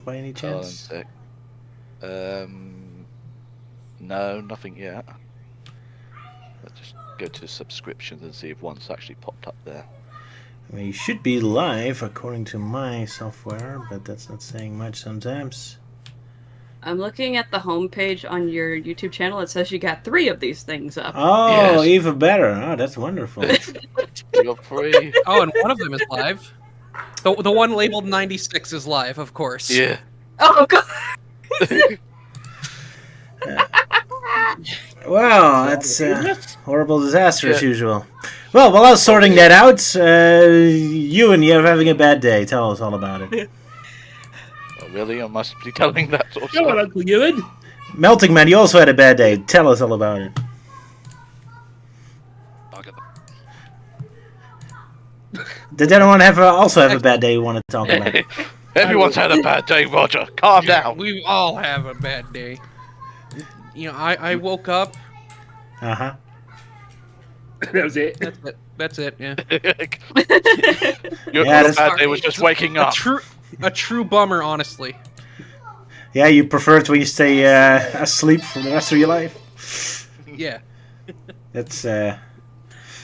by any chance? Hold on a sec. No, nothing yet. Let's just go to subscriptions and see if one's actually popped up there. I mean, you should be live according to my software, but that's not saying much sometimes. I'm looking at the homepage on your YouTube channel. It says you got 3 of these things up. Oh, Yes. even better. Oh, that's wonderful. You're free. Oh, and one of them is live. The one labeled 96 is live, of course. Yeah. Oh, God. Well, that's a horrible disaster as usual. Well, while I was sorting that out, Euan, you're having a bad day. Tell us all about it. Oh, really? I must be telling that sort of Come on, stuff. Uncle Euan. Melting Man, you also had a bad day. Tell us all about it. Did anyone also have a bad day you want to talk about? Everyone's had a bad day, Roger. Calm down. We all have a bad day. You know, I woke up. Uh-huh. That was it. That's it. Yeah. Your Yeah, that's- bad day was just waking up. A true bummer, honestly. Yeah, you prefer it when you stay asleep for the rest of your life? Yeah. That's, It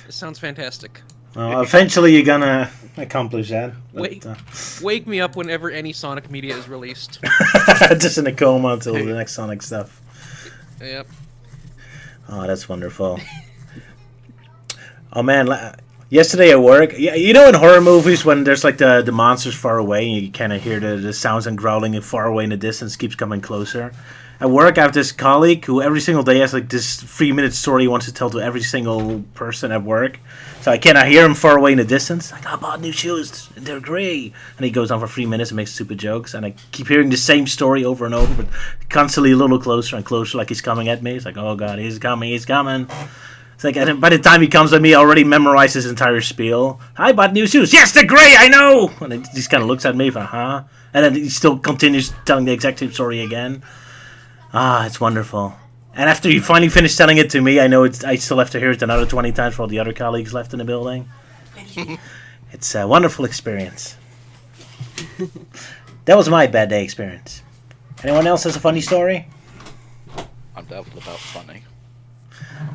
sounds fantastic. well, eventually you're gonna accomplish that. Wait. But, Wake me up whenever any Sonic media is released. just in a coma until the next Sonic stuff. Yep. Oh, that's wonderful. Oh man, yesterday at work, you know in horror movies when there's like the monsters far away and you kind of hear the sounds and growling far away in the distance keeps coming closer. At work, I have this colleague who every single day has like this 3-minute story he wants to tell to every single person at work. So I cannot hear him far away in the distance. Like, I bought new shoes, they're great. And he goes on for 3 minutes and makes stupid jokes. And I keep hearing the same story over and over, but constantly a little closer and closer, like he's coming at me. It's like, oh god, he's coming. It's like, and by the time he comes at me, I already memorized his entire spiel. I bought new shoes. Yes, they're great, I know! And he just kind of looks at me, huh? And then he still continues telling the exact same story again. Ah, it's wonderful. And after you finally finish telling it to me, I know I still have to hear it another 20 times for all the other colleagues left in the building. It's a wonderful experience. That was my bad day experience. Anyone else has a funny story? I'm doubtful about funny.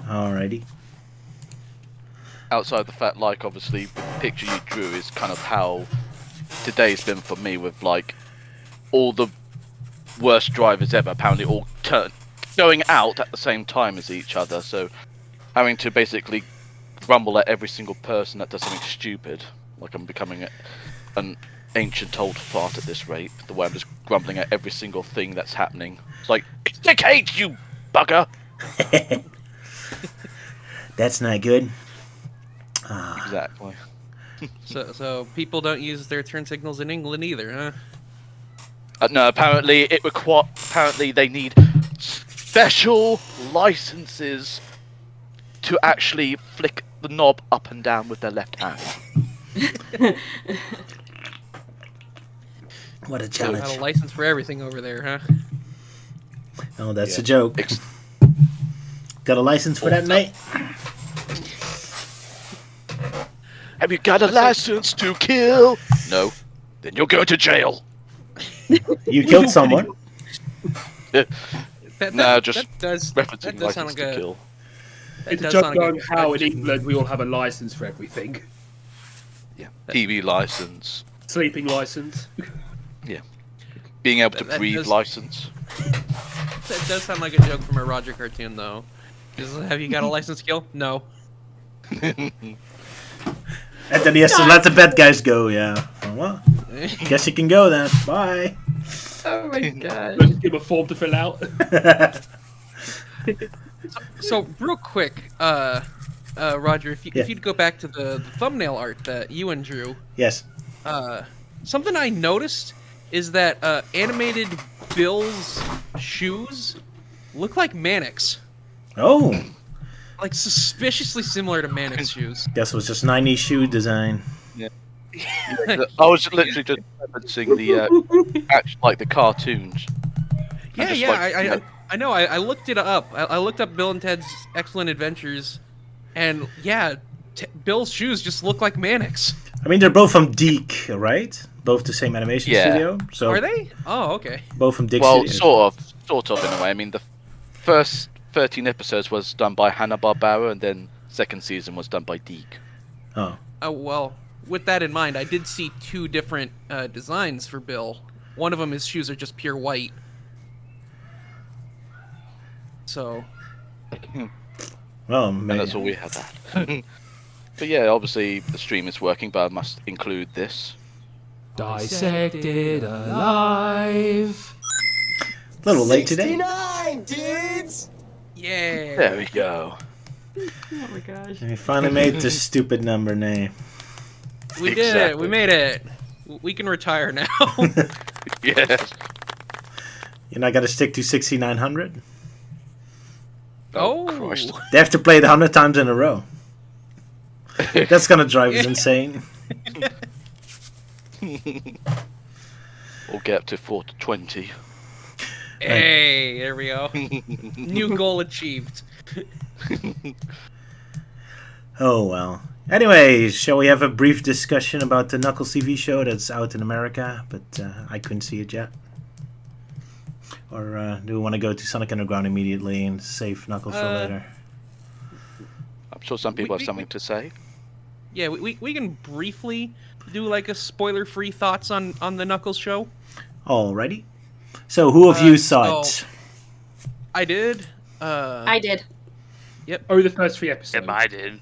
Alrighty. Outside the fact, like, obviously, the picture you drew is kind of how today's been for me with, like, all the worst drivers ever apparently all going out at the same time as each other, so having to basically grumble at every single person that does something stupid, like I'm becoming an ancient old fart at this rate, the way I'm just grumbling at every single thing that's happening. It's like, indicate, you bugger! That's not good. Exactly. So people don't use their turn signals in England either, huh? No, apparently apparently they need special licenses to actually flick the knob up and down with their left hand. What a Got challenge. a license for everything over there, huh? Oh, that's Yeah. a joke. Got a license for that, mate? Have you got a license to kill? No. Then you'll go to jail. You killed someone. No, just that does referencing does sound license like to kill. that It's a does joke sound like on how in England we all have a license for everything. Yeah. TV license. Sleeping license. Being able to That breathe does- license. That does sound like a joke from a Roger cartoon, though. Have you got a license to kill? No. And then he has to let the bad guys go, yeah. Oh, well, guess you can go then. Bye. Oh my god. Just give him a form to fill out. So real quick, Roger, if you'd go back to the thumbnail art that Euan drew, Yes. something I noticed is that animated Bill's shoes look like Manic's. Oh. Like suspiciously similar to Manic's shoes. Guess it was just 90s shoe design. I was literally just referencing the like the cartoons. And just like, I know. I looked it up. I looked up Bill and Ted's Excellent Adventures, and yeah, Bill's shoes just look like Manic's. I mean, they're both from Deke, right? both the same animation Yeah. studio. So Are they? Oh, okay. both from Dick Well, Studios. sort of in a way. I mean, the first 13 episodes was done by Hanna-Barbera, and then second season was done by Deke. Oh, Oh, well, with that in mind, I did see 2 different designs for Bill. One of them, his shoes are just pure white. So, well, And maybe. that's all we have that. But yeah, obviously the stream is working, but I must include this. Dissected Alive. A little late today. 69, dudes! yeah. There we go. Oh my gosh. We finally made the stupid number name. We did it. We Exactly. made it. We can retire now. Yes. You're not gonna stick to 6,900. Oh. Christ. They have to play it 100 times in a row. That's gonna drive us insane. Or get up to 4 to 20. Hey, there we go. New goal achieved. Oh well. Anyway, shall we have a brief discussion about the Knuckles TV show that's out in America, but I couldn't see it yet? Or do we want to go to Sonic Underground immediately and save Knuckles for later? I'm sure some people We- have something to say. Yeah, we can briefly do like a spoiler-free thoughts on the Knuckles show. Alrighty. So who of you saw so- it? I did. I did. Oh, the first 3 episodes. Yep, I did.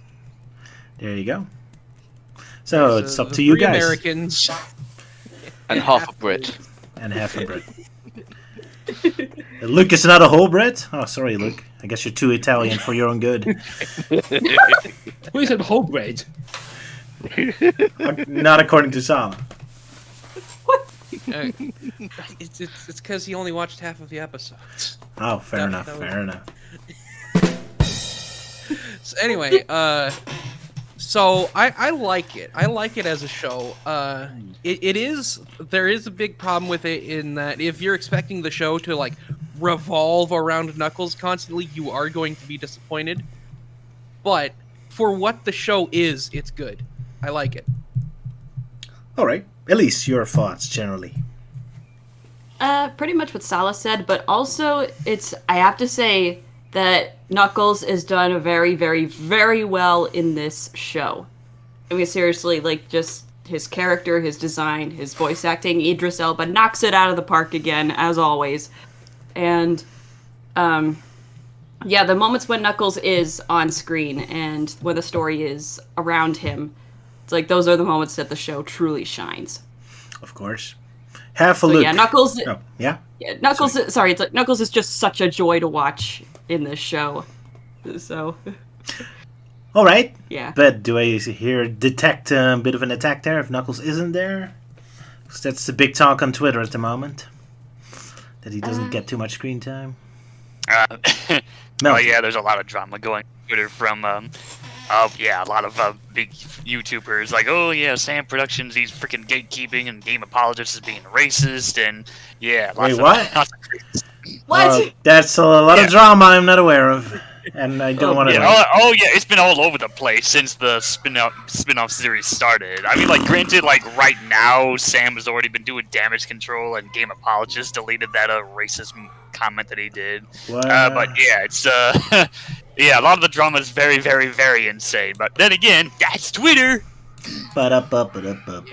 There you go. So it's the up to you 3 guys. Americans. And half a Brit. And half a Brit. Luke is not a whole Brit? Oh, sorry, Luke. I guess you're too Italian for your own good. Who said whole bread? Not according to Sala. It's because he only watched half of the episodes. Oh, fair That- enough, that was- fair enough. So anyway, so I like it. I like it as a show. There is a big problem with it in that if you're expecting the show to like revolve around Knuckles constantly, you are going to be disappointed. But for what the show is, it's good. I like it. Alright. Elise, your thoughts generally. Pretty much what Salah said, but also I have to say that Knuckles is done very, very, very well in this show. I mean, seriously, like, just his character, his design, his voice acting, Idris Elba knocks it out of the park again, as always. And, yeah, the moments when Knuckles is on screen and when the story is around him, it's like, those are the moments that the show truly shines. Of course. Half a So, Luke. yeah, Knuckles... Oh, yeah? Yeah, Knuckles. Sorry, it's like Knuckles is just such a joy to watch in this show. So, Alright. yeah. But do I detect a bit of an attack there if Knuckles isn't there? 'Cause that's the big talk on Twitter at the moment. That he doesn't get too much screen time. Oh Melty. yeah, there's a lot of drama going on Twitter from a lot of big YouTubers like, oh yeah, Sam Productions, he's freaking gatekeeping, and Game Apologists is being racist, and yeah, lots Wait, of, what? lots of crazy. What? That's a lot of Yeah. drama I'm not aware of. And I don't want to... Yeah, yeah, it's been all over the place since the spin-off series started. I mean, like, granted, like, right now, Sam has already been doing damage control, and Game Apologist deleted that racist comment that he did. What? But yeah, it's, yeah, a lot of the drama is very, very, very insane. But then again, that's Twitter! Ba-da-ba-ba-da-ba.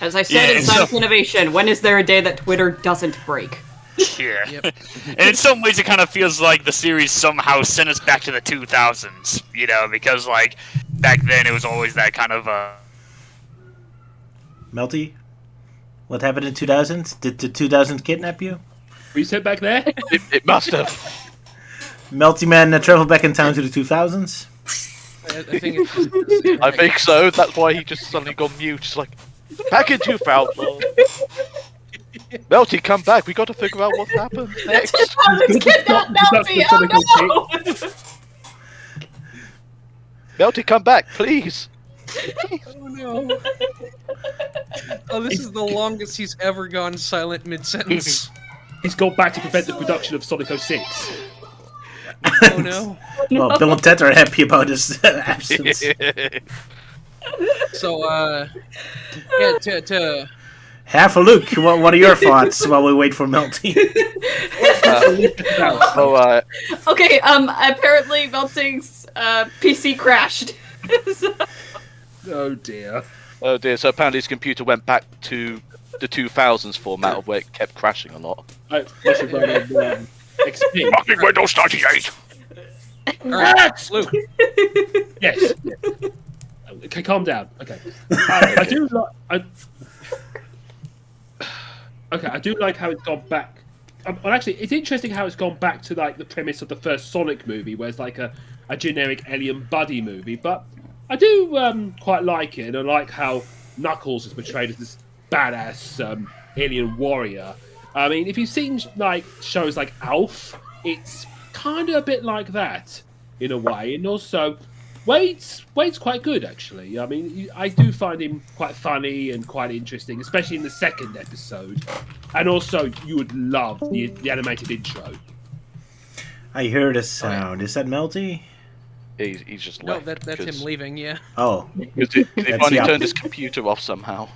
As I said Yeah, in so- Sonic Innovation, when is there a day that Twitter doesn't break? Yeah. Yep. And in some ways, it kind of feels like the series somehow sent us back to the 2000s, you know, because, like, back then it was always that kind of, Melty? What happened in 2000? Did the 2000 kidnap you? We said back there? It must have. Melty Man traveled back in time to the 2000s? I think it's just, I think so. That's why he just suddenly got mute. Just like, back in 2000. Melty, come back. We got to figure out what's happened next. Kidnap That's the Sonic Melty, come back, please. oh no. Oh, this is the longest he's ever gone silent mid-sentence. He's gone back to prevent the production of Sonic 06. Oh no. Well, Bill and Ted are happy about his absence. So, yeah, to Half a look. What are your thoughts while we wait for Melty? Oh, Okay, apparently Melting's PC crashed. So- Oh dear. oh dear. So apparently his computer went back to the 2000s format of where it kept crashing a lot. I should run on XP. Fucking Windows 98. All right, Luke. Yes. Okay, calm down. Okay. I do like. Okay, I do like how it's gone back. Well, actually, it's interesting how it's gone back to like the premise of the first Sonic movie, where it's like a generic alien buddy movie. But I do quite like it, and I like how Knuckles is portrayed as this badass alien warrior. I mean, if you've seen like shows like Alf, it's kind of a bit like that in a way, and also Wade's quite good actually. I mean, I do find him quite funny and quite interesting, especially in the second episode. And also, you would love the animated intro. I heard a sound. Is that Melty? He's just No, left. that's him leaving. Yeah. Oh, Because he That's finally the turned his computer off somehow.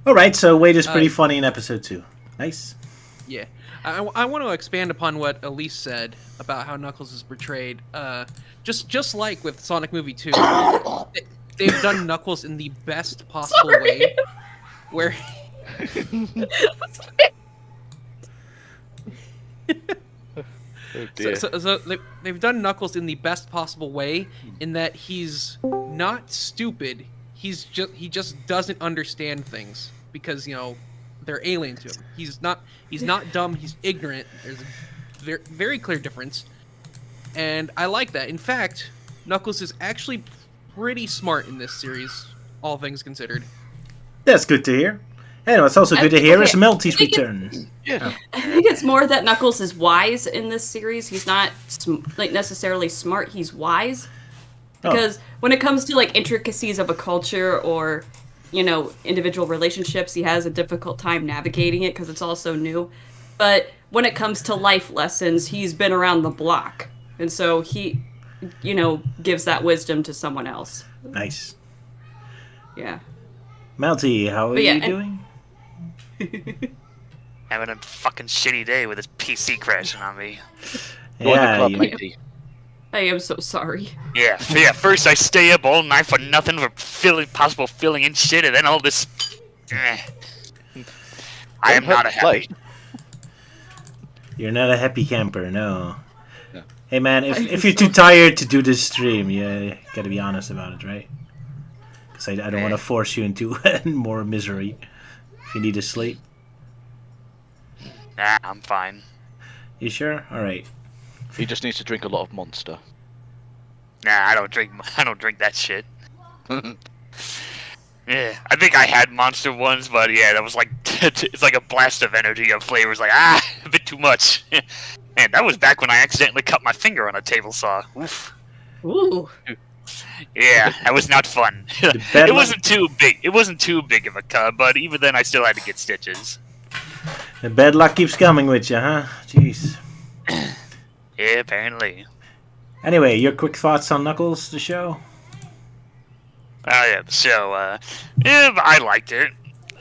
all right. So Wade is pretty funny in episode 2. Nice. Yeah. I want to expand upon what Elise said about how Knuckles is portrayed. Just like with Sonic Movie 2, they've done Knuckles in the best possible way, where Oh dear. so they've done Knuckles in the best possible way in that he's not stupid. He just doesn't understand things because they're alien to him. He's not dumb. He's ignorant. There's a very clear difference, and I like that. In fact, Knuckles is actually pretty smart in this series, all things considered. That's good to hear. And what's also good to hear is Melty's return. Yeah. I think it's more that Knuckles is wise in this series. He's not necessarily smart. He's wise because when it comes to like intricacies of a culture or individual relationships, he has a difficult time navigating it because it's all so new. But when it comes to life lessons, he's been around the block, and so he, gives that wisdom to someone else. Nice. Yeah. Melty, how are you doing? Having a fucking shitty day with his PC crashing on me. Join the club, you- matey. I am so sorry. Yeah. First I stay up all night for nothing for filling in shit, and then all this. I am not a happy. You're not a happy camper, no. Yeah. Hey man, if you're too tired to do this stream, you gotta be honest about it, right? Because I don't want to force you into more misery. If you need to sleep. Nah, I'm fine. You sure? Alright. He just needs to drink a lot of Monster. Nah, I don't drink that shit. Yeah, I think I had Monster once, but yeah, that was like it's like a blast of energy of flavors. Like a bit too much. Man, that was back when I accidentally cut my finger on a table saw. Oof. Ooh. Yeah, that was not fun. bad It wasn't too big. It wasn't too big of a cut, but even then, I still had to get stitches. The bad luck keeps coming with you, huh? Jeez. Yeah, apparently. Anyway, your quick thoughts on Knuckles, the show? Oh yeah, so yeah, I liked it.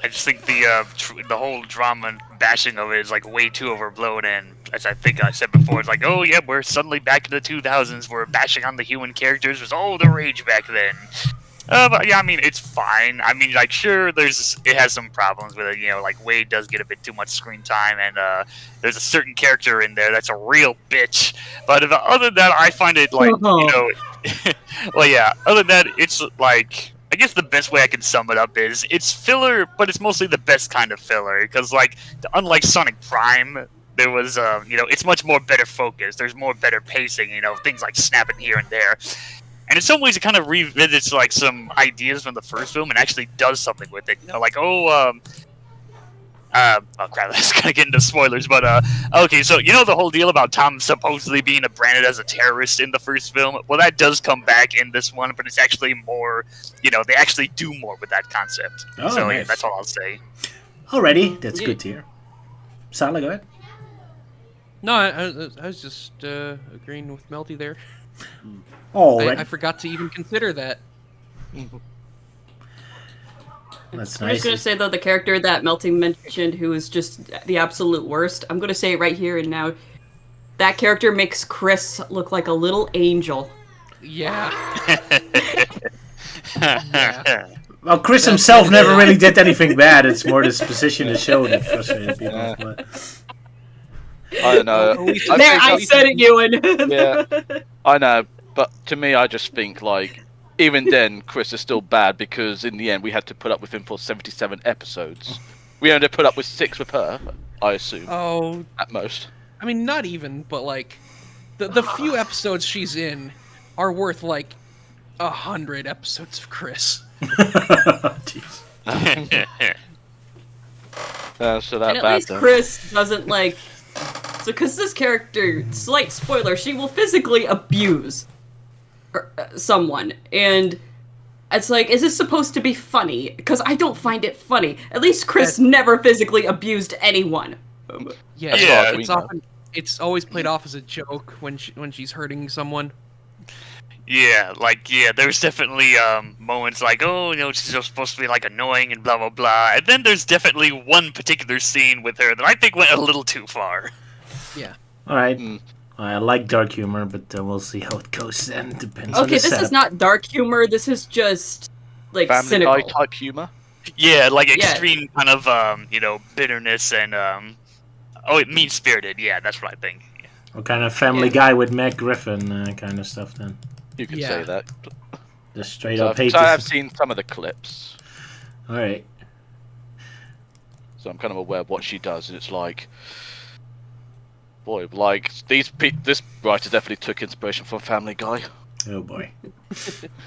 I just think the whole drama and bashing of it is like way too overblown, and as I think I said before, it's like, oh yeah, we're suddenly back in the 2000s. We're bashing on the human characters. It was all the rage back then. But yeah, I mean, it's fine. I mean, like, sure, it has some problems with it. Like Wade does get a bit too much screen time, and there's a certain character in there that's a real bitch. But other than that, I find it like, well, yeah. Other than that, it's like, I guess the best way I can sum it up is it's filler, but it's mostly the best kind of filler. Because like, unlike Sonic Prime, there was it's much more better focused. There's more better pacing. Things like snapping here and there. And in some ways, it kind of revisits like some ideas from the first film and actually does something with it. Like, oh crap, that's gonna get into spoilers, but okay, so the whole deal about Tom supposedly being branded as a terrorist in the first film. Well, that does come back in this one, but it's actually more, they actually do more with that concept. Oh, so nice. yeah, that's all I'll say. Alrighty, that's good to hear. Sala, go ahead. No, I was just agreeing with Melty there. Oh, I forgot to even consider that. That's I'm nice. just gonna say though, the character that Melting mentioned, who is just the absolute worst. I'm gonna say it right here and now. That character makes Chris look like a little angel. Yeah. Well, Chris himself never really did anything bad. It's more this position to show that frustrated people. But... I don't know. I said it, Euan. Yeah, I know. But to me, I just think, like, even then, Chris is still bad because in the end, we had to put up with him for 77 episodes. We only put up with 6 with her, I assume. Oh, at most. I mean, not even, but like, the few episodes she's in are worth like 100 episodes of Chris. Jeez. So that And at bad least then. Chris doesn't like. So, because this character, slight spoiler, she will physically abuse someone, and it's like, is this supposed to be funny? Because I don't find it funny. At least Chris never physically abused anyone. Yeah, Yeah, it's always played off as a joke when she's hurting someone. Yeah, there's definitely moments like, oh, she's just supposed to be like annoying and blah blah blah, and then there's definitely one particular scene with her that I think went a little too far. Yeah. All right. I like dark humor, but we'll see how it goes then. Depends on the Okay, this setup. is not dark humor. This is just like Family cynical. Guy type humor. Yeah, like extreme kind of bitterness and mean spirited. Yeah, that's what I think. Yeah. What kind of Family Guy with Meg Griffin kind of stuff then? You could say that. Just straight So up hate. I have seen some of the clips, All right. so I'm kind of aware of what she does, and it's like, boy, like this writer definitely took inspiration from Family Guy. Oh boy.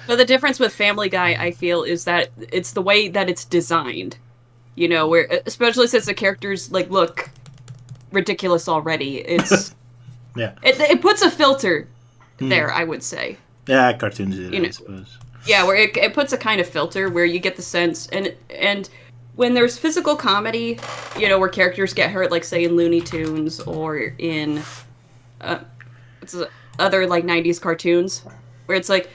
But the difference with Family Guy, I feel, is that it's the way that it's designed. You know, where especially since the characters like look ridiculous already. It's Yeah. it puts a filter there, I would say. Yeah, cartoons do that, You know, I suppose. Yeah, where it puts a kind of filter where you get the sense, and when there's physical comedy, you know, where characters get hurt, like say in Looney Tunes or in other like 90s cartoons, where it's like,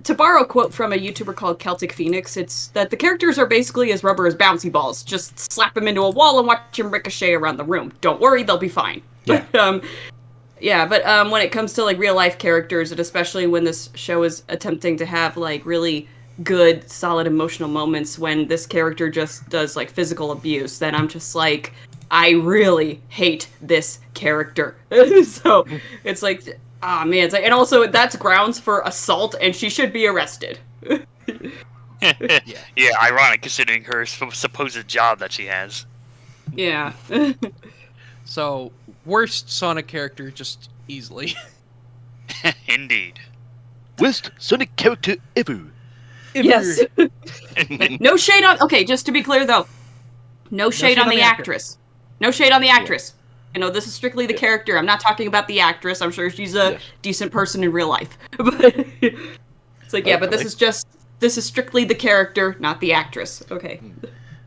to borrow a quote from a YouTuber called Celtic Phoenix, it's that the characters are basically as rubber as bouncy balls. Just slap them into a wall and watch them ricochet around the room. Don't worry, they'll be fine. Yeah. But when it comes to like real life characters, and especially when this show is attempting to have like really good, solid emotional moments, when this character just does like physical abuse, then I'm just like, I really hate this character. So it's like, man, it's like, and also that's grounds for assault, and she should be arrested. Yeah, ironic considering her supposed job that she has. Yeah. So, worst Sonic character, just easily. Indeed. Worst Sonic character ever. Yes. No shade on. Okay, just to be clear though, no shade on the actress. No shade on the actress. You know, this is strictly the character. I'm not talking about the actress. I'm sure she's a decent person in real life. But it's like, yeah, but this is strictly the character, not the actress. Okay.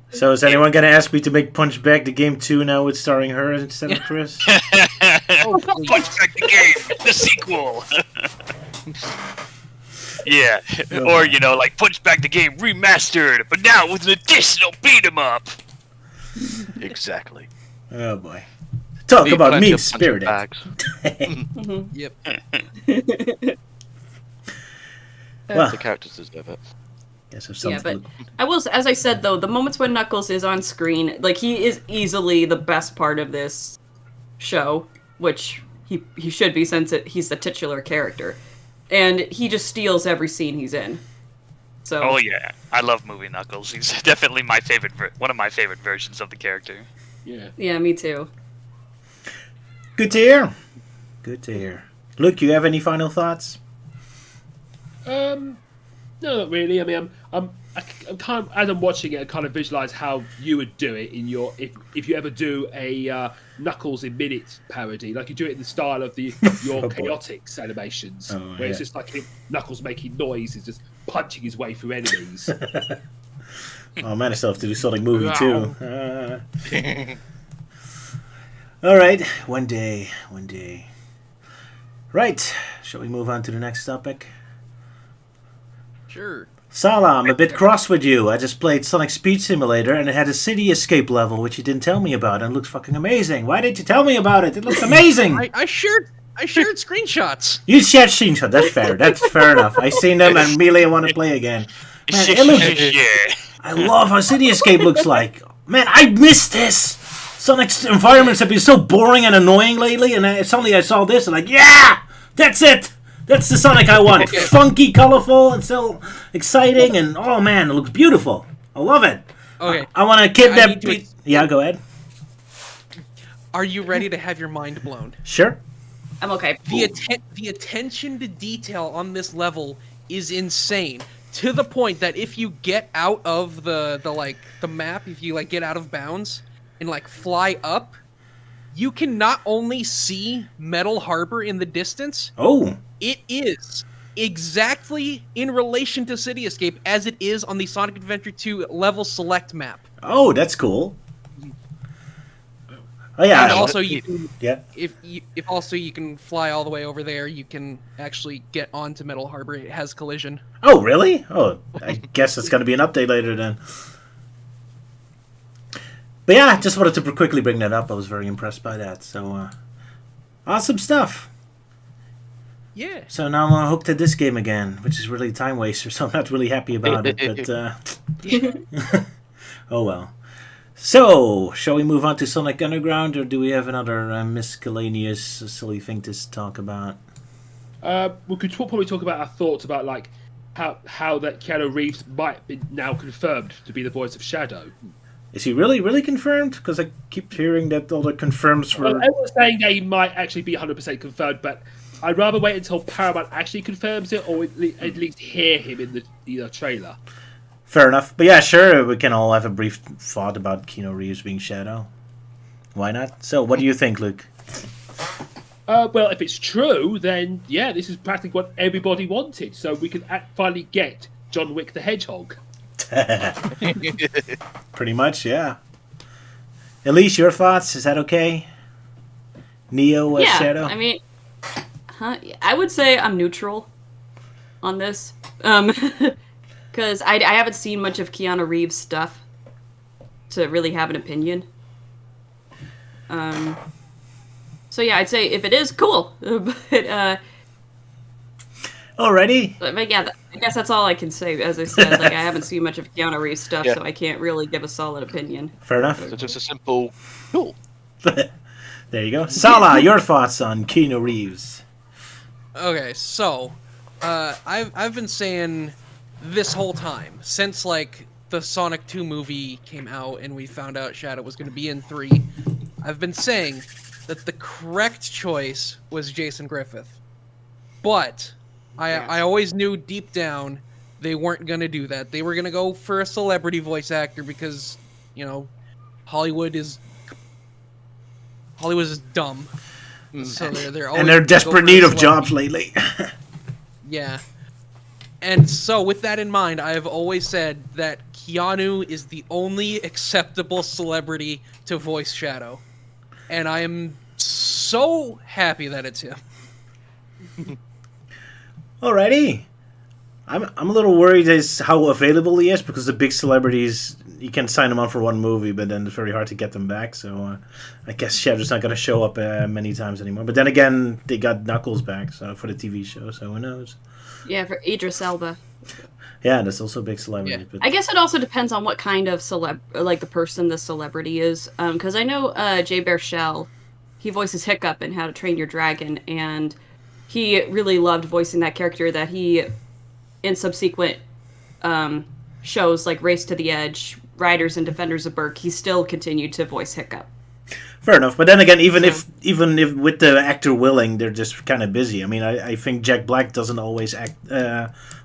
So is anyone going to ask me to make Punch Back the Game 2 now with starring her instead of Chris? Punch Back the Game, the sequel. Yeah, or like Punch Back the Game remastered, but now with an additional beat 'em up. Exactly. Oh boy. Talk about plenty mean of punching spirited. bags. Yep. Well, The characters deserve it. guess if Yeah, something. but I will, as I said though, the moments when Knuckles is on screen, like he is easily the best part of this show, which he should be since he's the titular character, and he just steals every scene he's in. So. Oh yeah, I love Movie Knuckles. He's definitely my favorite, one of my favorite versions of the character. Yeah. Yeah, me too. Good to hear. Good to hear. Luke, you have any final thoughts? No, not really. I mean, I'm kind of, as I'm watching it, I kind of visualize how you would do it in your if you ever do a Knuckles in Minutes parody, like you do it in the style of your Chaotix animations, where it's just like Knuckles making noise, is just punching his way through enemies. Oh man, I still have to do Sonic movie too. All right, one day. Right, shall we move on to the next topic? Sure. Sala, I'm a bit cross with you. I just played Sonic Speed Simulator and it had a city escape level, which you didn't tell me about, and it looks fucking amazing. Why didn't you tell me about it? It looks amazing. I shared screenshots. You shared screenshots. That's fair. That's fair enough. I seen them and immediately want to play again. Man, it looks, I love how City Escape looks like. Man, I miss this. Sonic's environments have been so boring and annoying lately, and suddenly I saw this and like, yeah, that's it. That's the Sonic I want. Funky, colorful, and so exciting, and oh man, it looks beautiful. I love it. Okay. I want to kidnap. Yeah, go ahead. Are you ready to have your mind blown? Sure. I'm okay. The attention to detail on this level is insane. To the point that if you get out of the map, if you like get out of bounds and like fly up, you can not only see Metal Harbor in the distance. Oh. It is exactly in relation to City Escape as it is on the Sonic Adventure 2 level select map. Oh, that's cool. Oh yeah. And also you can, yeah. If also you can fly all the way over there, you can actually get onto Metal Harbor. It has collision. Oh really? Oh, I guess it's going to be an update later then. But yeah, just wanted to quickly bring that up. I was very impressed by that. So awesome stuff. Yeah. So now I'm hooked at this game again, which is really a time waster. So I'm not really happy about it. But oh well. So, shall we move on to Sonic Underground, or do we have another miscellaneous silly thing to talk about? We could probably talk about our thoughts about like how that Keanu Reeves might be now confirmed to be the voice of Shadow. Is he really confirmed? Because I keep hearing that all the confirms were... Well, everyone's saying that he might actually be 100% confirmed, but I'd rather wait until Paramount actually confirms it, or at least hear him in the trailer. Fair enough. But yeah, sure, we can all have a brief thought about Keanu Reeves being Shadow. Why not? So, what do you think, Luke? Well, if it's true, then yeah, this is practically what everybody wanted. So we can finally get John Wick the Hedgehog. Pretty much, yeah. Elise, your thoughts? Is that okay? Neo as Shadow? I mean, I would say I'm neutral on this. Because I haven't seen much of Keanu Reeves' stuff to really have an opinion. So yeah, I'd say if it is, cool. But already? But yeah, I guess that's all I can say. As I said, like I haven't seen much of Keanu Reeves' stuff, so I can't really give a solid opinion. Fair enough. So just a simple, cool. There you go. Sala, your thoughts on Keanu Reeves? Okay, so I've been saying this whole time since like the Sonic 2 movie came out and we found out Shadow was going to be in 3. I've been saying that the correct choice was Jason Griffith, but I always knew deep down they weren't going to do that. They were going to go for a celebrity voice actor because, you know, Hollywood is dumb. So they're always and they're desperate need of jobs lately. Yeah. And so with that in mind, I have always said that Keanu is the only acceptable celebrity to voice Shadow. And I am so happy that it's him. Alrighty. I'm a little worried as how available he is, because the big celebrities, you can sign them on for one movie, but then it's very hard to get them back. So I guess Shadow's not going to show up many times anymore. But then again, they got Knuckles back for the TV show, so who knows? Yeah, for Idris Elba. Yeah, that's also a big celebrity. Yeah. But... I guess it also depends on what kind of the person the celebrity is. Because I know Jay Baruchel, he voices Hiccup in How to Train Your Dragon, and he really loved voicing that character that he, in subsequent shows like Race to the Edge, Riders and Defenders of Berk, he still continued to voice Hiccup. Fair enough, but then again, even if with the actor willing, they're just kind of busy. I mean, I think Jack Black doesn't always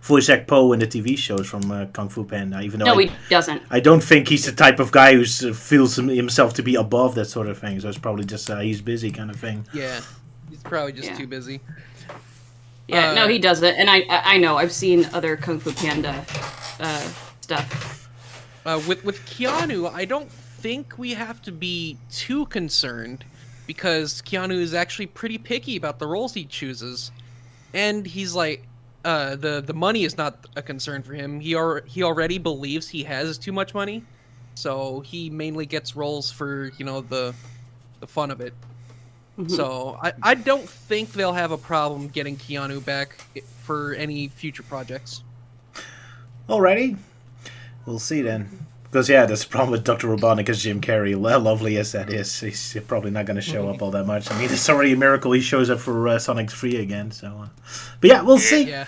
voice act Poe in the TV shows from Kung Fu Panda. Even though No, he doesn't. I don't think he's the type of guy who feels himself to be above that sort of thing. So it's probably just he's busy kind of thing. Yeah, he's probably just too busy. Yeah, no, he doesn't, and I know I've seen other Kung Fu Panda stuff. With Keanu, I don't think we have to be too concerned because Keanu is actually pretty picky about the roles he chooses, and he's like, the money is not a concern for him. He already believes he has too much money, so he mainly gets roles for the fun of it. So I don't think they'll have a problem getting Keanu back for any future projects. Alrighty, we'll see then. Because that's the problem with Dr. Robotnik as Jim Carrey. Lovely as that is, he's probably not going to show up all that much. I mean, it's already a miracle he shows up for Sonic 3 again. So, but yeah, we'll see. Yeah.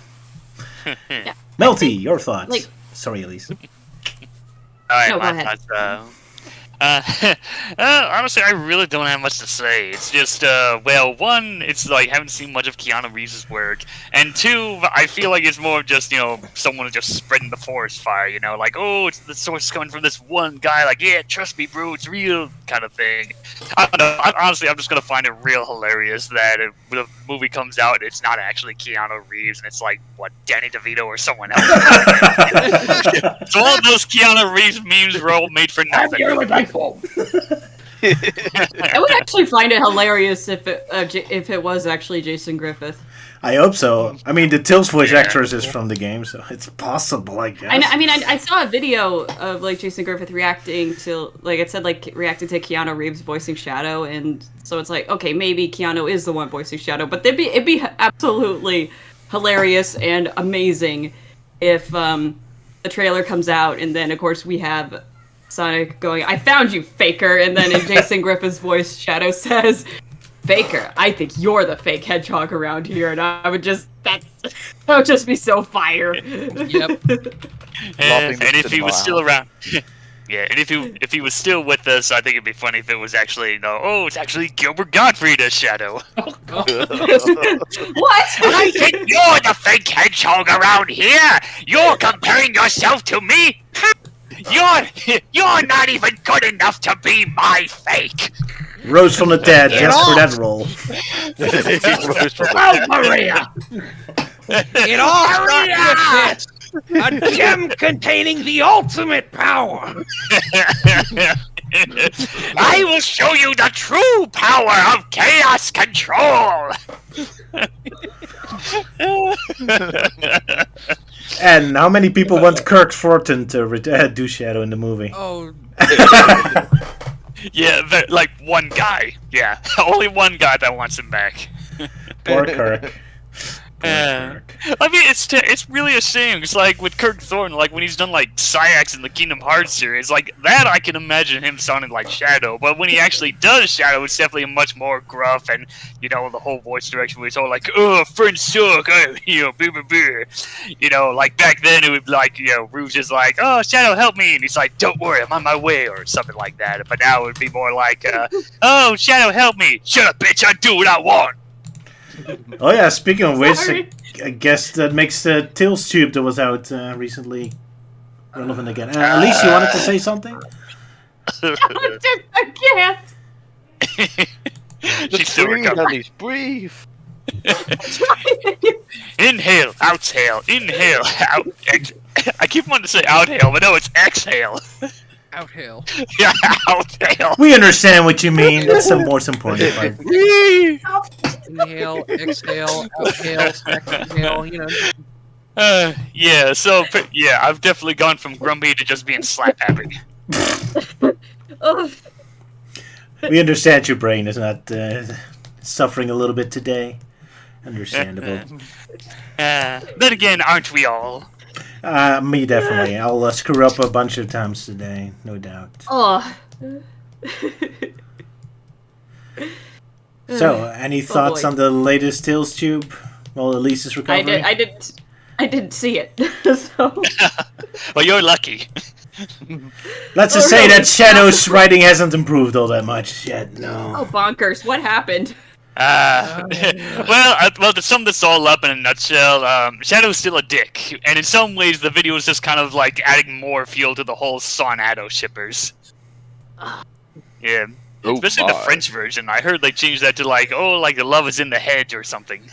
Melty, your thoughts? Like- Sorry, Elise. All right, No, go my ahead. thoughts. Honestly, I really don't have much to say. It's just, well, one, it's like haven't seen much of Keanu Reeves' work, and two, I feel like it's more of just someone just spreading the forest fire. Like, oh, it's the source coming from this one guy. Like, yeah, trust me, bro, it's real, kind of thing. I don't know. Honestly, I'm just gonna find it real hilarious that when the movie comes out, and it's not actually Keanu Reeves, and it's like what Danny DeVito or someone else. So all those Keanu Reeves memes were all made for nothing. I would actually find it hilarious if it was actually Jason Griffith. I hope so. I mean, the Tills voice actress is from the game, so it's possible, I guess. I saw a video of like Jason Griffith reacting to reacting to Keanu Reeves voicing Shadow, and so it's like, okay, maybe Keanu is the one voicing Shadow, but it'd be absolutely hilarious and amazing if the trailer comes out, and then of course we have Sonic going, "I found you, Faker," and then in Jason Griffith's voice, Shadow says, "Faker, I think you're the fake hedgehog around here," and that would just be so fire. Yep. And if he was still around, yeah, and if he was still with us, I think it'd be funny if it was actually it's actually Gilbert Gottfried as Shadow. What? I think you're the fake hedgehog around here. You're comparing yourself to me. You're not even good enough to be my fake. Rose from the dead, just for that role. Oh, Maria! It all starts with this. A gem containing the ultimate power. I will show you the true power of chaos control. And how many people want Kirk Thornton to do Shadow in the movie? Oh, Yeah, like one guy. Yeah, only one guy that wants him back. Poor Kirk. I mean, it's really a shame. It's like with Kirk Thornton, like when he's done like Syax in the Kingdom Hearts series, like that I can imagine him sounding like Shadow. But when he actually does Shadow, it's definitely much more gruff, and the whole voice direction where it's all like, "Oh, friends suck," like back then it would be like, Rouge is like, "Oh, Shadow, help me," and he's like, "Don't worry, I'm on my way," or something like that. But now it would be more like, "Oh, Shadow, help me! Shut up, bitch! I do what I want." Oh yeah, speaking of which, Sorry. I guess that makes the Tales Tube that was out recently relevant again. Elise, you wanted to say something? I can't. She's still recovering. Breathe. Inhale, exhale, inhale, out. I keep wanting to say outhale, but no, it's exhale. outhale. Yeah, outhale. We understand what you mean. That's the most important part. Inhale, exhale, outhale, smack, inhale, Yeah. So yeah, I've definitely gone from grumpy to just being slap happy. Ugh. We understand your brain is not suffering a little bit today. Understandable. Then again, aren't we all? Me definitely. I'll screw up a bunch of times today, no doubt. Oh. So, any thoughts boy. on the latest Tales Tube? Well, Elise is recovering. I didn't see it. So Well, you're lucky. Let's just Oh, say really? that Shadow's writing hasn't improved all that much yet. No. oh bonkers! What happened? Well, to sum this all up in a nutshell, Shadow's still a dick, and in some ways the video is just kind of like adding more fuel to the whole Sonado shippers. Yeah, Oh, especially the my. French version. I heard they changed that to like the love is in the hedge or something.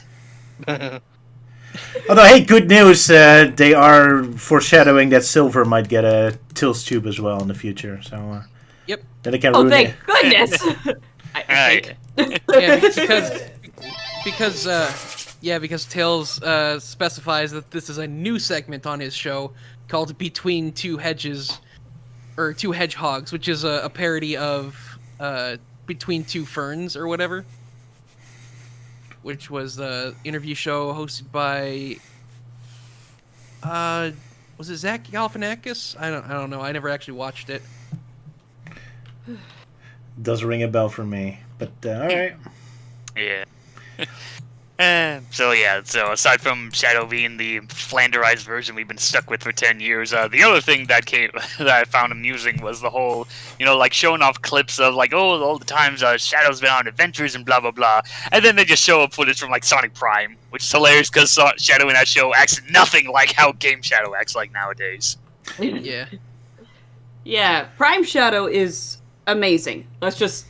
Although, hey, good news. They are foreshadowing that Silver might get a Tales Tube as well in the future. So, Yep. then they can Oh, ruin thank it. goodness! I think. Yeah, because Yeah, because Tails specifies that this is a new segment on his show called Between Two Hedges, or Two Hedgehogs, which is a parody of Between Two Ferns or whatever, which was the interview show hosted by was it Zach Galifianakis? I don't know. I never actually watched it. Does ring a bell for me, but all right. Yeah. So aside from Shadow being the flanderized version we've been stuck with for 10 years, the other thing that I found amusing was the whole, like showing off clips of like, oh, all the times Shadow's been on adventures and blah blah blah, and then they just show up footage from like Sonic Prime, which is hilarious because Shadow in that show acts nothing like how Game Shadow acts like nowadays. Yeah. Yeah, Prime Shadow is amazing. Let's just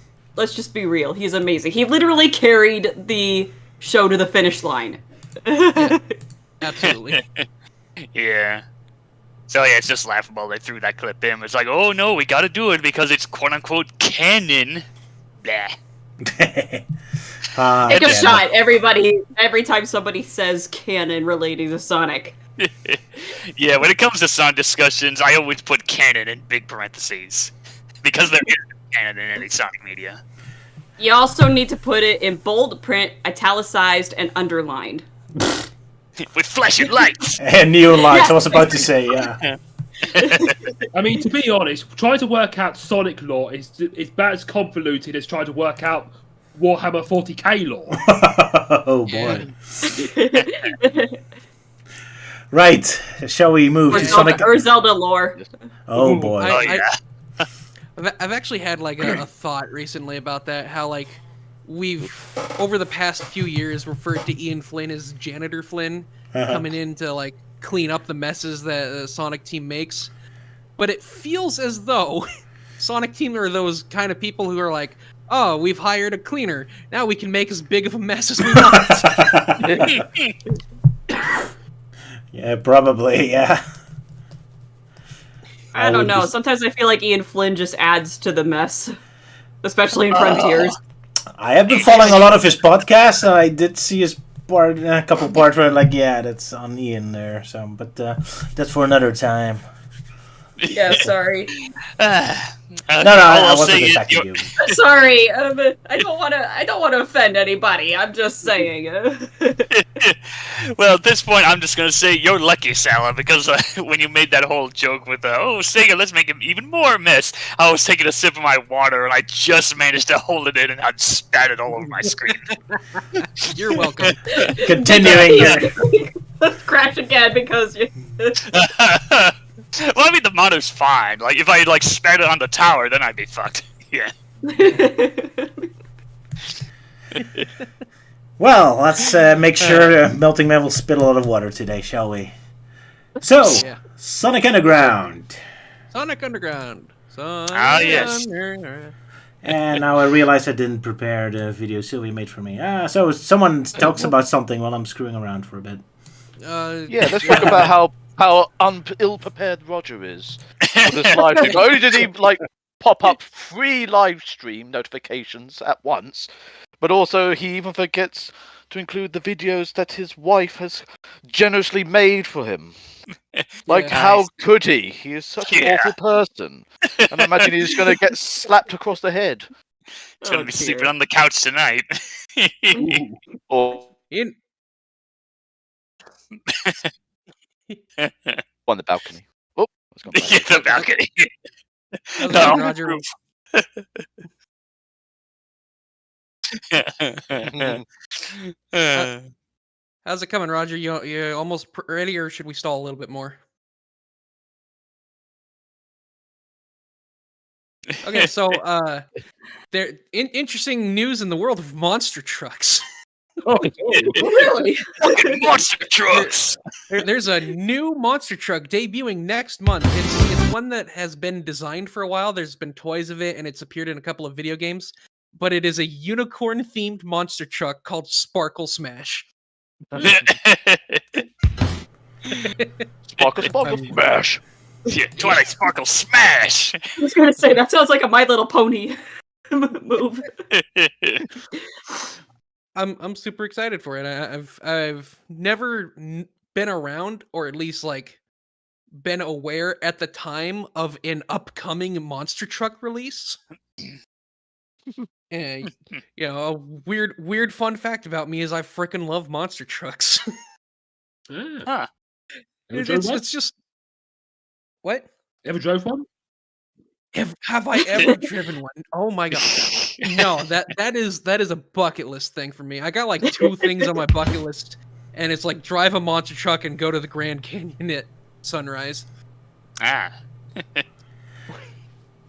be real. He's amazing. He literally carried the show to the finish line. Yeah, absolutely. Yeah. So yeah, it's just laughable. They threw that clip in. It's like, oh no, we got to do it because it's quote unquote canon. Blah. Take a shot, everybody. Every time somebody says canon relating to Sonic. Yeah, when it comes to Sonic discussions, I always put canon in big parentheses because there is no canon in any Sonic media. You also need to put it in bold print, italicized, and underlined. With flashing lights! And neon lights, I was about to say, yeah. I mean, to be honest, trying to work out Sonic lore is about as convoluted as trying to work out Warhammer 40k lore. Oh boy. Right, shall we move to Sonic? Or Zelda lore. Oh boy. Oh yeah. I've actually had like a thought recently about that. How like we've over the past few years referred to Ian Flynn as Janitor Flynn, coming in to like clean up the messes that the Sonic team makes. But it feels as though Sonic team are those kind of people who are like, oh, we've hired a cleaner. Now we can make as big of a mess as we want. Yeah, probably, yeah. I don't know. Sometimes I feel like Ian Flynn just adds to the mess, especially in Frontiers. I have been following a lot of his podcasts, and I did see his part, a couple parts where I'm like, yeah, that's on Ian there. So, but that's for another time. Yeah, sorry. No, I wasn't attacking you. Sorry, I don't want to offend anybody. I'm just saying. Well, at this point, I'm just gonna say you're lucky, Salah, because when you made that whole joke with oh, Sega, let's make him even more mess. I was taking a sip of my water, and I just managed to hold it in, and I spat it all over my screen. You're welcome. Continuing here. Let's crash again because you. Well, I mean, the motto's fine. Like, if I, like, spat it on the tower, then I'd be fucked. Yeah. Well, let's make sure Melting Man will spit a lot of water today, shall we? So, Yeah. Sonic Underground. Sonic Underground. Sonic yes. Underground. And now I realize I didn't prepare the video Sylvia made for me. So someone talks about something while I'm screwing around for a bit. Yeah, let's talk about how ill-prepared Roger is for this live stream. Not only did he pop up 3 live stream notifications at once, but also he even forgets to include the videos that his wife has generously made for him. How could he? He is such an awful person. And I imagine he's going to get slapped across the head. He's going to be sleeping on the couch tonight. Or on the balcony. Oh, it's gone back. The balcony. No, Roger. How's it coming, Roger? You almost ready, or should we stall a little bit more? Okay, so there interesting news in the world of monster trucks. Really? Fucking monster trucks! There's a new monster truck debuting next month. It's one that has been designed for a while. There's been toys of it, and it's appeared in a couple of video games. But it is a unicorn-themed monster truck called Sparkle Smash. Sparkle Smash! Yeah, Twilight Sparkle Smash! I was gonna say that sounds like a My Little Pony move. I'm super excited for it. I've never been around, or at least like been aware at the time of an upcoming monster truck release. And a weird fun fact about me is I freaking love monster trucks. Ah. Huh. Ever drove one? It's just what? Ever drove one? Have I ever driven one? Oh my god. No, that is a bucket list thing for me. I got like 2 things on my bucket list, and it's like drive a monster truck and go to the Grand Canyon at sunrise. Ah.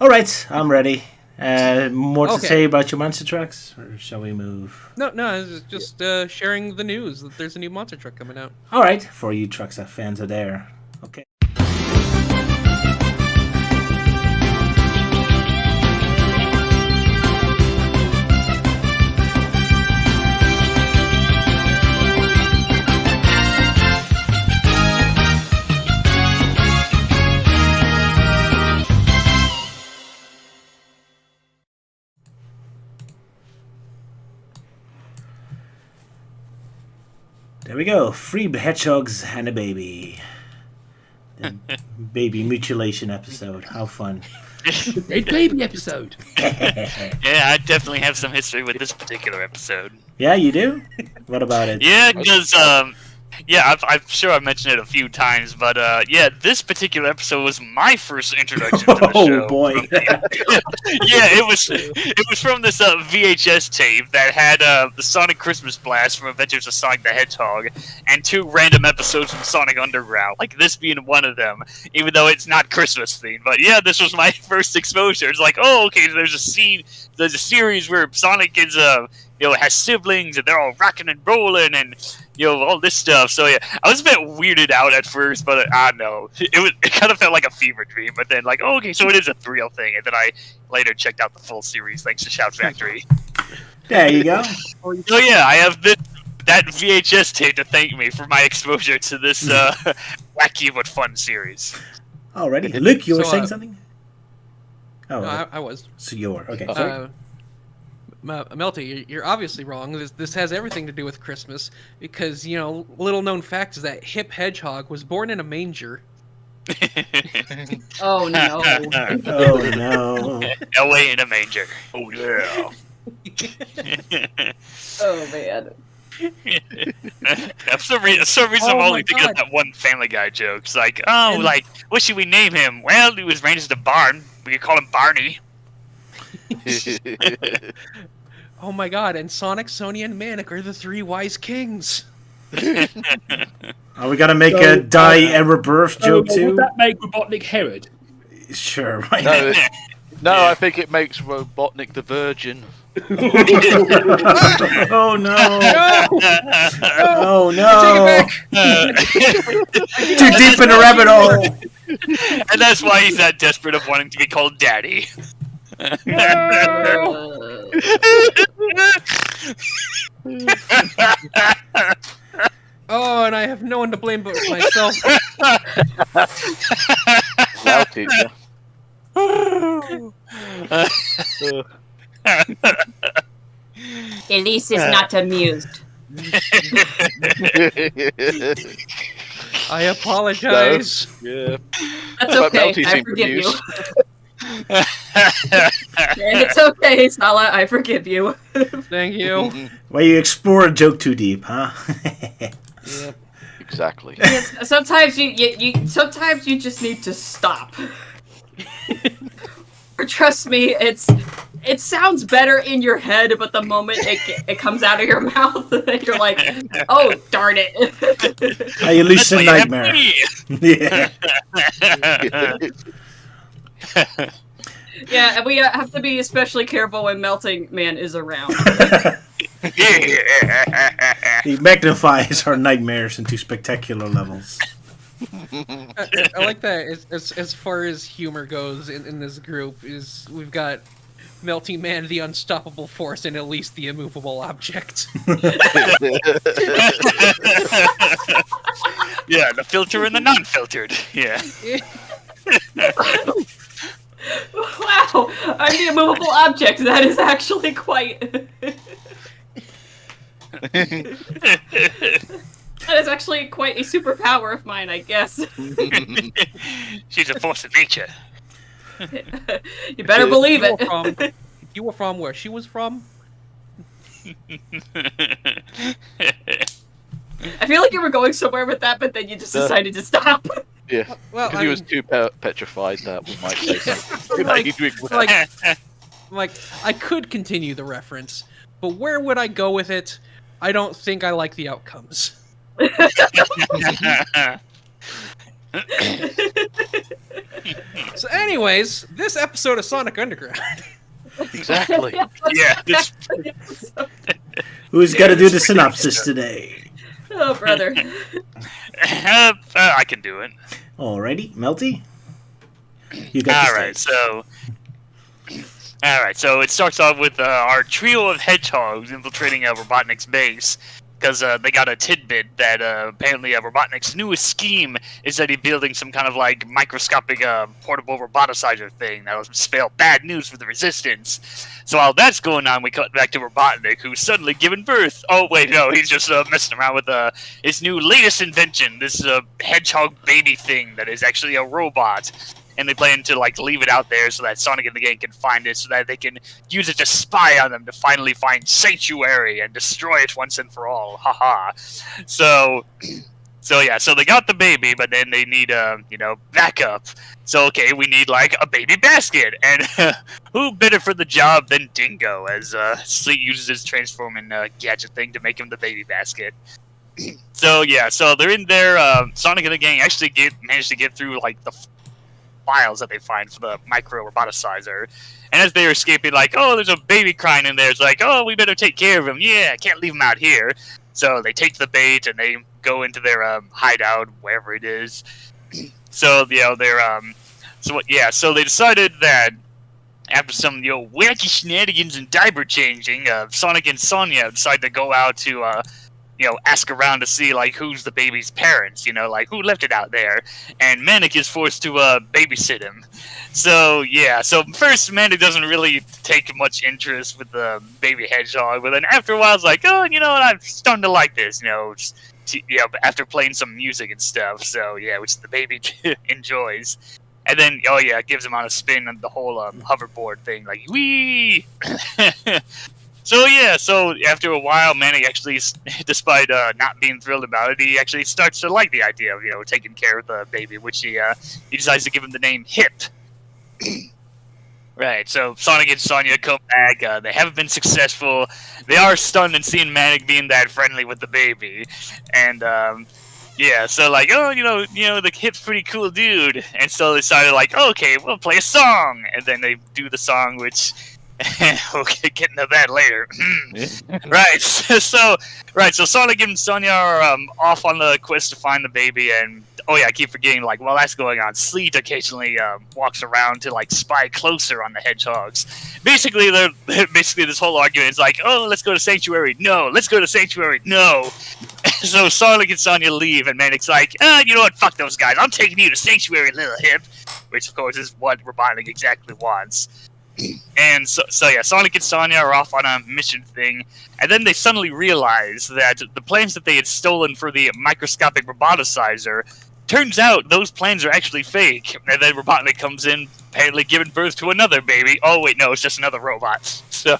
All right, I'm ready. More to Okay. say about your monster trucks, or shall we move? No, it's just sharing the news that there's a new monster truck coming out. All right, for you trucks fans are there. Okay. There we go. 3 hedgehogs and a baby. The baby mutilation episode. How fun. A baby episode. Yeah, I definitely have some history with this particular episode. Yeah, you do? What about it? Yeah, because I'm sure I've mentioned it a few times, but this particular episode was my first introduction to the show. Oh boy. Yeah, it was from this VHS tape that had the Sonic Christmas Blast from Adventures of Sonic the Hedgehog and 2 random episodes from Sonic Underground, like this being one of them, even though it's not Christmas themed. But yeah, this was my first exposure. It's like, oh, okay, there's a series where Sonic is has siblings and they're all rocking and rolling and all this stuff. So yeah, I was a bit weirded out at first, but I know it kind of felt like a fever dream. But then like, oh, okay, so it is a real thing. And then I later checked out the full series thanks to Shout Factory. There you go. So yeah, I have that VHS tape to thank me for my exposure to this wacky but fun series. Alrighty. Luke, you were So, saying something? Oh, No, I was. so you were. Okay. Sorry. Melty, you're obviously wrong. This has everything to do with Christmas because little known fact is that Hip Hedgehog was born in a manger. Oh no. Oh no. Away in a manger. Oh yeah. Oh man. For some reason, I'm Oh only my thinking of God. that one Family Guy joke. It's like, like, what should we name him? Well, he was raised in a barn. We could call him Barney. Oh my god, and Sonic, Sonia, and Manic are the 3 wise kings. Are we gonna make a die ever birth joke too? Would that make Robotnik Herod? Sure. Right. No, I think it makes Robotnik the Virgin. Oh no. No! Oh no. Too deep in the rabbit hole. And that's why he's that desperate of wanting to be called Daddy. Oh, and I have no one to blame but myself. Wow, teacher. Elise is not amused. I apologize. Yeah. That's But okay. Melty I seemed forgive you. amused. It's okay, Sala. I forgive you. Thank you. Well, you explore a joke too deep, huh? Yep. Exactly. Yes, sometimes sometimes you just need to stop. Or trust me, it sounds better in your head, but the moment it comes out of your mouth, you're like, oh darn it. I lose That's a why you have nightmare. me. Yeah. Yeah, and we have to be especially careful when Melting Man is around. He magnifies our nightmares into spectacular levels. I like that as far as humor goes in this group is we've got Melting Man, the unstoppable force, and Elise, the immovable object. Yeah, the filter and the non-filtered. Yeah. Wow, I'm the immovable object. That is actually quite. That is actually quite a superpower of mine, I guess. She's a force of nature. You better believe it. You were from where she was from? I feel like you were going somewhere with that, but then you just decided to stop. Yeah. Well, Because he was too petrified that we might say something. Like, I could continue the reference, but where would I go with it? I don't think I like the outcomes. So anyways, this episode of Sonic Underground. Exactly. Yeah. Who's got to do the synopsis today? Oh, brother. I can do it. Alrighty, Melty. You got the Alright, so it starts off with our trio of hedgehogs infiltrating Robotnik's base. Because they got a tidbit that apparently Robotnik's newest scheme is that he's building some kind of like microscopic portable roboticizer thing that'll spell bad news for the Resistance. So while that's going on, we cut back to Robotnik, who's suddenly given birth. Oh wait, no, he's just messing around with his new latest invention, this hedgehog baby thing that is actually a robot. And they plan to like leave it out there so that Sonic and the gang can find it, so that they can use it to spy on them to finally find Sanctuary and destroy it once and for all. Haha. So they got the baby, but then they need backup. So okay, we need like a baby basket, and who better for the job than Dingo, as Sleet uses his transforming gadget thing to make him the baby basket. So they're in there. Sonic and the gang actually managed to get through like the files that they find for the micro roboticizer, and as they're escaping, like, oh, there's a baby crying in there. It's like, oh, we better take care of him. Yeah, can't leave him out here. So they take the bait and they go into their hideout, wherever it is. So they decided that after some wacky shenanigans and diaper changing, Sonic and Sonia decide to go out to ask around to see, like, who's the baby's parents, like, who left it out there. And Manic is forced to babysit him. So first Manic doesn't really take much interest with the baby hedgehog, but then after a while it's like, oh, you know what, I'm starting to like this, after playing some music and stuff, so, which the baby enjoys. And then, it gives him on a spin on the whole hoverboard thing, like, wee! So after a while, Manic actually, despite not being thrilled about it, he actually starts to like the idea of, taking care of the baby, which he decides to give him the name Hip. Right, so Sonic and Sonia come back, they haven't been successful, they are stunned in seeing Manic being that friendly with the baby, and, so like, oh, the Hip's pretty cool dude, and so they decided like, okay, we'll play a song, and then they do the song, which... we'll get into that later. Right, so Sonic and Sonia are off on the quest to find the baby, and I keep forgetting, like, while that's going on, Sleet occasionally walks around to like spy closer on the hedgehogs. Basically, this whole argument is like, oh, let's go to Sanctuary, no, let's go to Sanctuary, no. So Sonic and Sonia leave, and Manic's like, you know what, fuck those guys, I'm taking you to Sanctuary, little Hip, which of course is what Robotnik exactly wants. And so Sonic and Sonia are off on a mission thing, and then they suddenly realize that the plans that they had stolen for the microscopic roboticizer, turns out those plans are actually fake. And then Robotnik comes in, apparently giving birth to another baby. Oh wait, no, it's just another robot. So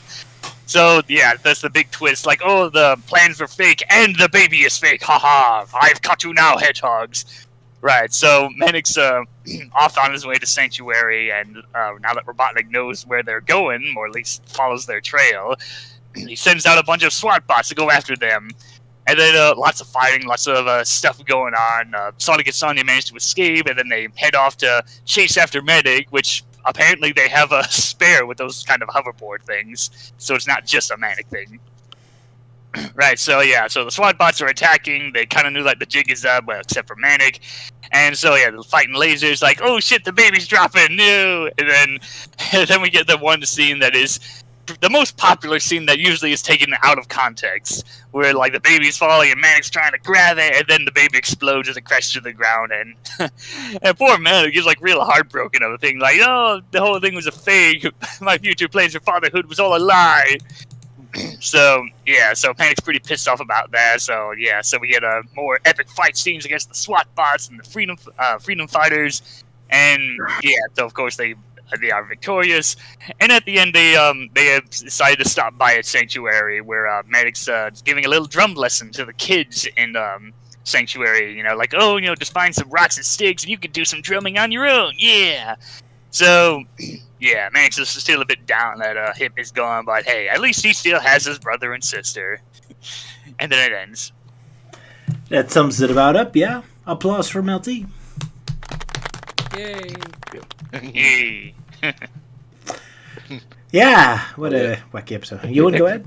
that's the big twist. Like, oh, the plans were fake, and the baby is fake. Haha! I've caught you now, hedgehogs. Right, so Manic's off on his way to Sanctuary, and now that Robotnik knows where they're going, or at least follows their trail, he sends out a bunch of SWAT bots to go after them. And then lots of fighting, lots of stuff going on. Sonic and Sonia manage to escape, and then they head off to chase after Manic, which apparently they have a spare with those kind of hoverboard things, so it's not just a Manic thing. Right, so the SWAT bots are attacking. They kind of knew like the jig is up, well, except for Manic. And so they're fighting lasers, like, oh shit, the baby's dropping, no! And then we get the one scene that is the most popular scene that usually is taken out of context, where like the baby's falling and Manic's trying to grab it, and then the baby explodes as it crashes to the ground, and and poor Manic is like real heartbroken of the thing, like, oh, the whole thing was a fake, my future plans for fatherhood was all a lie. So Panic's pretty pissed off about that. So we get more epic fight scenes against the SWAT bots and the freedom fighters, and so of course they are victorious. And at the end, they have decided to stop by a sanctuary where Manic's giving a little drum lesson to the kids in sanctuary. Like, just find some rocks and sticks, and you can do some drumming on your own. Yeah. So, Manic's is still a bit down that Hip is gone, but hey, at least he still has his brother and sister. And then it ends. That sums it about up, yeah. Applause for Melty. Yay. Yay. Yeah, what a wacky episode. You want to go ahead?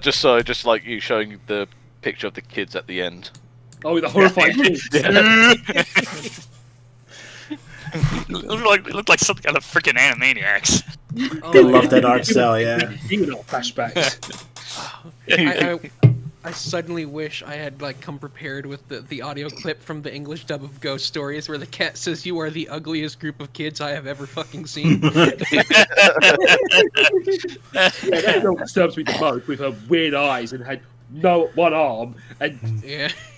Just like you showing the picture of the kids at the end. Oh, the horrifying kids. It looked like something out of freaking Animaniacs. They love that art style, yeah. Even all flashbacks. I suddenly wish I had come prepared with the audio clip from the English dub of Ghost Stories where the cat says, "You are the ugliest group of kids I have ever fucking seen." That's what disturbs me the most, with her weird eyes and had no one arm. And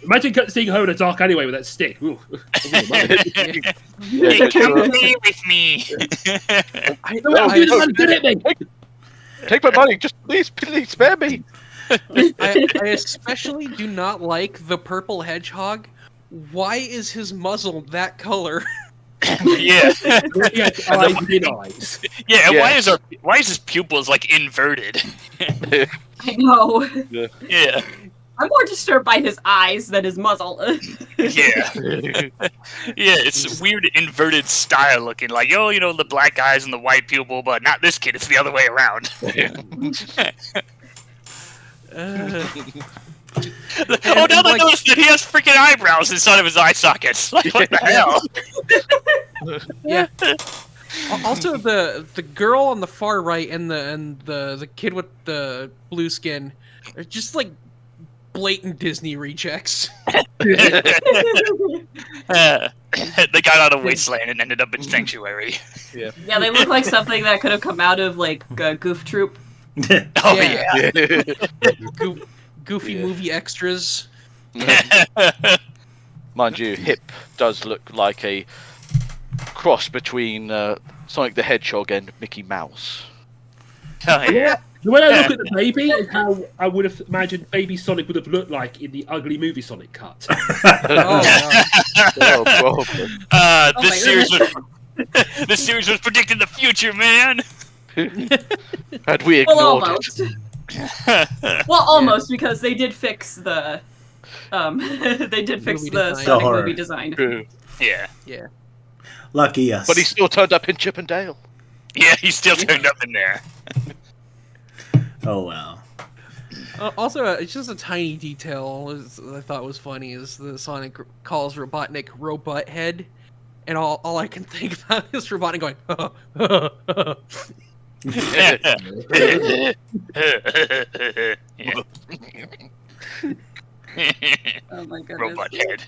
imagine seeing her in the dark anyway with that stick. Ooh. Play with me. Take my money, just please spare me. I especially do not like the purple hedgehog. Why is his muzzle that color? Yeah. Eyes. Yeah, and why is his pupils inverted? I know. Yeah. I'm more disturbed by his eyes than his muzzle. Yeah. It's weird inverted style looking. Like, the black eyes and the white pupil, but not this kid. It's the other way around. Now I noticed that he has freaking eyebrows inside of his eye sockets. Like, what the hell? Yeah. Also, the girl on the far right and the kid with the blue skin are just blatant Disney rejects. They got out of Wasteland and ended up in Sanctuary. Yeah, they look like something that could have come out of Goof Troop. Oh yeah. Goofy movie extras. Mind you, Hip does look like a cross between Sonic the Hedgehog and Mickey Mouse. Oh yeah. The way I look at the baby is how I would have imagined baby Sonic would have looked like in the ugly movie Sonic cut. This series was predicting the future, man. Had we ignored almost. Well, almost, because they did fix the Sonic movie design. True. Yeah. Lucky us. But he still turned up in Chip and Dale. Yeah, he still turned up in there. Oh well. Also, it's just a tiny detail I thought was funny is the Sonic calls Robotnik Robot Head, and all I can think about is Robotnik going, Oh my goodness. Robot Head.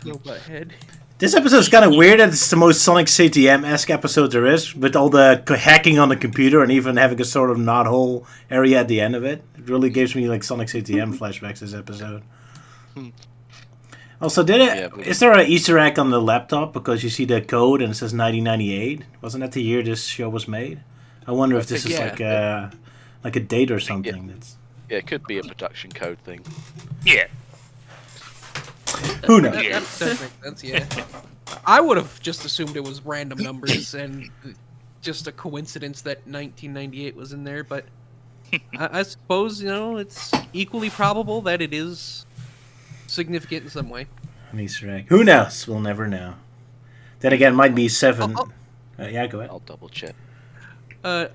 Robot Head. This episode's kind of weird. It's the most Sonic CTM-esque episode there is, with all the hacking on the computer and even having a sort of knothole area at the end of it. It really gives me Sonic CTM flashbacks this episode. Also, is there an Easter egg on the laptop because you see the code and it says 1998? Wasn't that the year this show was made? I wonder if this is like a date or something. Yeah, it could be a production code thing. Yeah. Who knows? That does make sense, yeah. I would have just assumed it was random numbers and just a coincidence that 1998 was in there, but I suppose, it's equally probable that it is significant in some way. An Easter egg. Who knows? We'll never know. Then again, it might be 7. Yeah, go ahead. I'll double check.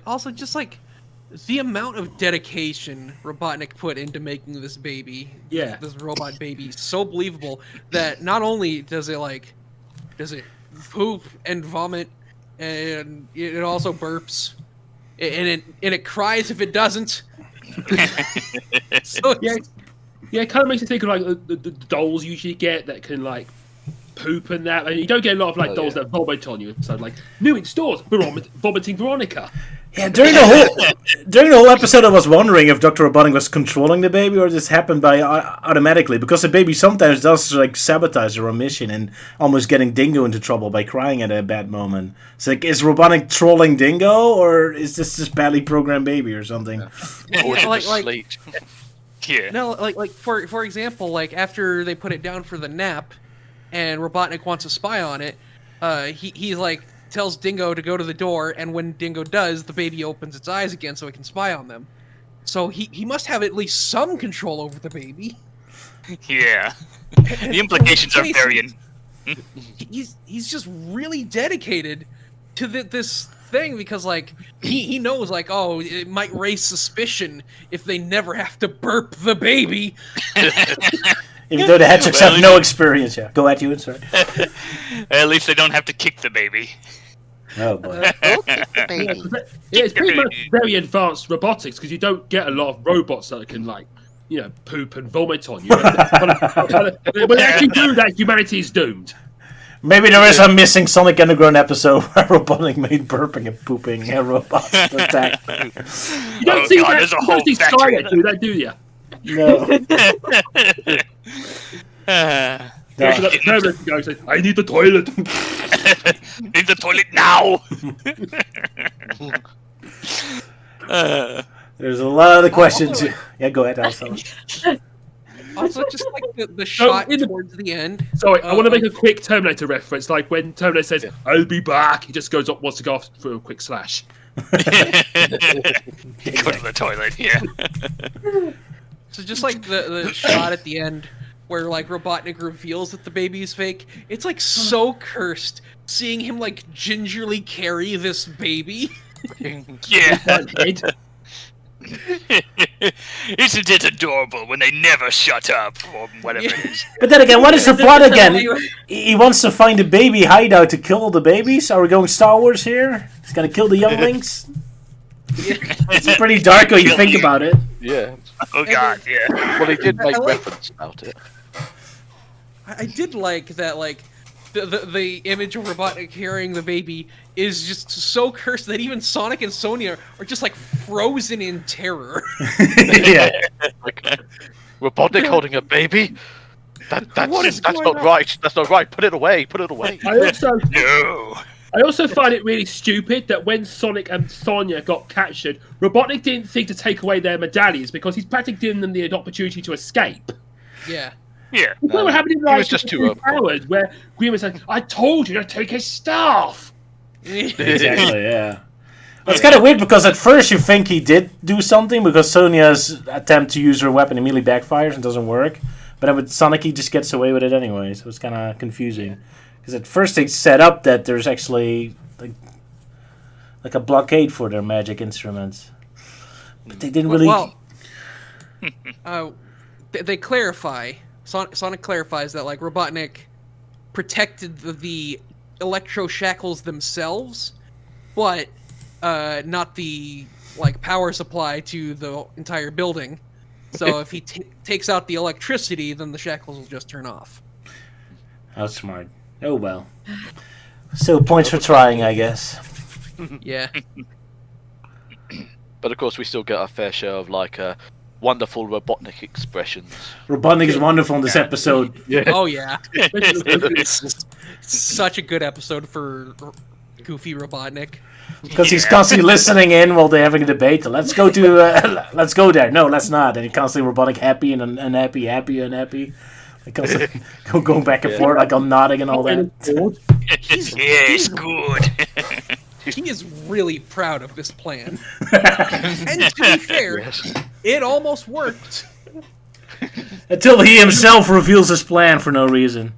Also, just the amount of dedication Robotnik put into making this baby, this robot baby, so believable that not only does it poop and vomit, and it also burps, and it cries if it doesn't. So it kind of makes you think of the dolls you usually get that can poop and that, and you don't get a lot of dolls that vomit on you. So new in stores, vomiting Veronica. Yeah, during the whole episode, I was wondering if Dr. Robotnik was controlling the baby or this happened by automatically, because the baby sometimes does like sabotage their own mission and almost getting Dingo into trouble by crying at a bad moment. It's like, is Robotnik trolling Dingo, or is this just badly programmed baby or something? Or Yeah, just sleep. Yeah. No, like for example, like after they put it down for the nap, and Robotnik wants to spy on it, he like tells Dingo to go to the door, and when Dingo does, the baby opens its eyes again so it can spy on them. So he must have at least some control over the baby. Yeah. The implications are very. He's just really dedicated to this thing, because like he knows, like, oh, it might raise suspicion if they never have to burp the baby. Even though the hedgehogs have no experience. Yeah, go at you, sorry. At least they don't have to kick the baby. Oh boy. Baby. Yeah, it's pretty much very advanced robotics, because you don't get a lot of robots that can, like, you know, poop and vomit on you. When they actually do that, humanity's doomed. Maybe there is a missing Sonic Underground episode where Robotnik made burping and pooping robots to attack. You don't Oh see God, that. there's a You whole don't see factory. Skynet do that, do you? No. Go to the toilet and go and say, I need the toilet. Need the toilet now. There's a lot of questions. Yeah, go ahead, Alison. Also, just like the shot in the- towards the end. Sorry, I want to make a quick Terminator reference. Like when Terminator says, I'll be back, he just goes up, wants to go off through a quick slash. Go to the toilet. Yeah. So just like the shot at the end where like Robotnik reveals that the baby is fake, it's like so cursed seeing him like gingerly carry this baby. Yeah. Right? Isn't it adorable when they never shut up or whatever it is? But then again, what is the plot again? He wants to find a baby hideout to kill the babies? Are we going Star Wars here? He's gonna kill the younglings? It's pretty dark when you think about it. Yeah. Oh God, yeah. Well, he did make I like- reference about it. I did like that, like the image of Robotnik carrying the baby is just so cursed that even Sonic and Sonia are just like frozen in terror. Yeah. Like, Robotnik holding a baby? That's is not going on? right. That's not right. Put it away. Put it away. No. I also find it really stupid that when Sonic and Sonia got captured, Robotnik didn't think to take away their medallions because he's practically giving them the opportunity to escape. Yeah. Yeah. What would happen in he like was just too two overpowered. hours where Green was like, I told you to take his staff. Exactly, yeah. Well, it's kind of weird because at first you think he did do something because Sonia's attempt to use her weapon immediately backfires and doesn't work. But then with Sonic, he just gets away with it anyway, so it's kind of confusing. Because at first they set up that there's actually like a blockade for their magic instruments. But they didn't really... Well, they clarify. Sonic clarifies that like Robotnik protected the electro shackles themselves, but not the like power supply to the entire building. So if he takes out the electricity, then the shackles will just turn off. How smart. Oh well. So points for trying, I guess. Yeah. But of course, we still get our fair share of like wonderful Robotnik expressions. Robotnik is wonderful in this episode. Oh yeah. It's such a good episode for goofy Robotnik. Because he's constantly listening in while they're having a debate. Let's go to, let's go there. No, let's not. And he constantly Robotnik happy and unhappy, happy, unhappy. Like constantly going back and forth, like I'm nodding and all that. Yes, good. He is really proud of this plan. And to be fair, it almost worked. Until he himself reveals his plan for no reason.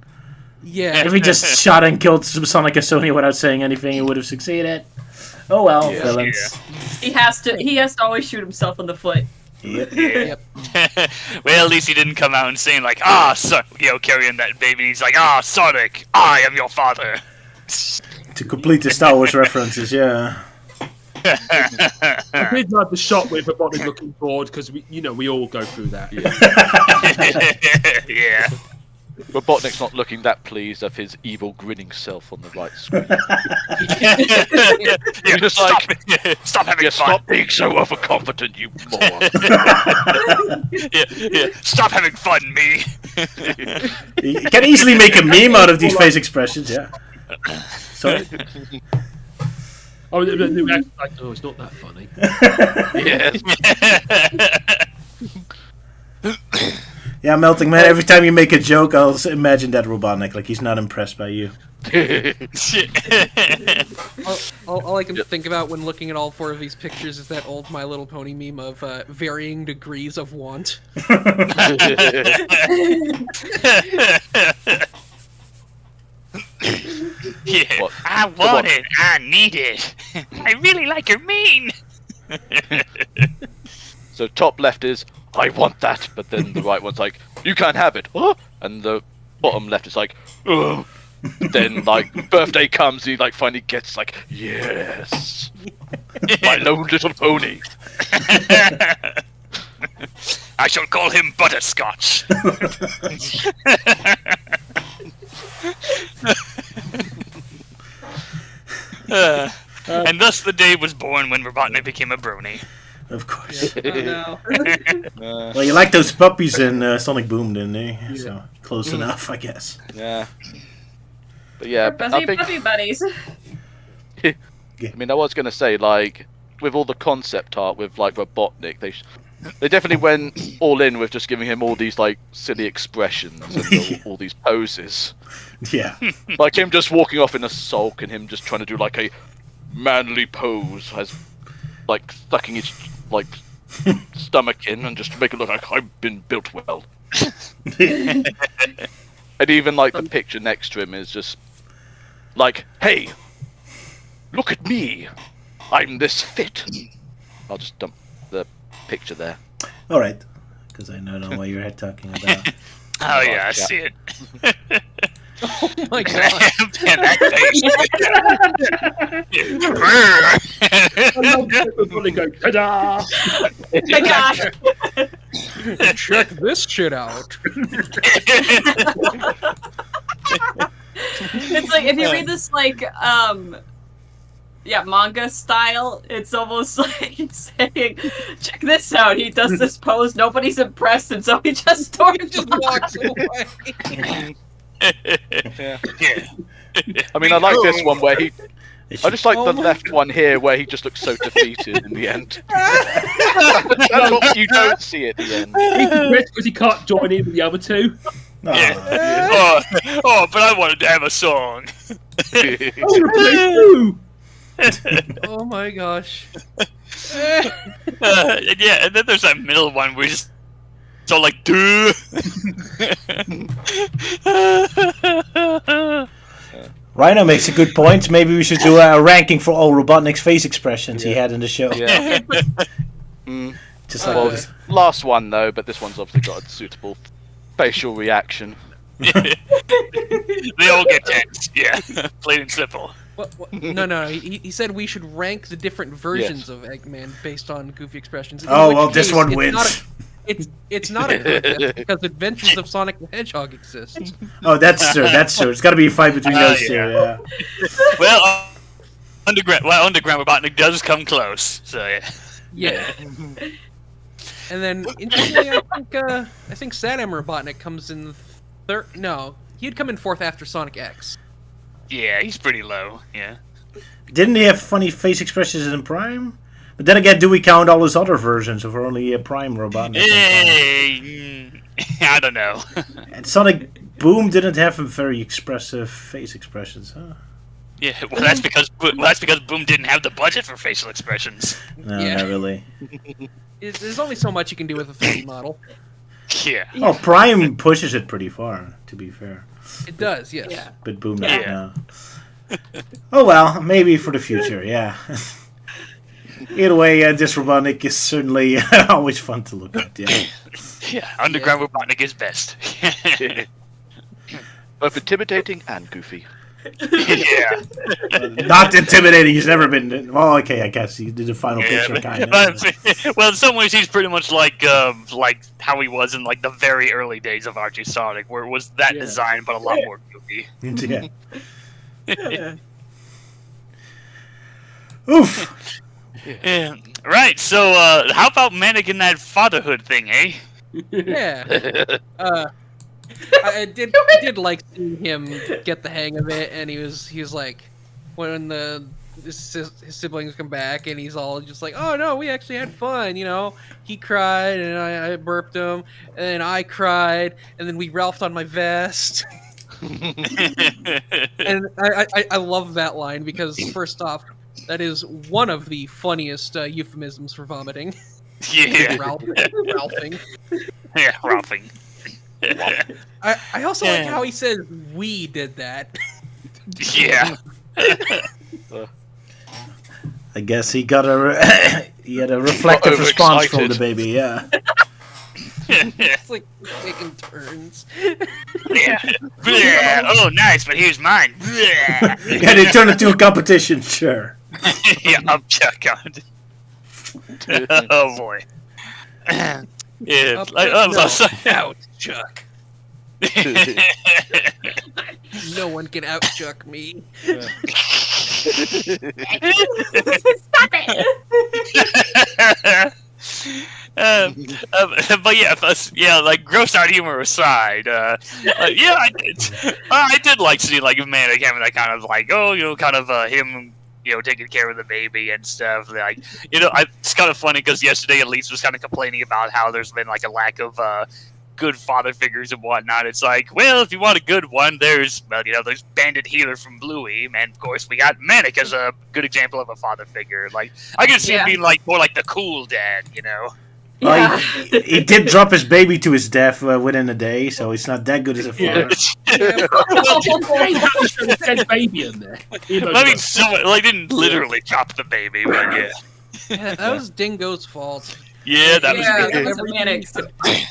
Yeah. If he just shot and killed Sonic and Sonya without saying anything, he would have succeeded. Oh well, villains. He has to always shoot himself in the foot. Yep. Yep. Well, at least he didn't come out and saying like, carrying that baby. And he's like, Sonic, I am your father. To complete the Star Wars references, yeah. I did like the shot with Robotnik looking bored because we all go through that. Yeah. Robotnik's not looking that pleased of his evil grinning self on the right screen. Yeah, just stop, like, stop having Yeah, fun. stop being so overconfident, you moron. Yeah, stop having fun, me. You can easily make a meme out of these face expressions, yeah. Sorry? Oh, the reaction like, oh, it's not that funny. Yes. Yeah, Melting Man, every time you make a joke, I'll imagine that Robotnik, like he's not impressed by you. All I can think about when looking at all 4 of these pictures is that old My Little Pony meme of varying degrees of want. Yeah, What? I want it. I need it. I really like your mane. So top left is, I want that, but then the right one's like, you can't have it. Huh? And the bottom left is like, ugh. Then like birthday comes, he like finally gets like, yes, my lone little pony. I shall call him Butterscotch. And thus the day was born when Robotnik became a brony. Of course. Oh, no. Well, you like those puppies in Sonic Boom, didn't you? So, close enough, I guess. Yeah. But yeah, We're I busy think, puppy buddies. I mean, I was gonna say, like, with all the concept art with like Robotnik, they definitely went all in with just giving him all these like silly expressions and all these poses. Yeah. Like him just walking off in a sulk and him just trying to do like a manly pose, as like sucking his like stomach in and just to make it look like I've been built well. And even like the picture next to him is just like, hey, look at me, I'm this fit. I'll just dump the picture there. All right. Because I know what you're talking about. Oh yeah, I see it. Oh my god. Man, that face. I love everybody go, ta-da! Oh my gosh. Check this shit out. It's like if you read this like manga style, it's almost like saying, check this out, he does this pose, nobody's impressed, and so he just storms Just off. walks away. Yeah. I mean, I like this one where he. It I just like Oh the my left one here where he just looks so defeated in the end. That's what you don't see at the end. He's depressed because he can't join in with the other two. Yeah. Oh, but I wanted to have a song. Oh my gosh. Yeah, and then there's that middle one where he's so like, duh. Rhino makes a good point. Maybe we should do a ranking for all Robotnik's face expressions he had in the show. Yeah. Just like Well, this. last one though, but this one's obviously got a suitable facial reaction. They all get tense. Yeah, plain and simple. No. He said we should rank the different versions of Eggman based on goofy expressions. In Oh, which well, this case, one it's wins. not a- It's not a contest because Adventures of Sonic the Hedgehog exists. Oh, that's true. That's true. It's got to be a fight between those two. Yeah. Yeah. Well, Underground Robotnik does come close. So yeah. Yeah. And then interestingly, I think Saddam Robotnik comes in third. No, he'd come in fourth after Sonic X. Yeah, he's pretty low. Yeah. Didn't he have funny face expressions in Prime? But then again, do we count all his other versions of only Prime Robotnik? I don't know. And Sonic Boom didn't have very expressive face expressions, huh? Yeah, well that's because Boom didn't have the budget for facial expressions. No, Yeah. not really. There's only so much you can do with a 3D model. Yeah. Oh, Prime pushes it pretty far, to be fair. It does, yes. Yeah. But Boom Yeah. doesn't know. Oh well, maybe for the future, yeah. Either way, this Robotnik is certainly always fun to look at, yeah. Yeah, Underground Robotnik is best. Both intimidating and goofy. Yeah. Not intimidating. He's never been. Well, okay, I guess he did the final picture kind of. Well, in some ways, he's pretty much like how he was in like the very early days of Archie Sonic, where it was that design, but a lot more goofy. Yeah. Oof. Yeah. Right. So, how about Manic in that fatherhood thing, eh? Yeah. I did like seeing him get the hang of it, and he was like, when his siblings come back, and he's all just like, oh no, we actually had fun, you know. He cried, and I burped him, and then I cried, and then we Ralphed on my vest. And I love that line because first off, that is one of the funniest euphemisms for vomiting. Yeah. Ralphing. Yeah, Ralphing. I also like how he says we did that. Yeah. I guess he got he had a reflective response from the baby. Yeah. It's like taking turns. Yeah. Oh, nice, but here's mine. Yeah, they turned it into a competition. Sure. Yeah, I'm Chuck on. Oh boy. Yeah, out, Chuck. No one can out Chuck me. Stop it! But yeah, like gross out humor aside, yeah, I did like seeing like Manic having that kind of like, oh, you know, kind of him, you know, taking care of the baby and stuff. Like, you know, it's kind of funny because yesterday Elise was kind of complaining about how there's been like a lack of good father figures and whatnot. It's like, well, if you want a good one, there's Bandit Healer from Bluey, and of course we got Manic as a good example of a father figure. Like, I could see him being like more like the cool dad, you know. Well, he did drop his baby to his death within a day, so he's not that good as a father. Dead baby in there. I mean, he didn't literally drop the baby, but yeah. Yeah, that was Dingo's fault. Yeah, that was Manic's.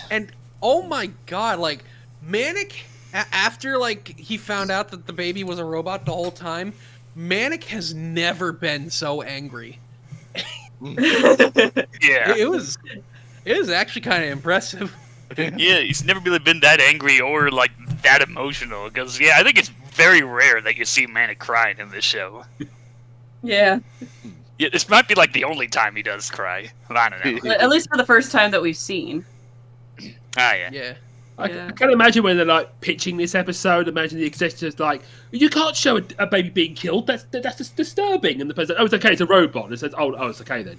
And oh my god, like Manic, after like he found out that the baby was a robot the whole time, Manic has never been so angry. Yeah, it was actually kind of impressive. Yeah, he's never really been that angry or like that emotional. Because I think it's very rare that you see Manic crying in this show. Yeah. Yeah, this might be like the only time he does cry. I don't know. At least for the first time that we've seen. Ah, yeah. Yeah. I can imagine when they're like pitching this episode. Imagine the executives like, "You can't show a baby being killed. That's just disturbing." And the person, "Oh, it's okay. It's a robot." And it says, "Oh, it's okay then."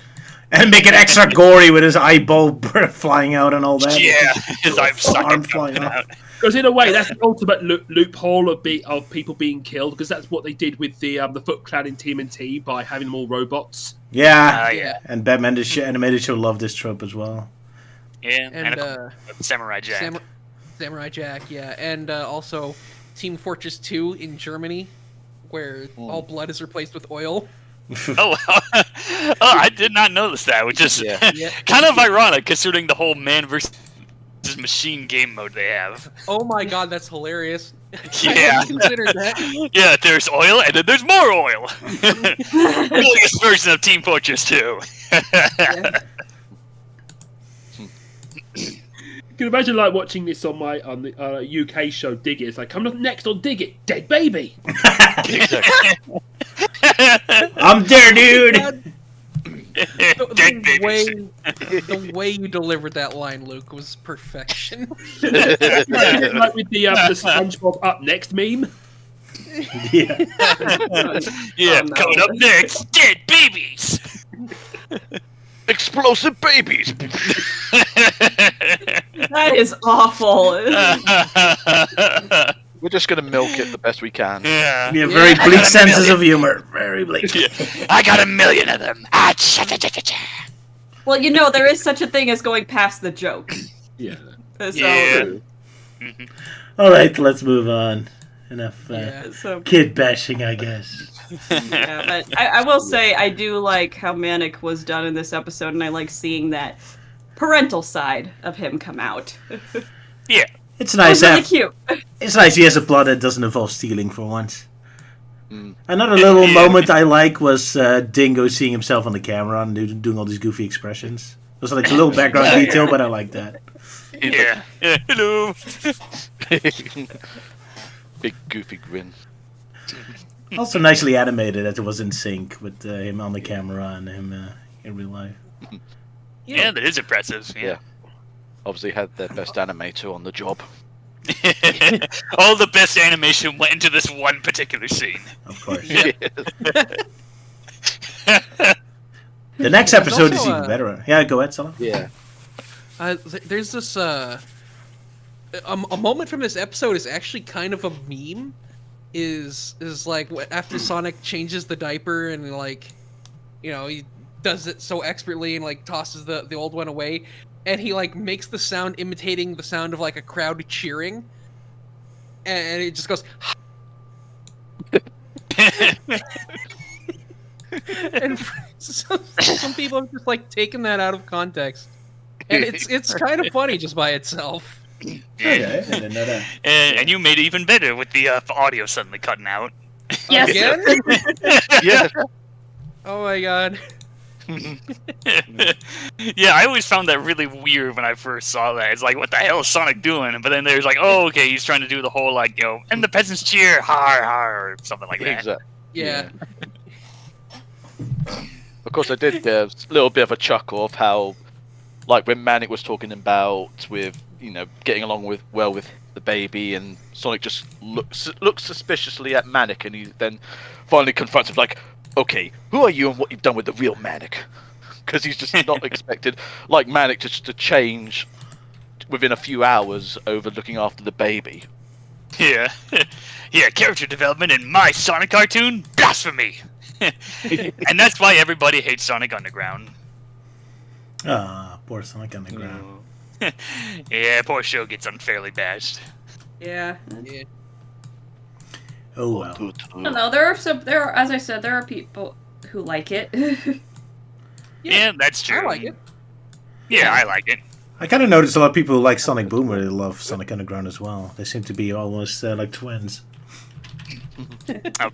And make it extra gory with his eyeball flying out and all that. Yeah, his arm flying out. Because in a way, that's the ultimate loophole of people being killed. Because that's what they did with the Foot Clan in TMNT by having them all robots. Yeah, yeah. And Batman the Animated Show loved this trope as well. Yeah, and Samurai Jack. Samurai Jack, yeah, and also Team Fortress 2 in Germany, where all blood is replaced with oil. Oh, I did not notice that, which is kind of ironic considering the whole man versus machine game mode they have. Oh my god, that's hilarious. Yeah. I hadn't considered that. Yeah, there's oil, and then there's more oil. Biggest version of Team Fortress 2. You can imagine like watching this on the UK show Dig It. It's like, coming up next on Dig It, dead baby. I'm there, dude. The way you delivered that line, Luke, was perfection. Like with the SpongeBob Up Next meme. Yeah, coming up next, dead babies. Explosive babies. That is awful. We're just gonna milk it the best we can. Yeah, very bleak senses of humor. Very bleak. Yeah. I got 1 million of them. Well, you know, there is such a thing as going past the joke. Yeah. So, All right, let's move on. Enough so kid bashing, I guess. Yeah, but I will say I do like how Manic was done in this episode, and I like seeing that parental side of him come out. Yeah, it's nice. It was really cute. It's nice he has a plot that doesn't involve stealing for once. Another little moment I like was Dingo seeing himself on the camera and doing all these goofy expressions. It was like a little background detail, but I like that. Yeah. Hello. Big goofy grin. Also nicely animated that it was in sync with him on the camera and him in real life. Yeah, that is impressive. Yeah. Obviously had their best animator on the job. All the best animation went into this one particular scene. Of course. Yeah. The next episode is also, even better. Yeah, go ahead, Salah. Yeah. There's this a moment from this episode is actually kind of a meme. Is like after Sonic changes the diaper and like, you know, he does it so expertly and like tosses the old one away, and he like makes the sound imitating the sound of like a crowd cheering, and it just goes. And some people have just like taken that out of context, and it's kind of funny just by itself. Okay, I didn't know that. And you made it even better with the audio suddenly cutting out. Yes. Again? Yeah. Oh my god. Yeah, I always found that really weird when I first saw that. It's like, what the hell is Sonic doing? But then there's like, oh, okay, he's trying to do the whole, like, you know, and the peasants cheer, har, har, or something like that. Exactly. Yeah. Of course, I did a little bit of a chuckle of how, like, when Manic was talking about with, you know, getting along with the baby, and Sonic just looks suspiciously at Manic, and he then finally confronts him like, okay, who are you and what you've done with the real Manic? Because he's just not expected, like Manic, just to change within a few hours over looking after the baby. Yeah. Yeah, character development in my Sonic cartoon? Blasphemy! And that's why everybody hates Sonic Underground. Ah, poor Sonic on the ground. Yeah, poor show gets unfairly bashed. Yeah. Yeah. Oh well. I don't know. As I said, there are people who like it. Yeah, that's true. I like it. Yeah, I like it. I kind of noticed a lot of people who like Sonic Boom really love Sonic Underground as well. They seem to be almost like twins.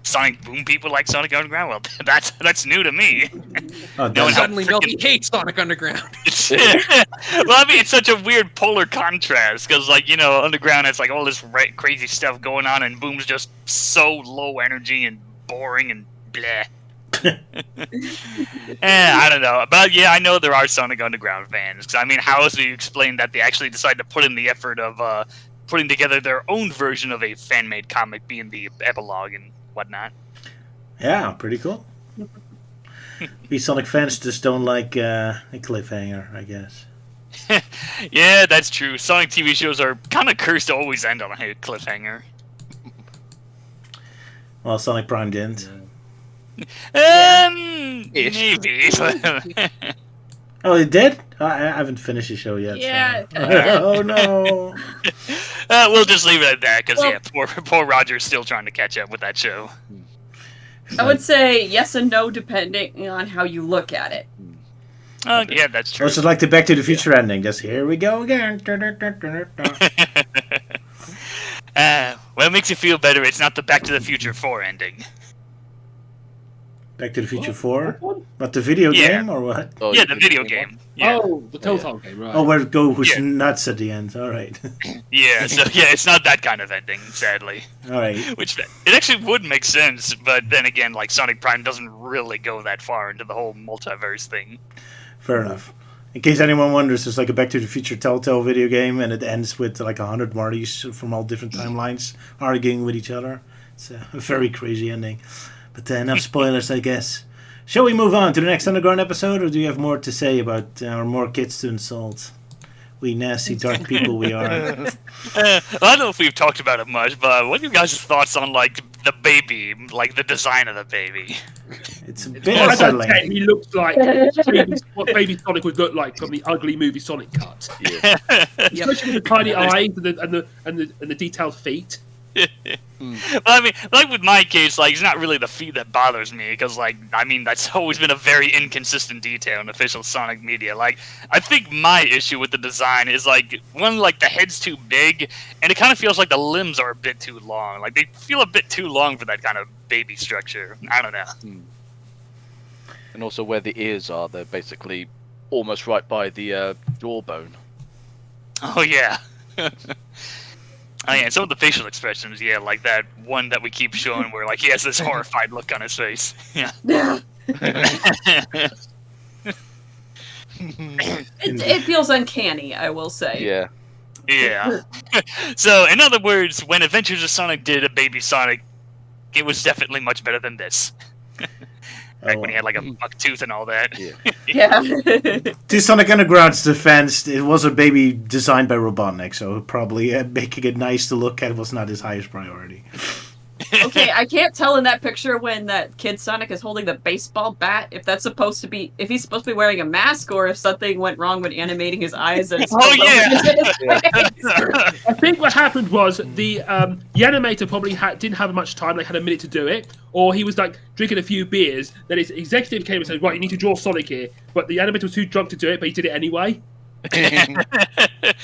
Sonic Boom people like Sonic Underground? Well, that's new to me. Oh, No one Suddenly, freaking- Melty hates Sonic Underground. Well, I mean, it's such a weird polar contrast, because, like, you know, Underground has, like, all this crazy stuff going on, and Boom's just so low energy and boring and bleh. I don't know. But, yeah, I know there are Sonic Underground fans, because, I mean, how else do you explain that they actually decided to put in the effort of, putting together their own version of a fan-made comic being the epilogue and whatnot? Yeah, pretty cool. We Sonic fans just don't like a cliffhanger, I guess. Yeah, that's true. Sonic TV shows are kind of cursed to always end on a cliffhanger. Well, Sonic Prime didn't. Maybe. Oh, it did? I haven't finished the show yet. Yeah. So. Oh no. We'll just leave it at that, because, Well- yeah, poor Roger's still trying to catch up with that show. I would say yes and no depending on how you look at it. Yeah, that's true. Also, like the Back to the Future ending. Just here we go again. Well, it makes you feel better. It's not the Back to the Future 4 ending. Back to the Future 4? What one? What, the video Yeah. game or what? Oh, Yeah, you the did video one? game. Yeah, Oh, the Telltale game, right. Oh, where it goes Yeah. nuts at the end. All right. yeah. So yeah, it's not that kind of ending, sadly. All right. Which it actually would make sense, but then again, like Sonic Prime doesn't really go that far into the whole multiverse thing. Fair enough. In case anyone wonders, there's like a Back to the Future Telltale video game, and it ends with like 100 Martys from all different timelines arguing with each other. It's a very crazy ending. But enough spoilers, I guess. Shall we move on to the next Underground episode, or do you have more to say about our more kids to insult? We nasty, dark people we are. I don't know if we've talked about it much, but what are you guys' thoughts on like the baby, like the design of the baby? It's a bit I don't unsettling. care, he looks like what Baby Sonic would look like from the ugly movie Sonic cut. Yeah. Especially with the tiny eyes and the detailed feet. Well, I mean, like with my case, like it's not really the feet that bothers me, because like I mean that's always been a very inconsistent detail in official Sonic media. Like I think my issue with the design is like one, like the head's too big, and it kind of feels like the limbs are a bit too long. Like they feel a bit too long for that kind of baby structure. I don't know. And also where the ears are, they're basically almost right by the jawbone. Oh yeah. Oh yeah, and some of the facial expressions, yeah, like that one that we keep showing where like he has this horrified look on his face. Yeah. It feels uncanny, I will say. Yeah. Yeah. So, in other words, when Adventures of Sonic did a Baby Sonic, it was definitely much better than this. Back when he had like a buck tooth and all that. Yeah. To Sonic Underground's defense, it was a baby designed by Robotnik, so probably making it nice to look at was not his highest priority. Okay, I can't tell in that picture when that kid Sonic is holding the baseball bat if that's supposed to be, if he's supposed to be wearing a mask or if something went wrong when animating his eyes. And I think what happened was the animator probably didn't have much time. They had a minute to do it, or he was like drinking a few beers. Then his executive came and said, "Right, you need to draw Sonic here," but the animator was too drunk to do it, but he did it anyway. Yeah.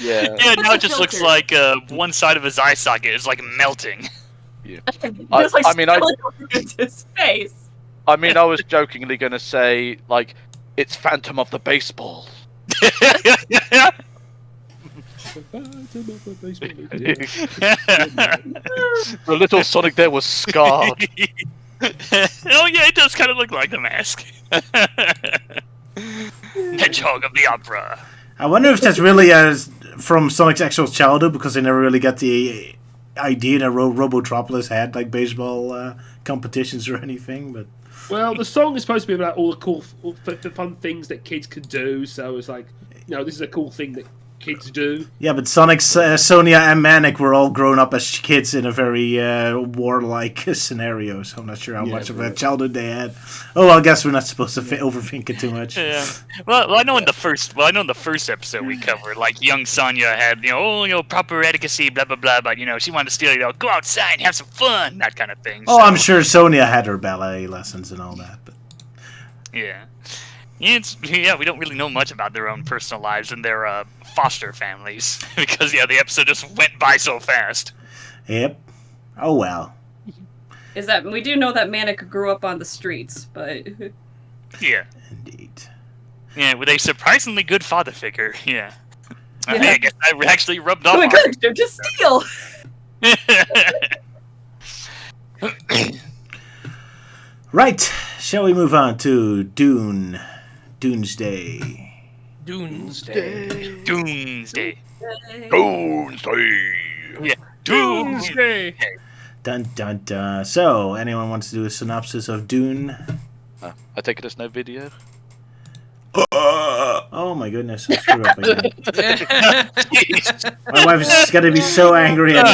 Yeah, now it just looks like one side of his eye socket is like melting. Yeah. Just like I mean, his face. I mean, I was jokingly going to say, like, it's Phantom of the Baseball. The little Sonic there was scarred. Oh yeah, it does kind of look like the mask. Hedgehog of the Opera. I wonder if that's really from Sonic's actual childhood, because they never really got the idea that Robotropolis had like baseball competitions or anything. But well, the song is supposed to be about all the fun things that kids can do. So it's like, you know, this is a cool thing that kids do. yeah, but Sonic's Sonia and Manic were all grown up as kids in a very warlike scenario. So I'm not sure how much of a childhood they had. Oh, well, I guess we're not supposed to overthink it too much. Yeah. Well, I know in the first episode we covered, like young Sonya had, proper etiquette, blah blah blah, but she wanted to still, go outside and have some fun, that kind of thing. Oh, so. I'm sure Sonia had her ballet lessons and all that. But yeah. We don't really know much about their own personal lives and their foster families because the episode just went by so fast. Yep. Oh well. Is that we do know that Manic grew up on the streets, but yeah, indeed. Yeah, with a surprisingly good father figure. Yeah. I guess I actually rubbed off. Oh my god, they're just steal. Right. Shall we move on to Doomsday. Doomsday. Doomsday. Doomsday. Yeah. Doomsday. Dun dun dun. So, anyone wants to do a synopsis of Dune? I take it there's no video. Oh my goodness, I screwed up again. My wife is gonna be so angry at me.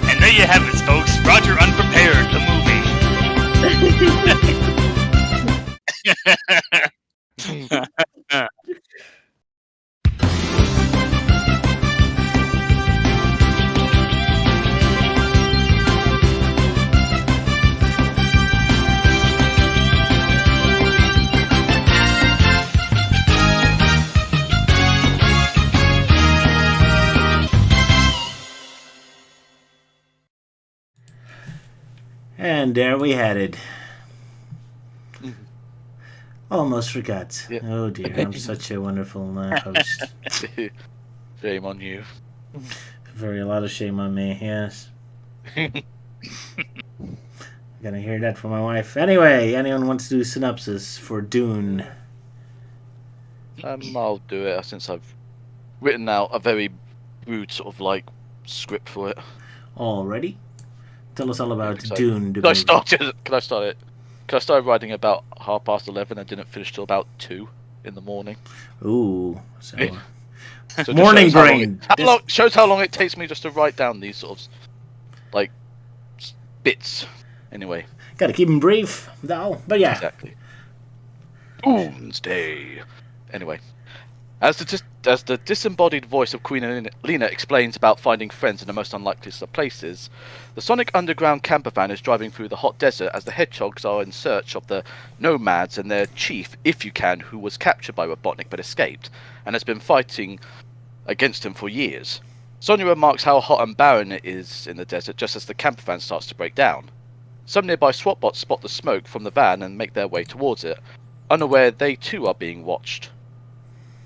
And there you have it, folks. Roger Unprepared, the movie. And there we had it. Almost forgot. Yep. Oh dear, I'm such a wonderful host. Shame on you. A lot of shame on me, yes. Gonna hear that from my wife. Anyway, anyone wants to do a synopsis for Dune? I'll do it since I've written out a very rude sort of like script for it. Already? Tell us all about So, Dune. Can I start it? Because I started writing about 11:30 and didn't finish till about 2 in the morning. Ooh, so So it morning shows how long brain. shows how long it takes me just to write down these sort of like bits. Anyway, Gotta keep them brief, though. But yeah, exactly. Doomsday. Anyway, as As the disembodied voice of Queen Lena explains about finding friends in the most unlikeliest of places, the Sonic Underground camper van is driving through the hot desert as the hedgehogs are in search of the nomads and their chief, If You Can, who was captured by Robotnik but escaped, and has been fighting against him for years. Sonia remarks how hot and barren it is in the desert just as the camper van starts to break down. Some nearby SWAT bots spot the smoke from the van and make their way towards it, unaware they too are being watched.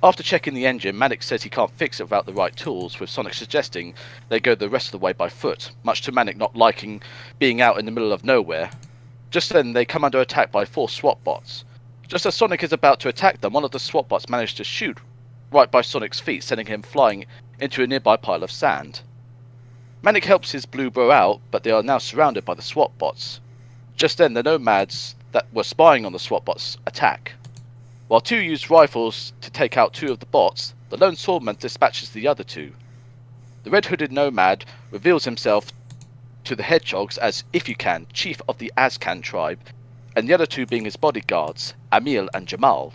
After checking the engine, Manic says he can't fix it without the right tools, with Sonic suggesting they go the rest of the way by foot, much to Manic not liking being out in the middle of nowhere. Just then, they come under attack by 4 SWAT bots. Just as Sonic is about to attack them, one of the SWAT bots manages to shoot right by Sonic's feet, sending him flying into a nearby pile of sand. Manic helps his blue bro out, but they are now surrounded by the SWAT bots. Just then, the nomads that were spying on the SWAT bots attack. While 2 use rifles to take out 2 of the bots, the lone swordman dispatches the other 2. The red-hooded nomad reveals himself to the hedgehogs as If You Can, chief of the Azcan tribe, and the other 2 being his bodyguards, Amil and Jamal.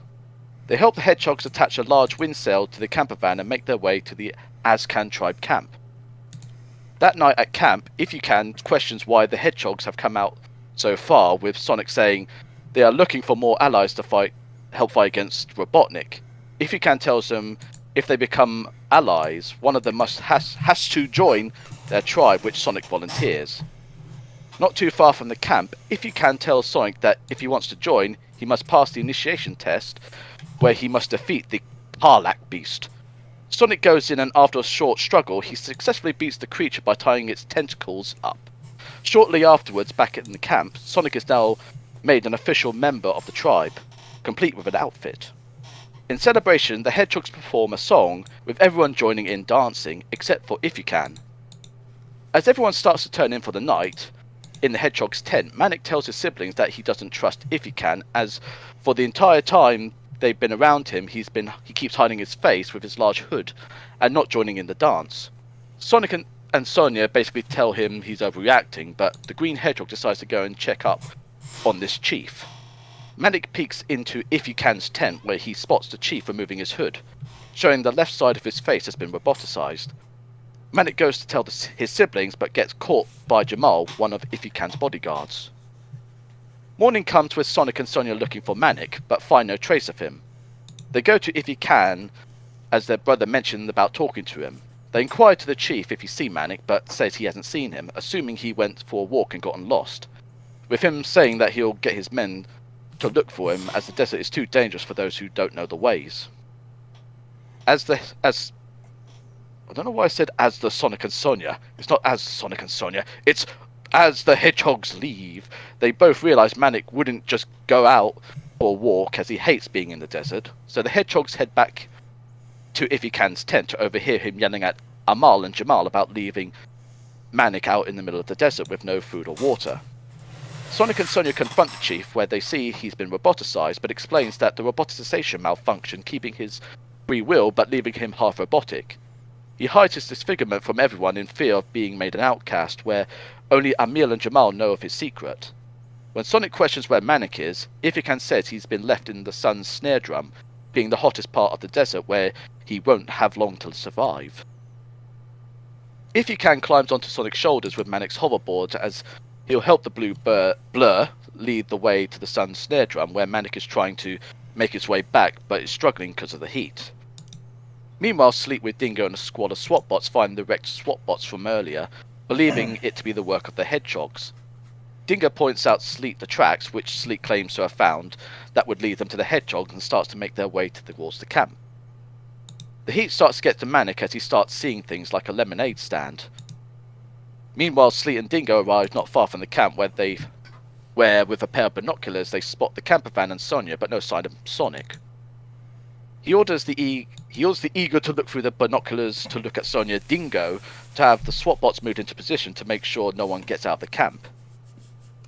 They help the hedgehogs attach a large wind sail to the camper van and make their way to the Azcan tribe camp. That night at camp, If You Can questions why the hedgehogs have come out so far, with Sonic saying they are looking for more allies to help fight against Robotnik. If You Can tells them if they become allies, one of them has to join their tribe, which Sonic volunteers. Not too far from the camp, If You Can tells Sonic that if he wants to join, he must pass the initiation test, where he must defeat the Harlak beast. Sonic goes in, and after a short struggle, he successfully beats the creature by tying its tentacles up. Shortly afterwards, back in the camp, Sonic is now made an official member of the tribe, complete with an outfit. In celebration, the hedgehogs perform a song, with everyone joining in dancing, except for If You Can. As everyone starts to turn in for the night, in the hedgehog's tent, Manic tells his siblings that he doesn't trust If You Can, as for the entire time they've been around him, he keeps hiding his face with his large hood, and not joining in the dance. Sonic and Sonia basically tell him he's overreacting, but the green hedgehog decides to go and check up on this chief. Manic peeks into If You Can's tent, where he spots the chief removing his hood, showing the left side of his face has been roboticized. Manic goes to tell his siblings, but gets caught by Jamal, one of If You Can's bodyguards. Morning comes with Sonic and Sonia looking for Manic, but find no trace of him. They go to If You Can, as their brother mentioned about talking to him. They inquire to the chief if he's seen Manic, but says he hasn't seen him, assuming he went for a walk and gotten lost, with him saying that he'll get his men to look for him, as the desert is too dangerous for those who don't know the ways. I don't know why I said as the Sonic and Sonia. It's not as Sonic and Sonia. It's as the hedgehogs leave. They both realise Manic wouldn't just go out for a walk, as he hates being in the desert. So the hedgehogs head back to If You Can's tent to overhear him yelling at Amal and Jamal about leaving Manic out in the middle of the desert with no food or water. Sonic and Sonia confront the chief, where they see he's been roboticized, but explains that the roboticization malfunctioned, keeping his free will but leaving him half robotic. He hides his disfigurement from everyone in fear of being made an outcast, where only Amil and Jamal know of his secret. When Sonic questions where Manic is, If You Can says he's been left in the sun's snare drum, being the hottest part of the desert where he won't have long to survive. If You Can climbs onto Sonic's shoulders with Manic's hoverboard, as he'll help the blue blur lead the way to the sun's snare drum, where Manic is trying to make his way back, but is struggling because of the heat. Meanwhile, Sleep with Dingo and a squad of SWAT bots find the wrecked SWAT bots from earlier, believing it to be the work of the hedgehogs. Dingo points out Sleep the tracks, which Sleep claims to have found, that would lead them to the hedgehogs, and starts to make their way towards the camp. The heat starts to get to Manic as he starts seeing things like a lemonade stand. Meanwhile, Sleet and Dingo arrive not far from the camp, where with a pair of binoculars they spot the camper van and Sonia, but no sign of Sonic. He orders the eager to look through the binoculars to look at Sonia, Dingo, to have the SWAT bots moved into position to make sure no one gets out of the camp.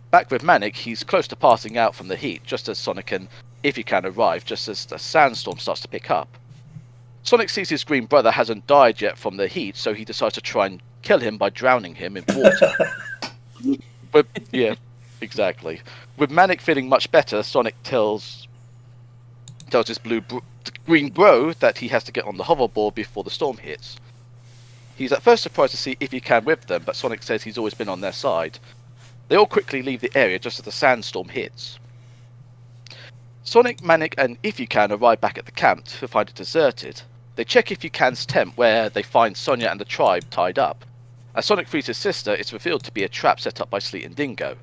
Back with Manic, he's close to passing out from the heat, just as Sonic and If You Can arrive, just as the sandstorm starts to pick up. Sonic sees his green brother hasn't died yet from the heat, so he decides to try and kill him by drowning him in water. Yeah, exactly. With Manic feeling much better, Sonic tells his blue the green bro that he has to get on the hoverboard before the storm hits. He's at first surprised to see If You Can with them, but Sonic says he's always been on their side. They all quickly leave the area just as the sandstorm hits. Sonic, Manic, and If You Can arrive back at the camp to find it deserted. They check If You Can's tent, where they find Sonia and the tribe tied up. As Sonic frees his sister, it's revealed to be a trap set up by Sleet and Dingo.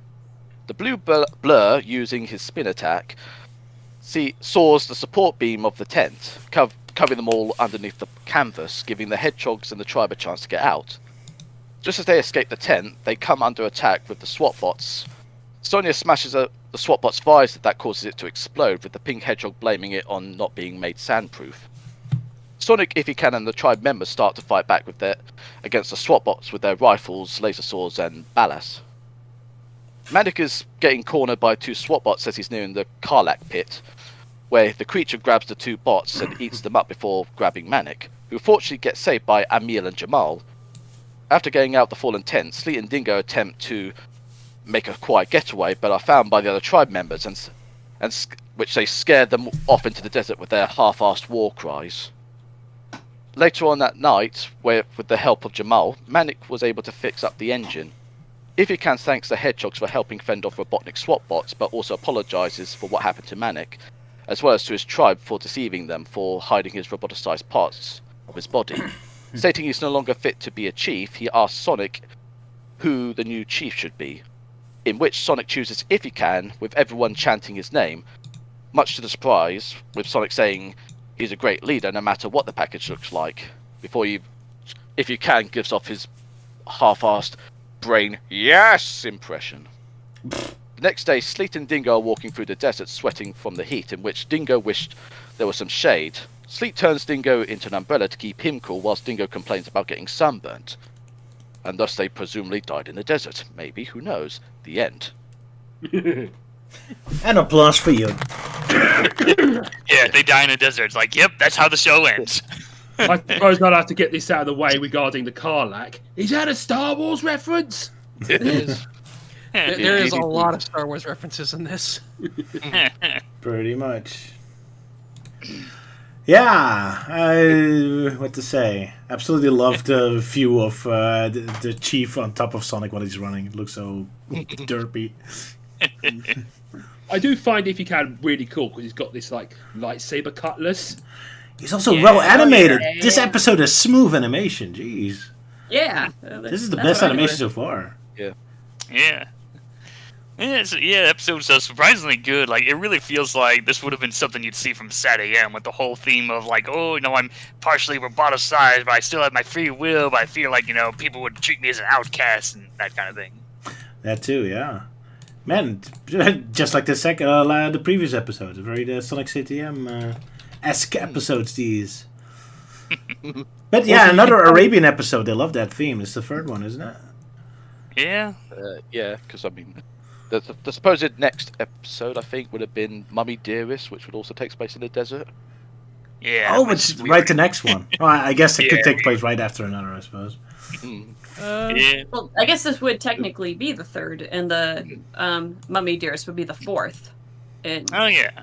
The blue blur, using his spin attack, saws the support beam of the tent, covering them all underneath the canvas, giving the hedgehogs and the tribe a chance to get out. Just as they escape the tent, they come under attack with the SWAT bots. Sonia smashes the SWAT bot's visor that causes it to explode, with the pink hedgehog blaming it on not being made sandproof. Sonic, If He Can, and the tribe members start to fight back against the SWAT bots with their rifles, laser swords, and ballast. Manic is getting cornered by 2 SWAT bots as he's nearing the Karlak pit, where the creature grabs the 2 bots and eats them up before grabbing Manic, who fortunately gets saved by Amil and Jamal. After getting out the fallen tent, Sleet and Dingo attempt to make a quiet getaway, but are found by the other tribe members, and which they scare them off into the desert with their half-assed war cries. Later on that night, with the help of Jamal, Manic was able to fix up the engine. If He Can thanks the hedgehogs for helping fend off Robotnik SWAT bots, but also apologizes for what happened to Manic, as well as to his tribe for deceiving them for hiding his roboticized parts of his body. Stating he's no longer fit to be a chief, he asks Sonic who the new chief should be, in which Sonic chooses If He Can, with everyone chanting his name, much to the surprise, with Sonic saying he's a great leader no matter what the package looks like, before If You Can gives off his half-assed brain yes impression. The next day, Sleet and Dingo are walking through the desert sweating from the heat, in which Dingo wished there was some shade. Sleet turns Dingo into an umbrella to keep him cool, whilst Dingo complains about getting sunburnt. And thus they presumably died in the desert. Maybe, who knows? The end. And applause for you. Yeah, they die in the desert. It's like, yep, that's how the show ends. I suppose I'll have to get this out of the way regarding the Karlak. Is that a Star Wars reference? It is. There is a lot of Star Wars references in this. Pretty much. Yeah, what to say? Absolutely love the view of the chief on top of Sonic while he's running. It looks so derpy. I do find If You Can really cool because he's got this like lightsaber cutlass. He's also well animated. This episode is smooth animation. Jeez. Yeah. This is the best animation so far. Yeah. Yeah, the episode's surprisingly good. Like, it really feels like this would have been something you'd see from Sat AM, with the whole theme of, like, oh, you know, I'm partially roboticized, but I still have my free will, but I feel like, you know, people would treat me as an outcast and that kind of thing. That too, yeah. Man, just like the previous episodes, very Sonic CTM-esque episodes, these. But yeah, another Arabian episode. They love that theme. It's the third one, isn't it? Yeah. Yeah, because I mean, the supposed next episode I think would have been Mummy Dearest, which would also take place in the desert. Yeah. Oh, it's right the next one. Well, I guess it could take place right after another, I suppose. Yeah. Well, I guess this would technically be the third, and the Mummy Dearest would be the fourth. Oh yeah.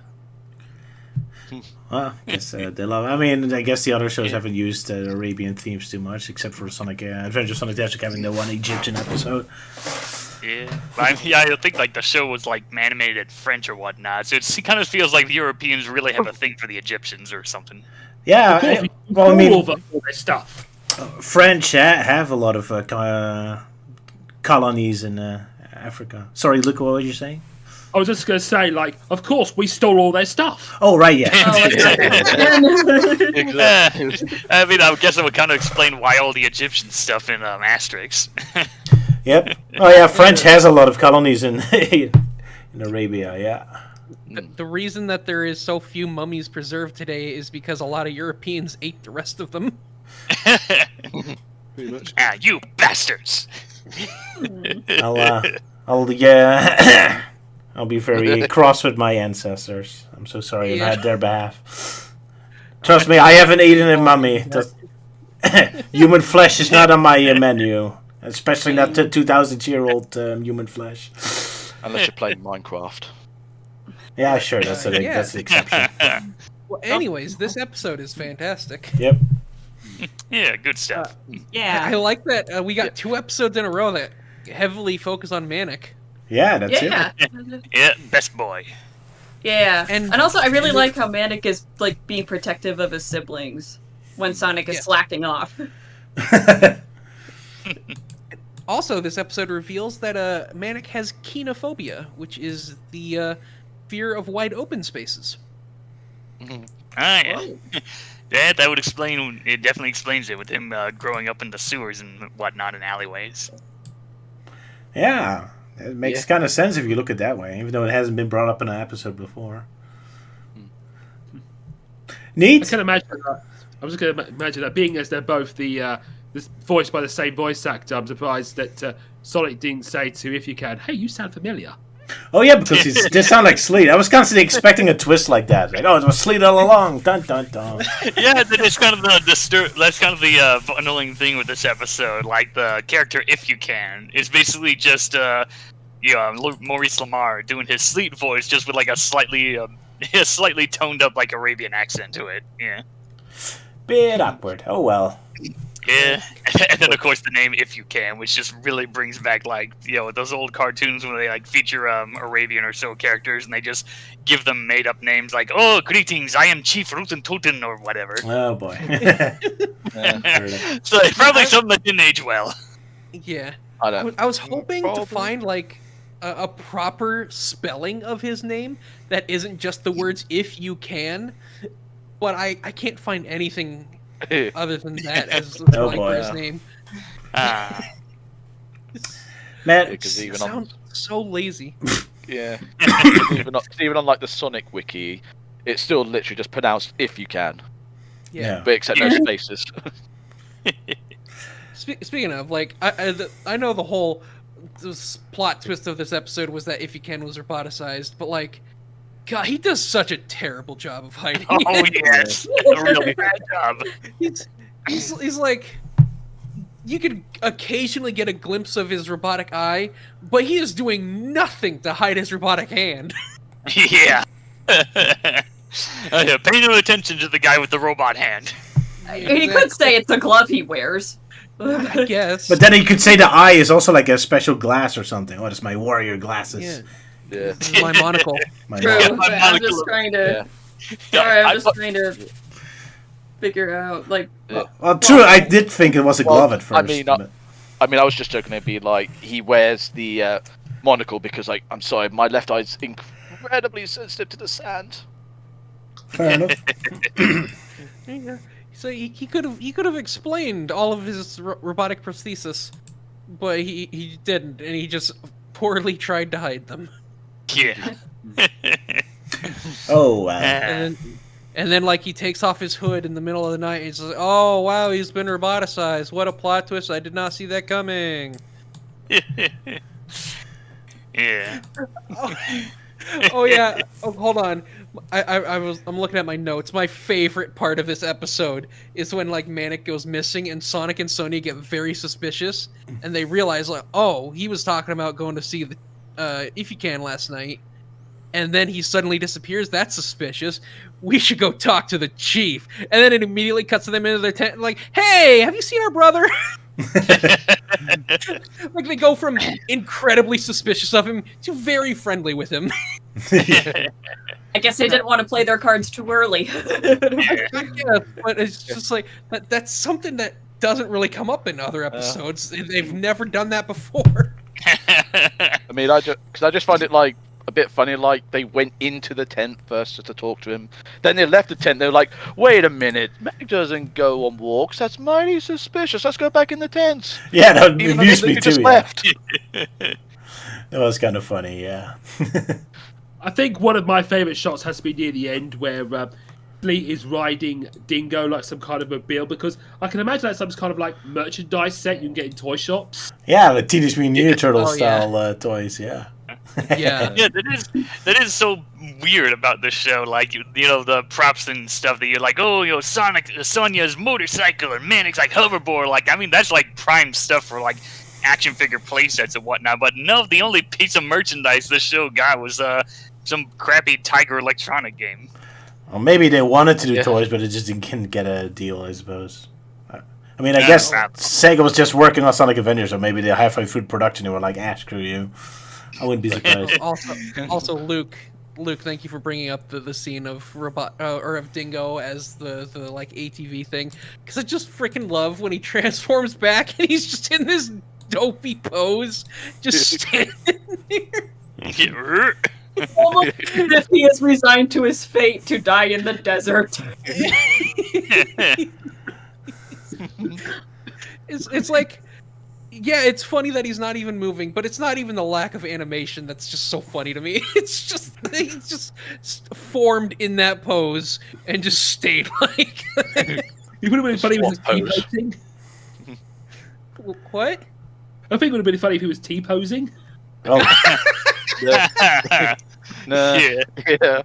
Well, I guess they love. I mean, I guess the other shows haven't used Arabian themes too much, except for Sonic Adventure Sonic Dash having the one Egyptian episode. Yeah. But I don't think like the show was like animated French or whatnot, so it kind of feels like the Europeans really have a thing for the Egyptians or something. Yeah, well, I mean, all their stuff. French have a lot of colonies in Africa. Sorry, Luke, what were you saying? I was just going to say, like, of course, we stole all their stuff. Oh, right, yeah. Exactly. I mean, I guess that would kind of explain why all the Egyptian stuff in Asterix. Yep. Oh, yeah, French has a lot of colonies in Arabia, yeah. The reason that there is so few mummies preserved today is because a lot of Europeans ate the rest of them. Pretty much. Ah, you bastards! I'll be very cross with my ancestors. I'm so sorry I had their bath. Trust me, I haven't eaten a mummy. Human flesh is not on my menu. Especially not 2,000-year-old human flesh. Unless you're playing Minecraft. Yeah, sure, that's the exception. Well, anyways, this episode is fantastic. Yep. Yeah, good stuff. Yeah. I like that we got 2 episodes in a row that heavily focus on Manic. Yeah, that's Yeah. Yeah, best boy. Yeah. And- And also, I really like how Manic is, like, being protective of his siblings when Sonic is Yeah. slacking off. it. Also, this episode reveals that Manic has kenophobia, which is the fear of wide open spaces. Ah, yeah. Yeah, that would explain. It definitely explains it with him growing up in the sewers and whatnot in alleyways. Yeah, it makes kind of sense if you look at it that way, even though it hasn't been brought up in an episode before. I Neat. can imagine that. I was just going to imagine that, being as they're both this voiced by the same voice actor. I'm surprised that Sonic didn't say to If You Can, "Hey, you sound familiar." Oh yeah, because they sound like Sleet. I was constantly expecting a twist like that. Like, oh, it was Sleet all along. Dun dun dun. Yeah, that's kind of that's kind of the annoying thing with this episode. Like the character If You Can is basically just Maurice Lamar doing his Sleet voice, just with like a slightly toned up like Arabian accent to it. Yeah. Bit awkward. Oh well. Yeah, and then of course the name If You Can, which just really brings back like those old cartoons where they like feature Arabian or so characters, and they just give them made up names like, "Oh, greetings, I am Chief Rutentoten" or whatever. Oh boy. So probably something that didn't age well. Yeah. I I was hoping to Probably. find like a proper spelling of his name that isn't just the words "if you can," but I can't find anything other than that as Oh, like boy. for his name. Man, Because It even on sounds so lazy. yeah, even on like the Sonic wiki, it's still literally just pronounced "if you can," yeah. but except no spaces. Speaking of, like, I know the whole plot twist of this episode was that If You Can was roboticized, but like, God, he does such a terrible job of hiding. Oh it. yes, a really bad job. He's like, you could occasionally get a glimpse of his robotic eye, but he is doing nothing to hide his robotic hand. Yeah. Pay no attention to the guy with the robot hand. He could say it's a glove he wears. I guess. But then you could say the eye is also like a special glass or something. Oh, it's my warrior glasses. Yeah. Yeah. This is my monocle. My True. monocle. But I'm just trying to. Sorry, I'm just trying to figure out like. Well, true. I did think it was a glove at first. I mean, I was just joking. It'd be like he wears the monocle because, like, I'm sorry, my left eye's incredibly sensitive to the sand. fair enough. Yeah. So he could have explained all of his robotic prosthesis, but he didn't, and he just poorly tried to hide them. Yeah. Oh wow. And then like he takes off his hood in the middle of the night. And he's like, "Oh wow, he's been roboticized. What a plot twist! I did not see that coming." Yeah. Oh yeah. Oh, hold on. I'm looking at my notes. My favorite part of this episode is when like Manic goes missing and Sonic and Sonya get very suspicious, and they realize like, oh, he was talking about going to see the If You Can last night, and then he suddenly disappears. That's suspicious. We should go talk to the chief. And then it immediately cuts to them into their tent, like, hey, have you seen our brother? Like they go from incredibly suspicious of him to very friendly with him. I guess they didn't want to play their cards too early. Yeah, but it's just like that's something that doesn't really come up in other episodes. They've never done that before. I mean, I just find it like a bit funny. Like they went into the tent first to talk to him, then they left the tent. They were like, "Wait a minute, Meg doesn't go on walks. That's mighty suspicious. Let's go back in the tent." Yeah, that Even though amused they me too. just Yeah. left. That was kind of funny. Yeah. I think one of my favourite shots has to be near the end where Fleet is riding Dingo like some kind of mobile, because I can imagine that's some kind of like merchandise set you can get in toy shops. Yeah, the Teenage Mutant Ninja Turtle Oh, yeah. style toys. Yeah. Yeah. Yeah, that is so weird about this show. Like the props and stuff that you're like, oh, Sonic, Sonya's motorcycle, and Manic's like hoverboard. Like, I mean, that's like prime stuff for like action figure playsets and whatnot. But no, the only piece of merchandise this show got was some crappy Tiger Electronic game. Well, maybe they wanted to do Yeah. toys, but it just didn't get a deal, I suppose. I mean, I guess probably. Sega was just working on Sonic Adventure, so maybe they halfway through production, they were like, screw you. I wouldn't be surprised. Also, Luke, thank you for bringing up the scene of of Dingo as the like ATV thing, because I just freaking love when he transforms back and he's just in this dopey pose, just standing there. Almost as if he is resigned to his fate to die in the desert. It's like, yeah, it's funny that he's not even moving, but it's not even the lack of animation that's just so funny to me. It's just he's just formed in that pose and just stayed like. It would have been funny if he was Squat pose. T-posing. What? I think it would have been funny if he was T-posing. Oh, Yeah. Nah. Yeah. Yeah.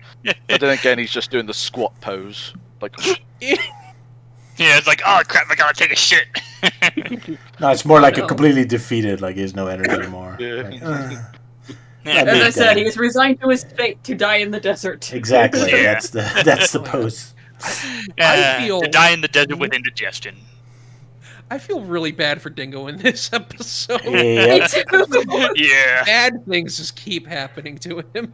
But then again, he's just doing the squat pose. Like, Yeah, it's like, oh crap, I gotta take a shit. no, it's more like a completely defeated, like he has no energy anymore. Yeah. Like, Yeah. As I said, he is resigned to his fate to die in the desert. exactly. Yeah. That's the pose. I feel- to die in the desert with indigestion. I feel really bad for Dingo in this episode. Yeah. Yeah. Bad things just keep happening to him.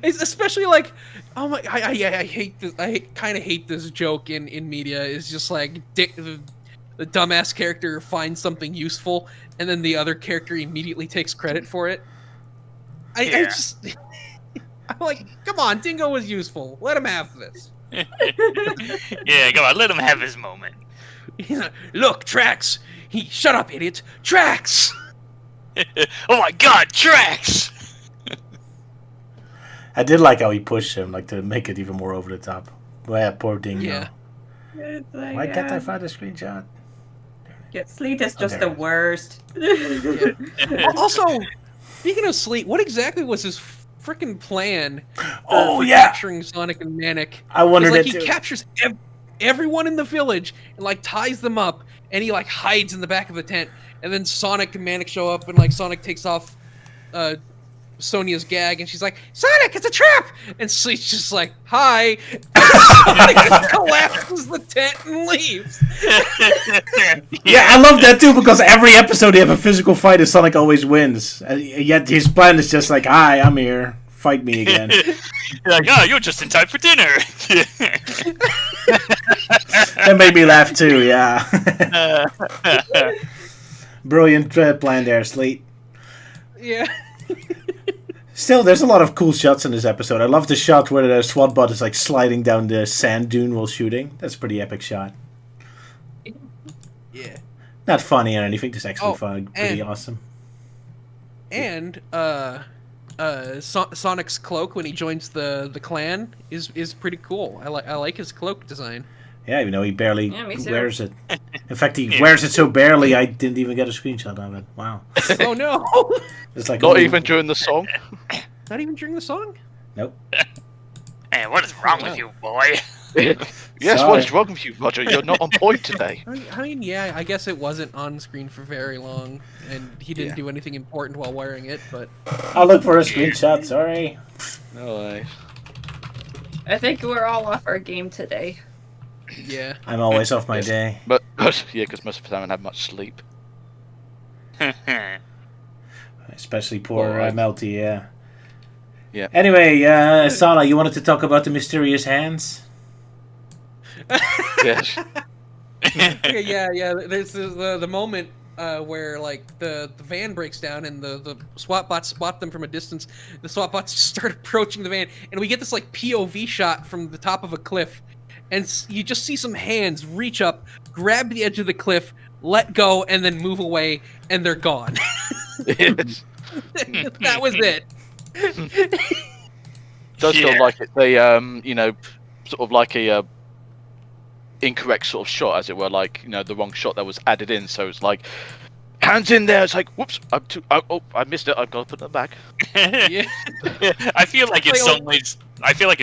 It's especially like, oh my, I hate this. I kind of hate this joke in media. It's just like the dumbass character finds something useful, and then the other character immediately takes credit for it. I Yeah. just, I'm like, come on, Dingo was useful. Let him have this. Yeah, go on, let him have his moment. Look, Trax. Shut up, idiot. Trax. Oh my god, Trax! I did like how he pushed him, like to make it even more over the top. Well, yeah, poor Dingo. Yeah. It's like, Why can't I find a screenshot? yeah, Sleet is just there the it is. worst. Also, speaking of Sleet, what exactly was his freaking plan Oh, for yeah. capturing Sonic and Manic? I wondered Like it he too. captures everyone in the village and like ties them up, and he like hides in the back of the tent, and then Sonic and Manic show up, and like Sonic takes off Sonia's gag, and she's like, "Sonic, it's a trap!" And Sleet's just like, "Hi." Sonic just collapses the tent and leaves. Yeah, I love that too because every episode they have a physical fight and Sonic always wins. And yet his plan is just like, "Hi, I'm here. Fight me again." You're like, oh, you're just in time for dinner. That made me laugh too. Yeah. Brilliant plan there, Sleet. Yeah. Still, there's a lot of cool shots in this episode. I love the shot where the SWAT bot is like sliding down the sand dune while shooting. That's a pretty epic shot. Yeah. Not funny or anything, just actually Oh, fun, pretty and- awesome. And Sonic's cloak when he joins the clan is pretty cool. I like his cloak design. Yeah, even though he barely Yeah, me too. wears it. In fact, he wears it so barely, I didn't even get a screenshot of it. Wow. Oh no! It's like not only- even during the song. Not even during the song. Nope. Man, what is wrong with you, boy? Yes, Sorry. what is wrong with you, Roger? You're not on point today. I mean, yeah, I guess it wasn't on screen for very long, and he didn't do anything important while wearing it. But I'll look for a screenshot, sorry. No way. I think we're all off our game today. yeah, I'm always off my day. But yeah, because most of the time I haven't had much sleep. Especially poor Alright. Melty, yeah. Yeah. Anyway, Sala, you wanted to talk about the mysterious hands? Yes. yeah. There's the moment where like the van breaks down and the SWAT bots spot them from a distance. The SWAT bots just start approaching the van, and we get this like POV shot from the top of a cliff, and you just see some hands reach up, grab the edge of the cliff, let go, and then move away, and they're gone. Yes. That was it. Does Yeah. feel like it. They sort of like a incorrect sort of shot, as it were, like the wrong shot that was added in. So it's like hands in there. It's like whoops, I missed it. I've got to put that back. Yeah. I feel like in Like,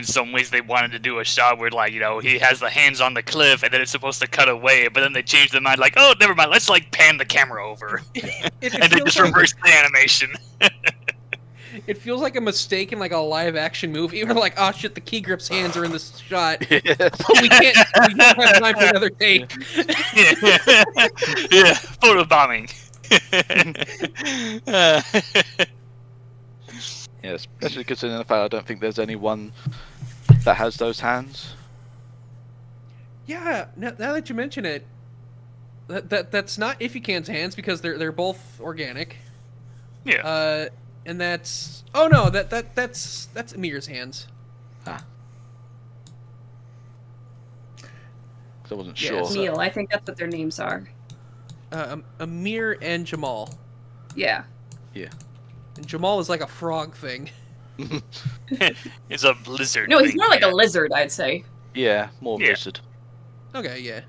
some ways, they wanted to do a shot where, like, he has the hands on the cliff, and then it's supposed to cut away, but then they changed their mind, like, oh, never mind, let's like pan the camera over, It and they feels just like- reverse the animation. it feels like a mistake in like a live action movie. We're like, oh shit, the key grip's hands are in this shot. we don't have time for another take. Yeah, photo bombing. Yeah, especially considering the fact I don't think there's anyone that has those hands. Yeah, now that you mention it, that's not Ifycan's hands because they're both organic. Yeah. And that's that's Amir's hands. Ah. I wasn't Yeah, sure. so- Neil, I think that's what their names are. Amir and Jamal. Yeah. And Jamal is like a frog thing. It's a lizard. No, he's thing, more like yeah. a lizard, I'd say. Yeah, more Yeah. lizard. Okay, yeah.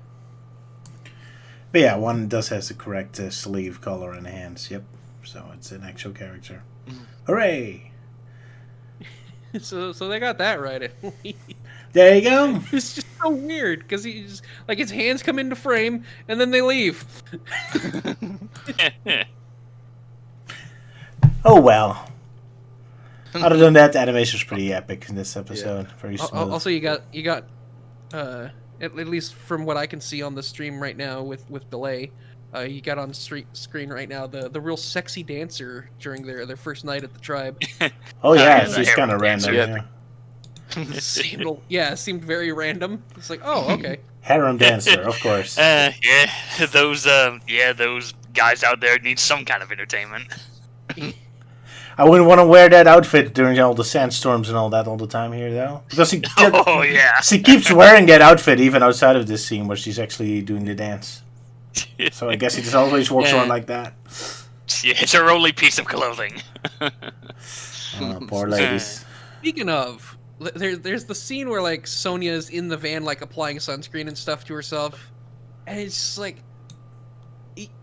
But yeah, one does has the correct sleeve color and hands. Yep. So it's an actual character. Hooray! So they got that right. There you go. It's just so weird because he just like his hands come into frame and then they leave. Oh well. Other than that, the animation is pretty epic in this episode. Very smooth. Also, you got at least from what I can see on the stream right now with delay, you got on screen right now the real sexy dancer during their first night at the tribe. Oh yeah, yeah, it's the just kind harem of random. dancer. Yeah. Seemed very random. It's like, oh, okay. Harem dancer, of course. Yeah, those guys out there need some kind of entertainment. I wouldn't want to wear that outfit during all the sandstorms and all that all the time here, though. Because Oh yeah. she keeps wearing that outfit even outside of this scene where she's actually doing the dance. So I guess he just always walks Yeah. around like that. Yeah, it's her only piece of clothing. Poor ladies. Speaking of, there's the scene where like Sonia's in the van like applying sunscreen and stuff to herself, and it's just like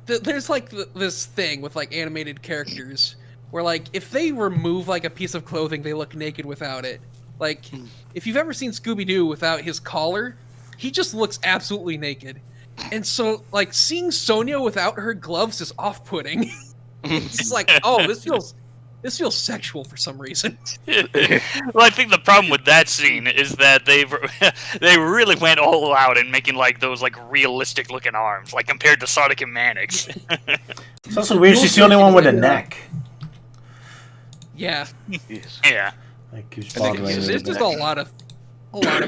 there's like this thing with like animated characters where like if they remove like a piece of clothing, they look naked without it. Like if you've ever seen Scooby-Doo without his collar, he just looks absolutely naked. And so like seeing Sonia without her gloves is off-putting. It's just like, oh, this feels sexual for some reason. Well, I think the problem with that scene is that they really went all out in making like those like realistic looking arms, like compared to Sonic and Manic's. It's also weird she's the only one with a neck. Yeah. Yes. Yeah. Like, keeps I think bothering me There's with just that. a lot of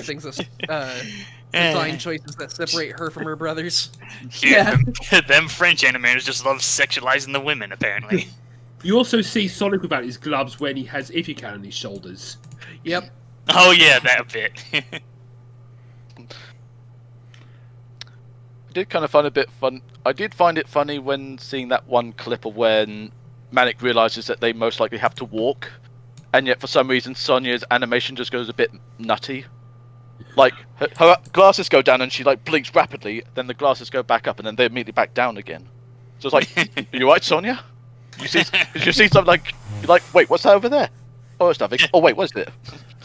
things that design choices that separate her from her brothers. Yeah. Them French animators just love sexualizing the women, apparently. You also see Sonic without his gloves when he has Ifycan on his shoulders. Yep. Oh yeah, that bit. I did kind of find it a bit fun. I did find it funny when seeing that one clip of when Manic realizes that they most likely have to walk, and yet for some reason Sonia's animation just goes a bit nutty. Like her glasses go down and she like blinks rapidly, then the glasses go back up and then they immediately back down again. So it's like, are you right, Sonia? You see something like you're like, wait, what's that over there? Oh, it's nothing. Oh wait, what's it?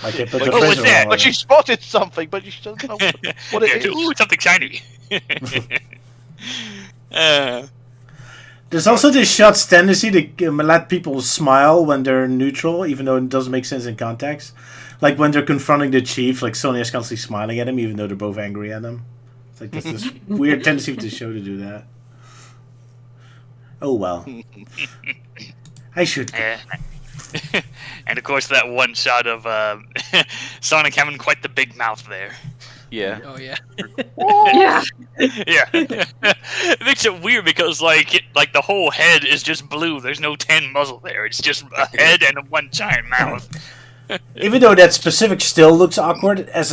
Like they put Like, the oh, what's prism that? on Like her. she spotted something, but you still don't know what it is. Ooh, something shiny. There's also this shot's tendency to let people smile when they're neutral, even though it doesn't make sense in context. Like when they're confronting the chief, like Sonia's constantly smiling at him, even though they're both angry at him. It's like there's this weird tendency of the show to do that. Oh well. I should. And of course, that one shot of Sonic having quite the big mouth there. Yeah. Oh yeah. Yeah. Yeah, it makes it weird because like the whole head is just blue. There's no tan muzzle there. It's just a head and one giant mouth. Even though that specific still looks awkward, as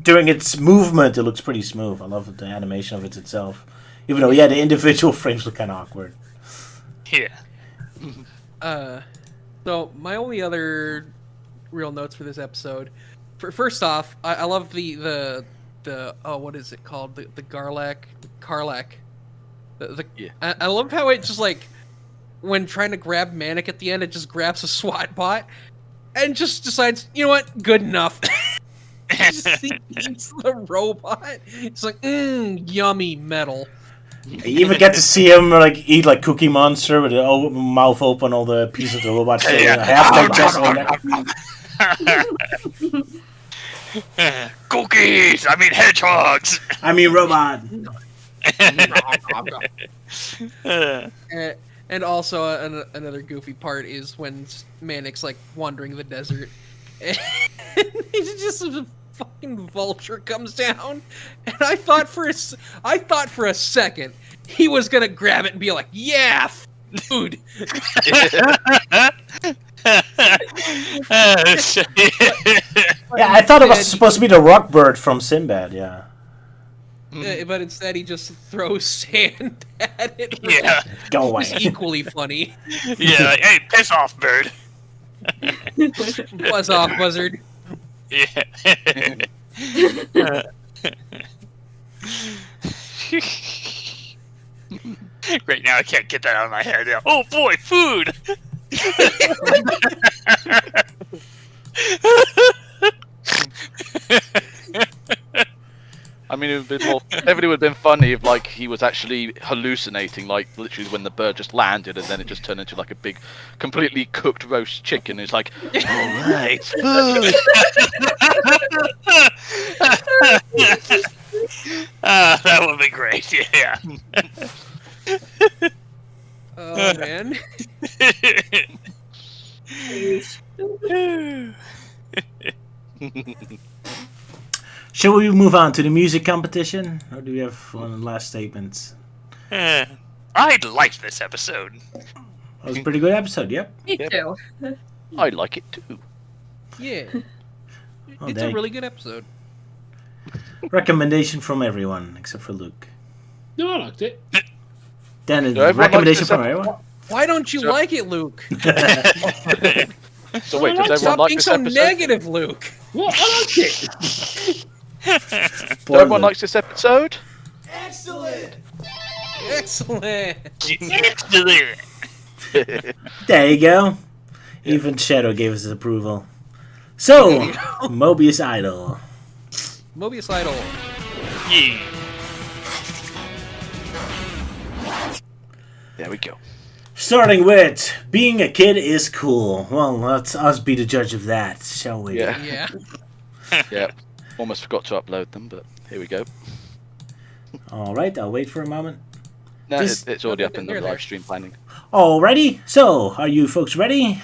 during its movement, it looks pretty smooth. I love the animation of it itself. Even though, the individual frames look kind of awkward. Yeah. So my only other real notes for this episode. First off, I love the what is it called? The Karlach. Yeah. I love how it just like when trying to grab Manic at the end, it just grabs a SWAT bot and just decides, you know what, good enough. Just eats the robot. It's like, yummy metal. You even get to see him like eat like Cookie Monster with the mouth open, all the pieces of the robot half Cookies! I mean hedgehogs! I mean robot. And also another goofy part is when Manic's like wandering the desert, and he's just a fucking vulture comes down, and I thought for a second he was gonna grab it and be like, "Yeah, food." Yeah, I thought it was supposed to be the rock bird from Sinbad. Yeah. But instead he just throws sand at it. Yeah. Go away. It's equally funny. Yeah, like, hey, piss off, bird. Buzz off, buzzard. Yeah. Right now, I can't get that out of my head. Oh boy, food! I mean, it would have been funny if like he was actually hallucinating, like literally when the bird just landed, and then it just turned into like a big, completely cooked roast chicken. It's like, all right, food. That would be great. Yeah. Oh man. Shall we move on to the music competition, or do we have one last statement? I liked this episode. That was a pretty good episode. Yep. Me Yep. too. I like it too. Yeah. Oh, It's a really good episode. recommendation from everyone except for Luke. No, I liked it. Then a So everyone recommendation likes from this everyone. Why don't you Sure. like it, Luke? So wait, does everyone Stop like being this so episode? negative, Luke. What? I liked it. So everyone likes this episode? Excellent. There you go. Even Shadow gave us his approval. So, Mobius Idol. Mobius Idol. Yeah. There we go. Starting with, being a kid is cool. Well, let's us be the judge of that, shall we? Yeah. Yeah. Yeah. Almost forgot to upload them, but here we go. Alright, I'll wait for a moment. No, This- it's already up in the They're there. live stream planning. Alrighty, so, are you folks ready?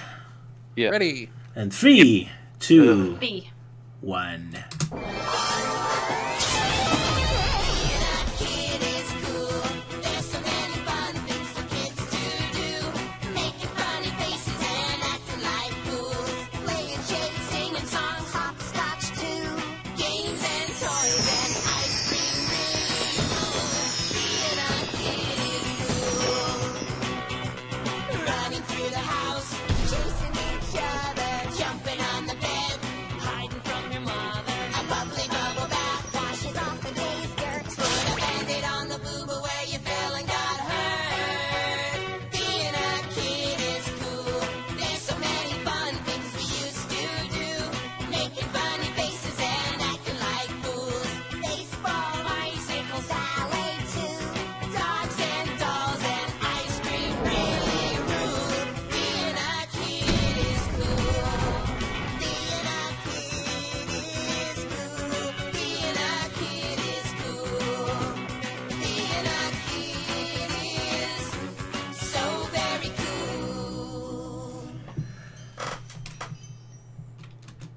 Yeah. Ready. And 3, 2, B. 1.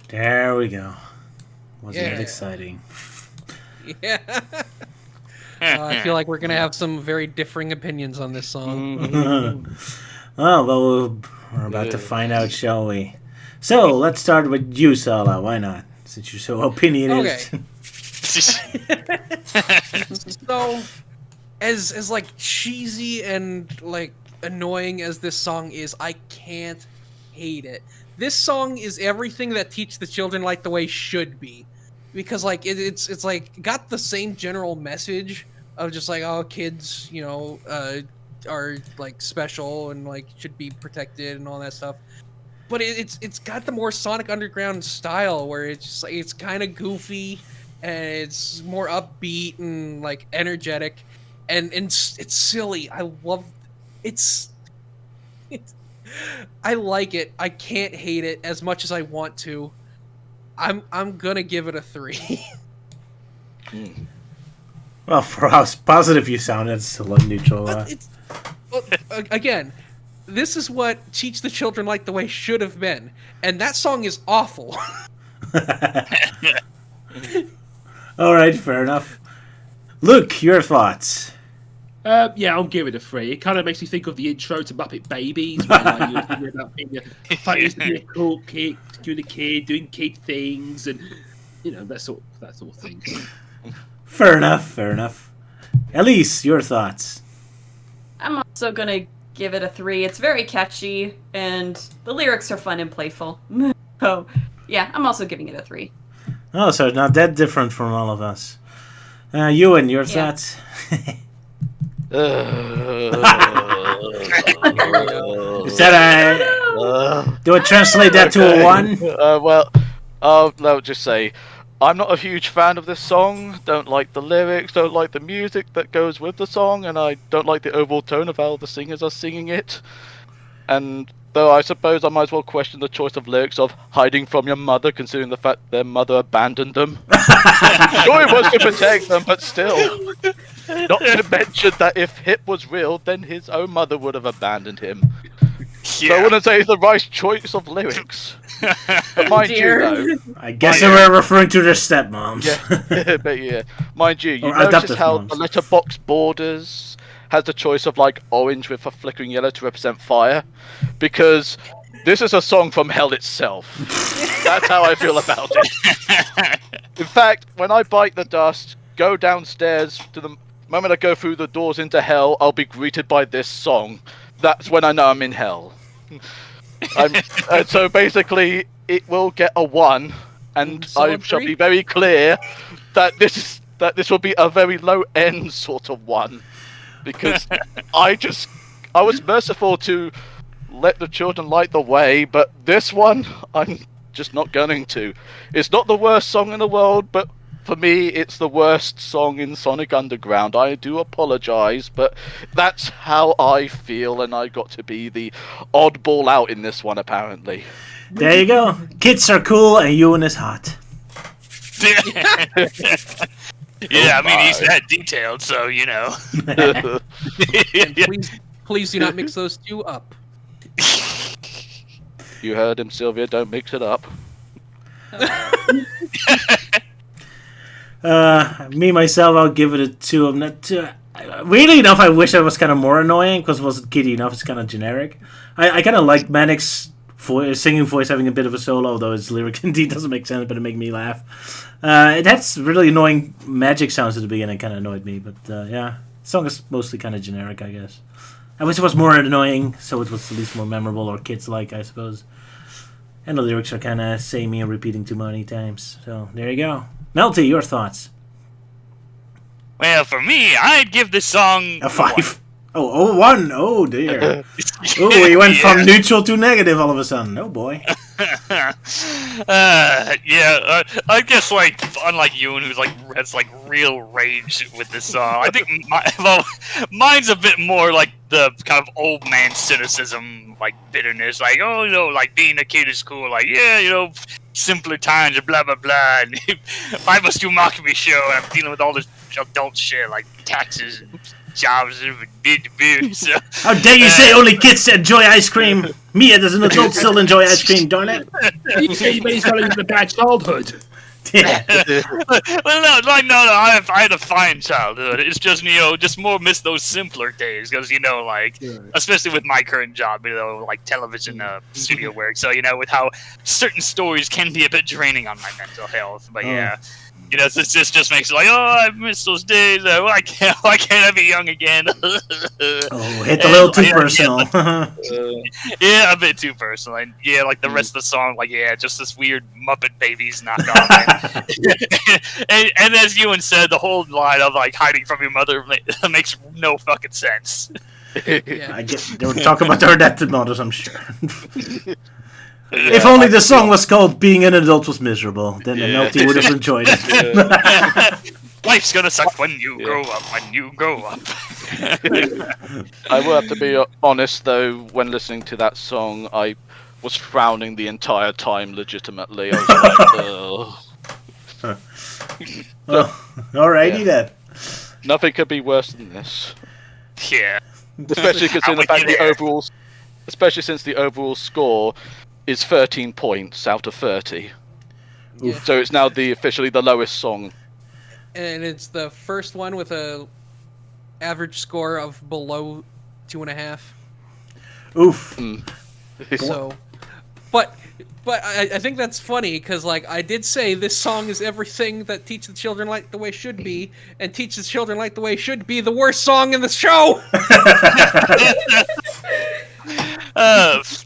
There we go. Wasn't Yeah. that exciting? Yeah. I feel like we're gonna have some very differing opinions on this song. Oh, well, we're about to find out, shall we? So, let's start with you, Sala. Why not? Since you're so opinionated. So, as like cheesy and like annoying as this song is, I can't hate it. This song is everything that Teach the Children Like the Way should be, because like it's like got the same general message of just like, oh, kids, you know, are like special and like should be protected and all that stuff. But it's got the more Sonic Underground style where it's just like it's kind of goofy and it's more upbeat and like energetic. and it's silly. I love it's. I like it. I can't hate it as much as I want to. I'm gonna give it a 3. Well, for how positive you sound, it's a little neutral. Again, this is what Teach the Children Like the Way should have been, and that song is awful. All right, fair enough. Luke, your thoughts? Yeah, I'll give it a 3. It kind of makes you think of the intro to Muppet Babies, where like, you're thinking about being a funny, cool kid, doing kid things, and that sort of thing. Fair enough. Elise, your thoughts? I'm also gonna give it a 3. It's very catchy, and the lyrics are fun and playful. So, yeah, I'm also giving it a 3. Oh, so not that different from all of us. Euan, your thoughts? Is that do I translate that to a 1? Well, I'll just say, I'm not a huge fan of this song. Don't like the lyrics, don't like the music that goes with the song, and I don't like the overall tone of how the singers are singing it. And though I suppose I might as well question the choice of lyrics of hiding from your mother, considering the fact their mother abandoned them. Sure, it was to protect them, but still. Not to mention that if Hip was real, then his own mother would have abandoned him. So I wouldn't say it's the right choice of lyrics. But mind you, though, I guess they were referring to their stepmoms. Yeah, but yeah, mind you, Or notice adoptive how moms. the letterbox borders has the choice of like orange with a flickering yellow to represent fire, because this is a song from hell itself. That's how I feel about it. In fact, when I bite the dust, go downstairs to the moment I go through the doors into hell, I'll be greeted by this song. That's when I know I'm in hell. And so basically, it will get a 1, and I shall be very clear that this will be a very low end sort of 1, because I was merciful to let the children light the way, but this one I'm just not going to. It's not the worst song in the world, but for me, it's the worst song in Sonic Underground. I do apologize, but that's how I feel, and I got to be the oddball out in this one, apparently. There you go. Kids are cool, and Euan is hot. Yeah, I mean, he's that detailed, so, And please do not mix those two up. You heard him, Sylvia. Don't mix it up. Me myself, I'll give it a 2. I'm not too. Weirdly enough, I wish I was kind of more annoying because it wasn't kiddie enough. It's kind of generic. I kind of like Manic's singing voice having a bit of a solo, although his lyric indeed doesn't make sense, but it made me laugh. It has really annoying magic sounds at the beginning, kind of annoyed me. But yeah, the song is mostly kind of generic, I guess. I wish it was more annoying, so it was at least more memorable or kids-like, I suppose. And the lyrics are kind of samey and repeating too many times. So there you go. Melty, your thoughts? Well, for me, I'd give this song A 5. Oh, 1. Oh, dear. Oh, he went from neutral to negative all of a sudden. Oh, boy. I guess unlike Euan, who's has real rage with this song, I think mine's a bit more like the kind of old man cynicism, bitterness, being a kid is cool, simpler times, blah blah blah. And I must do mockery show, and I'm dealing with all this adult shit like taxes and jobs and so, How dare you say only kids enjoy ice cream? Me as an adult still enjoy ice cream, darn it. You say you've been starting with a bad childhood. Yeah. Well, no, I had a fine childhood. It's just, just more miss those simpler days, because, especially with my current job, television studio work, so, with how certain stories can be a bit draining on my mental health, but yeah. It just makes it I miss those days. Why can't I be young again? Hit a little too personal. Yeah, a bit too personal. And yeah, the rest of the song, just this weird Muppet Babies knockoff. and as Euan said, the whole line of hiding from your mother makes no fucking sense. Yeah. I guess they would talk about their adapted models, I'm sure. If only the song was called "Being an Adult Was Miserable," then Melty would have enjoyed it. Life's gonna suck when you grow up. When you grow up. I will have to be honest though. When listening to that song, I was frowning the entire time. Legitimately, I was like, ugh. Well, alrighty then. Nothing could be worse than this. Yeah. Especially I'm considering the with fact you the there. overall, especially since the overall score is 13 points out of 30. Yeah. So it's now officially the lowest song. And it's the first one with a average score of below 2.5. Oof. So, but I think that's funny because like I did say this song is everything that Teach the Children Like the Way Should Be, and Teach the Children Like the Way Should Be the worst song in the show.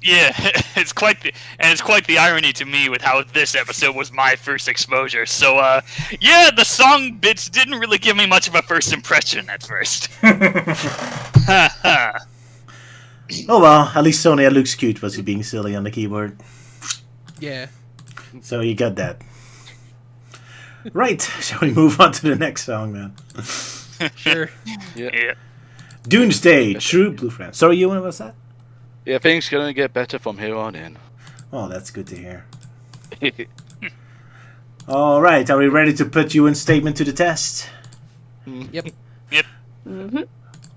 Yeah, it's quite the irony to me with how this episode was my first exposure. So, yeah, the song bits didn't really give me much of a first impression at first. Oh well, at least Sonia looks cute. Was he being silly on the keyboard? Yeah. So you got that. Right, shall we move on to the next song then? Sure. Yeah. Doomsday, True Blue Friend. Sorry, Euan, what's that? Yeah, things gonna get better from here on in. Oh, that's good to hear. Alright, are we ready to put Euan's statement to the test? Yep. Mm-hmm.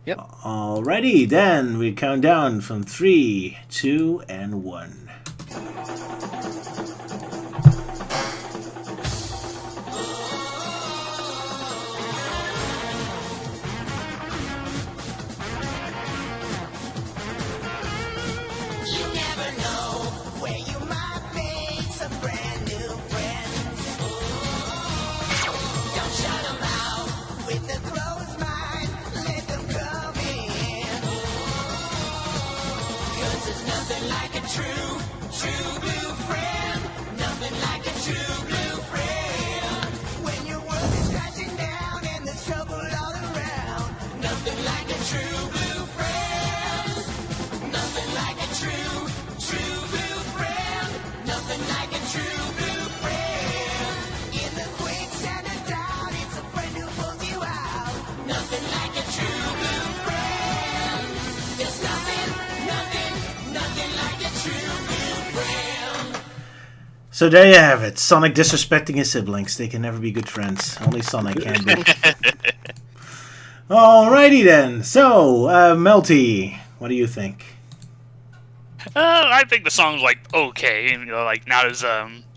Alrighty, then we count down from 3, 2, and 1. So there you have it. Sonic disrespecting his siblings. They can never be good friends. Only Sonic can be. Alrighty then. So, Melty, what do you think? I think the song's like okay, you know, like not as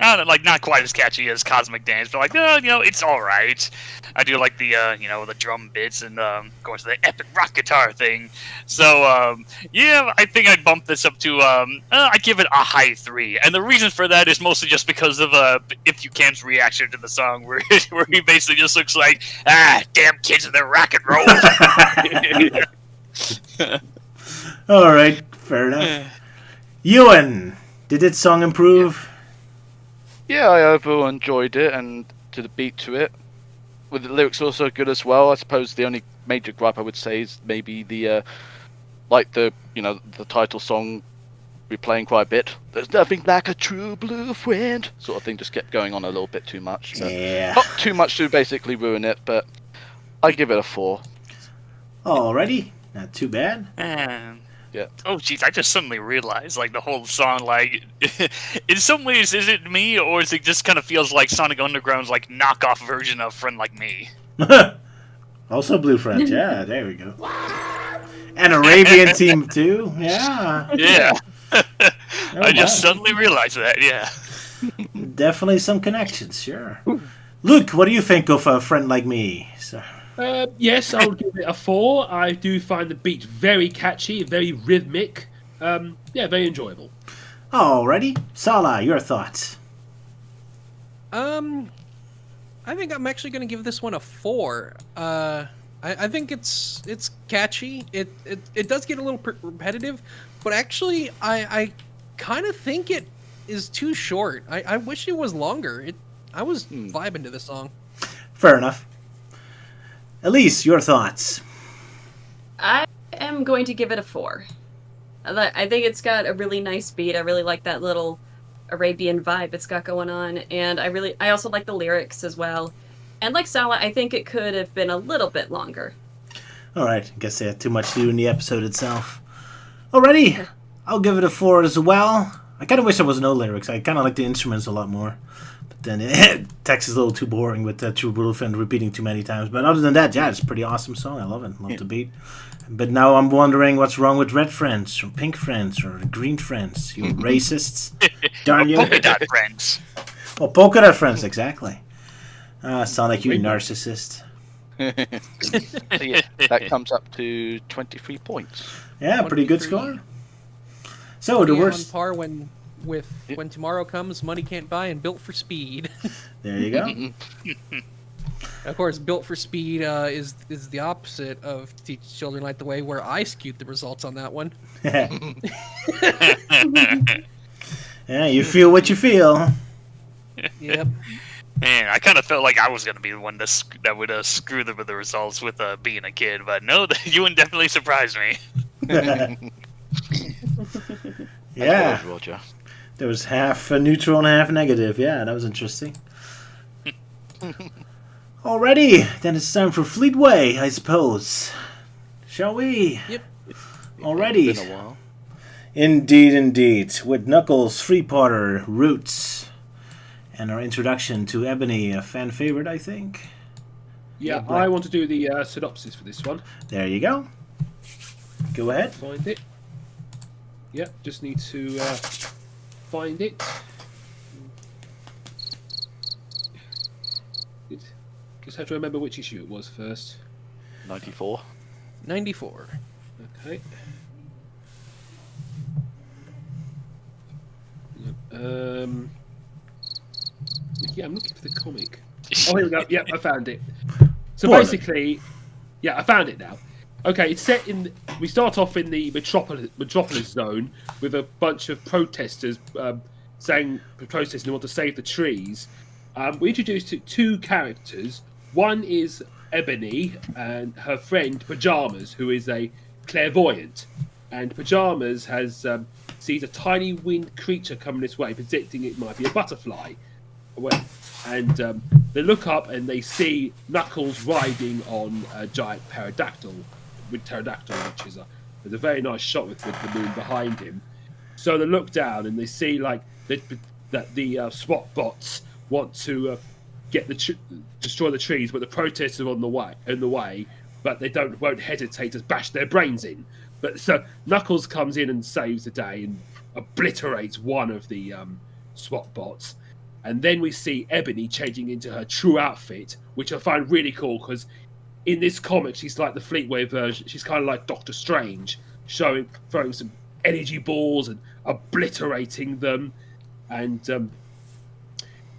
not quite as catchy as Cosmic Dance, but like you know, it's all right. I do like the you know, the drum bits and of course the epic rock guitar thing. So yeah, I think I'd bump this up to I give it a high 3, and the reason for that is mostly just because of If You Can's reaction to the song, where he basically just looks like damn kids and their rock and roll. Alright, fair enough. Euan, did this song improve? Yeah, I overall enjoyed it, and to the beat to it. With the lyrics also good as well. I suppose the only major gripe I would say is maybe the title song replaying quite a bit. There's nothing like a true blue friend sort of thing. Just kept going on a little bit too much. So Yeah. not too much to basically ruin it, but I give it a 4. Alrighty, not too bad. Yeah. Oh jeez, I just suddenly realized, like, the whole song, like, in some ways, is it me, or is it just kind of feels like Sonic Underground's, like, knockoff version of Friend Like Me? Also Blue Friend, yeah, there we go. And Arabian team too, yeah. Yeah. Oh, I just wow. suddenly realized that, yeah. Definitely some connections, sure. Luke, what do you think of A Friend Like Me? So, Yes, I'll give it a 4. I do find the beat very catchy, very rhythmic. Yeah, very enjoyable. alrighty, Sala, your thoughts? I think I'm actually going to give this one a 4. I think it's catchy. It does get a little repetitive, but actually I kind of think it is too short. I wish it was longer. I was vibing to this song. Fair enough. Elise, your thoughts? I am going to give it a 4. I think it's got a really nice beat. I really like that little Arabian vibe it's got going on, and I also like the lyrics as well. And like Sala, I think it could have been a little bit longer. All right, I guess they had too much to do in the episode itself. Alrighty, I'll give it a 4 as well. I kind of wish there was no lyrics. I kind of like the instruments a lot more. But then text is a little too boring with True Blue and repeating too many times. But other than that, yeah, it's a pretty awesome song. I love it. Love the beat. But now I'm wondering what's wrong with red friends, or pink friends, or green friends. You racists. Darn you. Polka dot friends. Oh, polka dot friends, exactly. Sonic, you narcissist. So yeah, that comes up to 23 points. Yeah, pretty good 23. score. So the Yeah, worst. on par when tomorrow comes, money can't buy, and built for speed. There you go. Of course, built for speed is the opposite of Teach Children Light the Way, where I skewed the results on that one. Yeah, you feel what you feel. Yep. Man, I kind of felt like I was going to be the one that would screw them with the results with being a kid, but no, Euan definitely surprised me. Yeah, Roger. there was half neutral and half negative. Yeah, that was interesting. Alrighty, then it's time for Fleetway, I suppose. Shall we? Yep. Alrighty. It's been a while. Indeed. With Knuckles, three-parter, Roots, and our introduction to Ebony, a fan favorite, I think. Yeah, Yeah, I want to do the synopsis for this one. There you go. Go ahead. Find it. Yeah, just need to find it. Just have to remember which issue it was first. 94. 94. Okay. Um. Yeah, I'm looking for the comic. Oh, here we go. Yep, I found it. So Go on, basically, yeah, I found it now. Okay, it's set in. We start off in the metropolis zone with a bunch of protesters protesting they want to save the trees. We introduced two characters. One is Ebony and her friend Pajamas, who is a clairvoyant. And Pajamas sees a tiny winged creature coming this way, predicting it might be a butterfly. And they look up and they see Knuckles riding on a giant pterodactyl, which is there's a very nice shot with the moon behind him. So they look down and they see like that the SWAT bots want to destroy the trees, but the protesters are on the way, but they won't hesitate to bash their brains in. But so Knuckles comes in and saves the day and obliterates one of the SWAT bots. And then we see Ebony changing into her true outfit, which I find really cool because in this comic she's like the Fleetway version. She's kind of like Doctor Strange, throwing some energy balls and obliterating them. And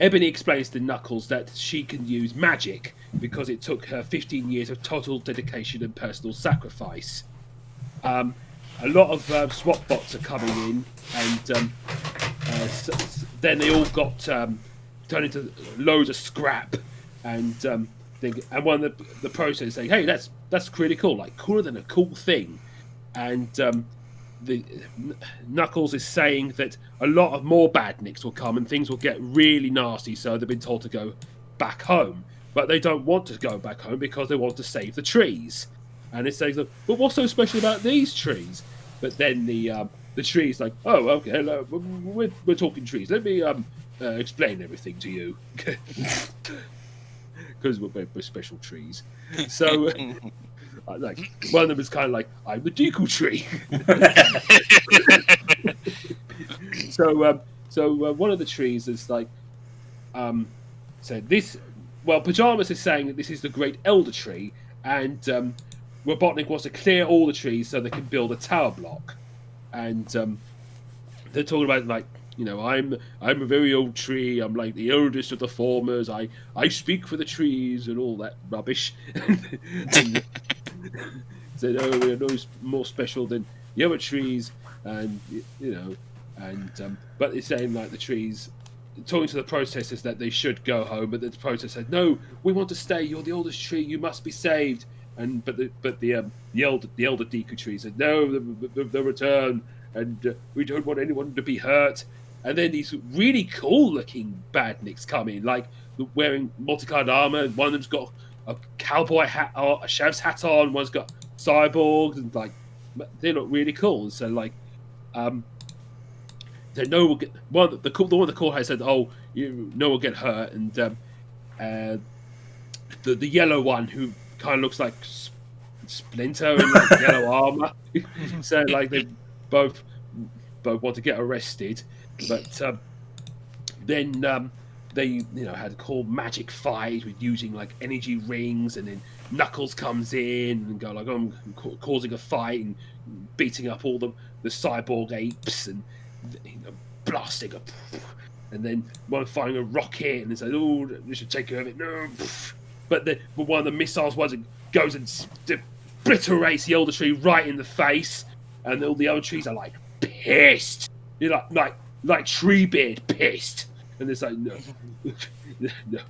Ebony explains to Knuckles that she can use magic because it took her 15 years of total dedication and personal sacrifice. A lot of SWAT bots are coming in, and then they all got turned into loads of scrap, and one of the protesters saying, "Hey, that's pretty cool, like cooler than a cool thing," and the Knuckles is saying that a lot of more badniks will come and things will get really nasty, so they've been told to go back home, but they don't want to go back home because they want to save the trees. And it says, "But what's so special about these trees?" But then the tree's like, "Oh, okay, hello, we're talking trees. Let me explain everything to you, because we're special trees." So, like one of them is kind of like, "I'm the Deku tree." So one of the trees is like, this. Well, Pajamas is saying that this is the Great Elder Tree, and Robotnik wants to clear all the trees so they can build a tower block. And they're talking about, like, you know, I'm a very old tree. I'm like the oldest of the formers. I speak for the trees and all that rubbish. And said, "Oh, we're no more special than the other trees," and you know, and but it's saying like the trees. Talking to the protesters that they should go home, but the protesters said, "No, we want to stay. You're the oldest tree. You must be saved." And but the elder Deku tree said, "No, the return, and we don't want anyone to be hurt." and then these really cool-looking badniks come in, like wearing multicolored armor. One of them's got a cowboy hat or a chef's hat on. One's got cyborgs, and like they look really cool. So like, they know will get one. The one the cool guy said, "Oh, no will get hurt," and the yellow one who kind of looks like Splinter in like yellow armor. So like they both want to get arrested, but then they had a cool magic fight with using like energy rings, and then Knuckles comes in and go like, I'm causing a fight and beating up all the cyborg apes and blasting up, and then one firing a rocket and they say, oh, we should take care of it. No, but one of the missiles goes and obliterates the elder tree right in the face, and all the other trees are like pissed. You're like Treebeard pissed, and it's like no.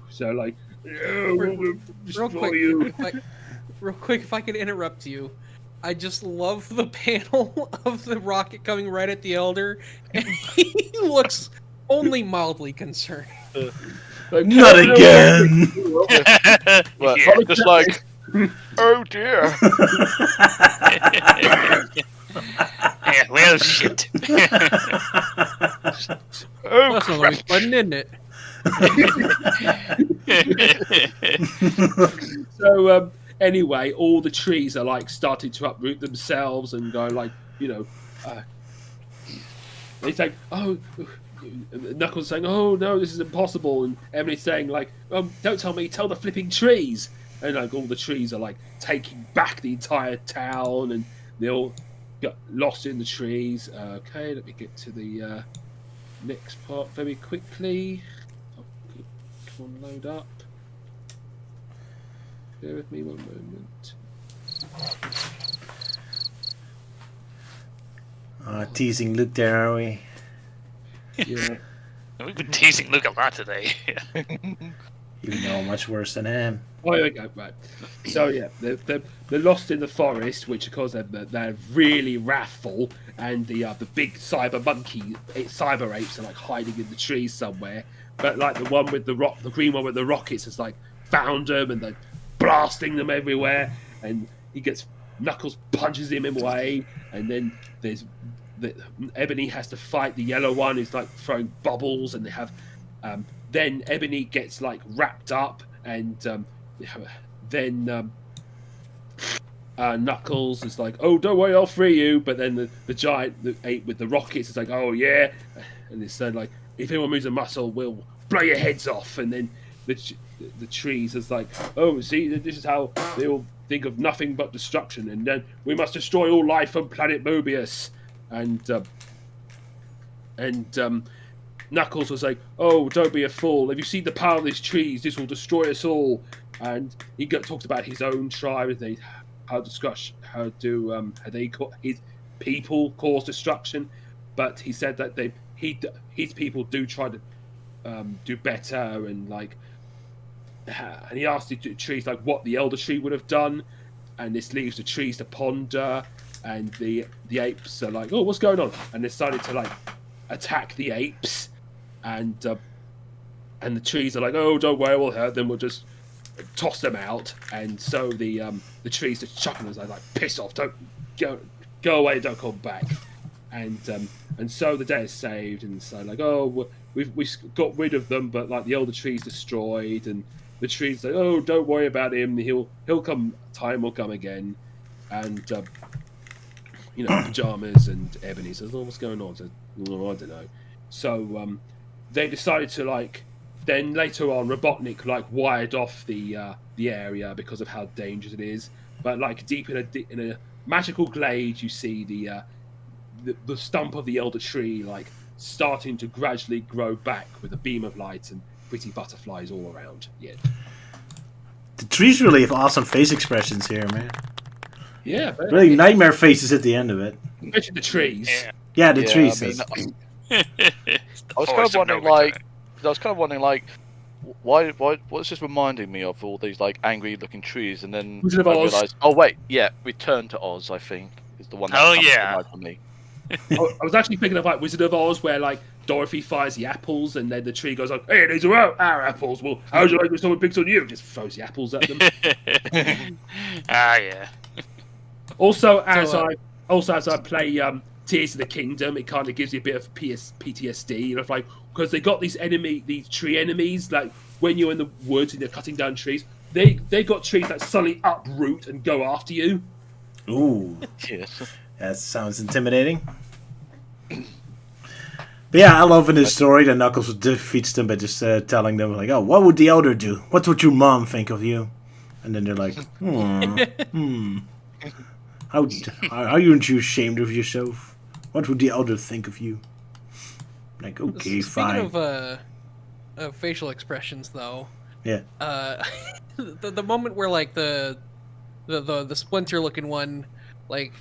So like, no, we'll destroy you. Real quick, if I could interrupt you, I just love the panel of the rocket coming right at the Elder, and he looks only mildly concerned. Like, Not again! Well, Yeah. just like, oh dear. Yeah, well, shit. Oh That's not always fun, isn't it? So anyway, all the trees are like starting to uproot themselves and go like, they say, oh, Knuckles saying, oh no, this is impossible, and Ebony's saying like, don't tell me, tell the flipping trees, and like all the trees are like taking back the entire town, and they all got lost in the trees. Okay, let me get to the next part very quickly. Come on, load up. Bear with me one moment. Teasing Luke there, are we? Yeah. We've been teasing Luke a lot today. You know much worse than him. Oh, there we go. Right. So yeah, they're lost in the forest, which of course they're really wrathful, and the big cyber apes are like hiding in the trees somewhere. But like the one with the green one with the rockets has like found them, and they're blasting them everywhere. And Knuckles punches him away, and then Ebony has to fight the yellow one who's like throwing bubbles, and they have then Ebony gets like wrapped up, and then Knuckles is like, oh, don't worry, I'll free you. But then the giant ape with the rockets is like, oh yeah, and it's said like, if anyone moves a muscle, we'll blow your heads off. And then the trees is like, oh, see, this is how they all think of nothing but destruction, and then we must destroy all life on planet Mobius. And Knuckles was like, oh, don't be a fool. Have you seen the power of these trees? This will destroy us all. And he talks about his own tribe, and how his people cause destruction. But he said that his people do try to do better, and like, and he asked the trees like what the elder tree would have done, and this leaves the trees to ponder. And the apes are like, oh, what's going on? And they started to like attack the apes, and the trees are like, oh, don't worry, we'll hurt them, we'll just toss them out. And so the trees just chuck them as like piss off, don't go away, don't come back. And so the day is saved, and so like, oh, we got rid of them, but like the elder tree's destroyed, and the trees like, oh, don't worry about him, he'll come, time will come again. And Pajamas and Ebony says, oh, what's going on? Says, oh, I don't know. So they decided to like, then later on, Robotnik like wired off the area because of how dangerous it is. But like deep in a magical glade, you see the stump of the elder tree like starting to gradually grow back with a beam of light and pretty butterflies all around. Yeah. The trees really have awesome face expressions here, man. Yeah, but Really nightmare faces at the end of it. especially the trees. Yeah, the Yeah, trees. I mean, I I was kind of wondering, like, why? What's this reminding me of all these like angry-looking trees? And then Wizard of I Oz. realised, oh wait, yeah, Return to Oz. I think is the one. That Oh, comes to yeah. mind for me. I was actually thinking of like Wizard of Oz, where like Dorothy finds the apples, and then the tree goes like, "Hey, these are our apples. Well, how would you like if someone picks on you?" Just throws the apples at them. Yeah. Also, as I play Tears of the Kingdom, it kind of gives you a bit of PTSD. You know, like because they got these tree enemies. Like when you're in the woods and you're cutting down trees, they got trees that suddenly uproot and go after you. Ooh, Yes. that sounds intimidating. But yeah, I love in this story that Knuckles defeats them by just telling them like, "Oh, what would the elder do? What would your mom think of you?" And then they're like, How aren't you ashamed of yourself? What would the elder think of you? Like, okay, fine. Speaking of facial expressions, though, Yeah. the moment where like the splinter-looking one like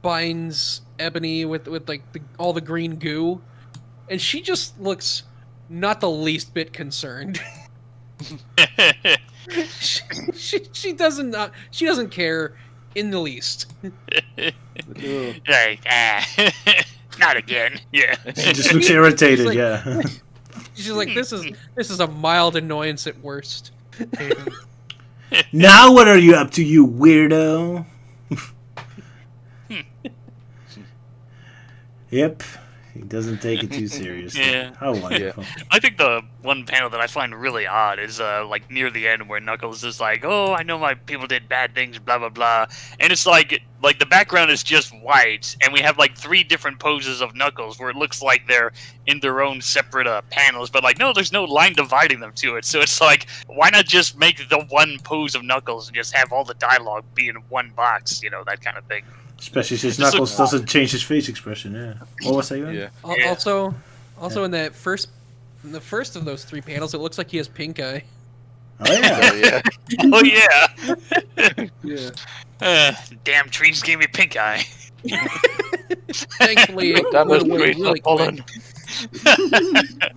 binds Ebony with like all the green goo, and she just looks not the least bit concerned. she doesn't care in the least. Like, not again. Yeah. She just looks irritated, like- yeah. She's like, this is a mild annoyance at worst. Now what are you up to, you weirdo? Yep. He doesn't take it too seriously. Yeah. How wonderful. I think the one panel that I find really odd is like near the end where Knuckles is like, "Oh, I know my people did bad things, blah blah blah," and it's like the background is just white, and we have like 3 different poses of Knuckles where it looks like they're in their own separate panels, but like no, there's no line dividing them to it. So it's like, why not just make the one pose of Knuckles and just have all the dialogue be in one box, you know, that kind of thing. Especially since Knuckles doesn't change his face expression, yeah. What was that? Yeah. Also in the first of those 3 panels, it looks like he has pink eye. Oh, yeah. Yeah. Oh yeah. Yeah. Damn trees gave me pink eye. Thankfully, it That was went away great really pollen. quick.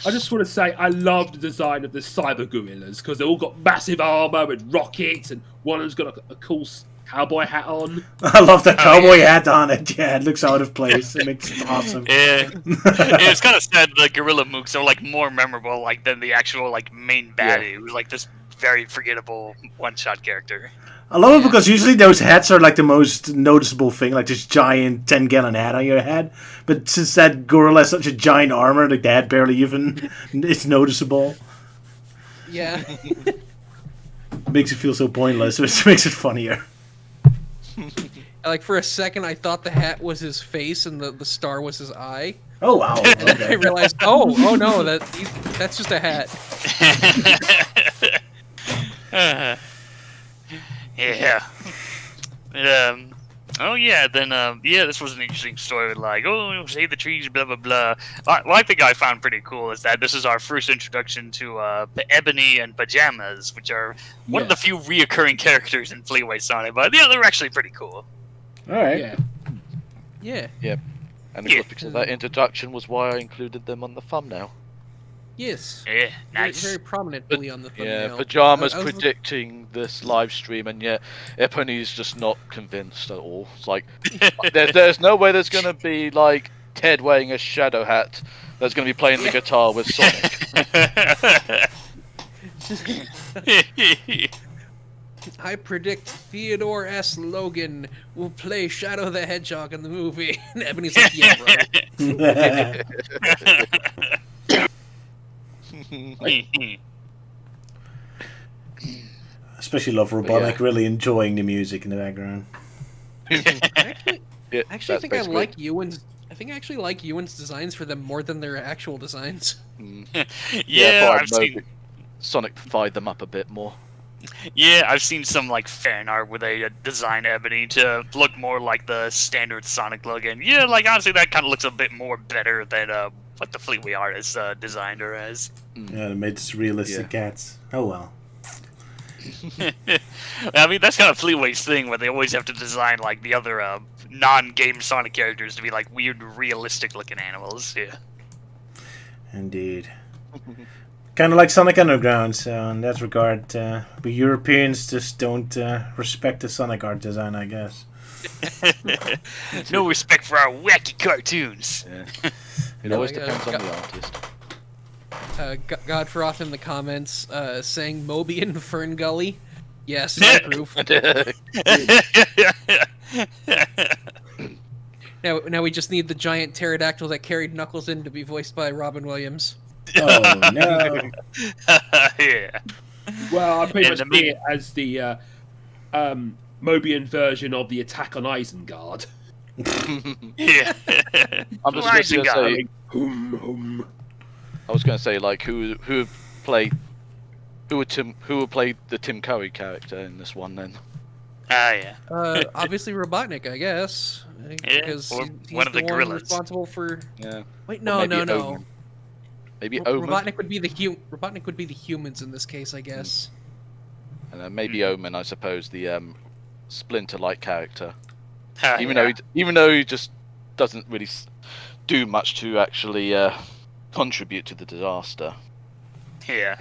I just want to say I love the design of the cyber gorillas because they all got massive armor and rockets, and one of them's got a cool cowboy hat on. I love the cowboy hat on it. Yeah, it looks out of place. It makes it awesome. Yeah. It's kind of sad the gorilla mooks are like more memorable like than the actual like main baddie who's like this very forgettable one-shot character. I love it because usually those hats are like the most noticeable thing, like this giant 10-gallon hat on your head. But since that gorilla has such a giant armor, like the hat barely even it's noticeable. Yeah. It makes it feel so pointless, which makes it funnier. Like for a second, I thought the hat was his face and the star was his eye. Oh wow! And then I Okay. realized, oh no, that's just a hat. Yeah. Oh yeah, then this was an interesting story. Like, oh, save the trees, blah blah blah. One thing I found pretty cool is that this is our first introduction to Ebony and Pajamas, which are one of the few reoccurring characters in Fleetway Sonic. But yeah, they're actually pretty cool. All right. Yeah. Yeah. And Yeah. because of that introduction was why I included them on the thumbnail. Yes. Yeah, Very, nice. very prominently on the thumbnail. Yeah, Pajamas I was- predicting this live stream, and yet Ebony's just not convinced at all. It's like, there's no way there's going to be, like, Ted wearing a shadow hat that's going to be playing the guitar with Sonic. I predict Theodore S. Logan will play Shadow the Hedgehog in the movie. And Ebony's like, yeah, bro. Especially love Robotic really enjoying the music in the background. Yeah, I actually that's think I basically- like Euan's. I think I actually like Euan's designs for them more than their actual designs. Yeah, but I've seen. Sonic fired them up a bit more. Yeah, I've seen some like fan art where they design Ebony to look more like the standard Sonic look, and yeah, like honestly, that kind of looks a bit more better than what the Fleetway artist designed her as. Yeah, they made this realistic cats. Oh well. I mean, that's kind of Fleetway's thing, where they always have to design like the other non-game Sonic characters to be like weird, realistic-looking animals. Yeah. Indeed. Kind of like Sonic Underground, so in that regard, we Europeans just don't respect the Sonic art design, I guess. No respect for our wacky cartoons. It always like, depends on the artist. Godfroth in the comments saying Moby and Fern Gully. Yes, I approve. Now we just need the giant pterodactyl that carried Knuckles in to be voiced by Robin Williams. Oh no! Yeah. Well, I pretty And much the see it as the Mobian version of the attack on Isengard. Yeah. I'm just going to say. Hum, hum. I was going to say like who would play the Tim Curry character in this one then? Yeah. Obviously Robotnik, I guess, because or he's one of the one gorillas. responsible for. Yeah. Wait, Or no. maybe Omen. Maybe Omen. Robotnik would be the humans in this case, I guess. And then maybe Omen, I suppose, the Splinter-like character. Even Yeah. though he just doesn't really do much to actually contribute to the disaster. Yeah.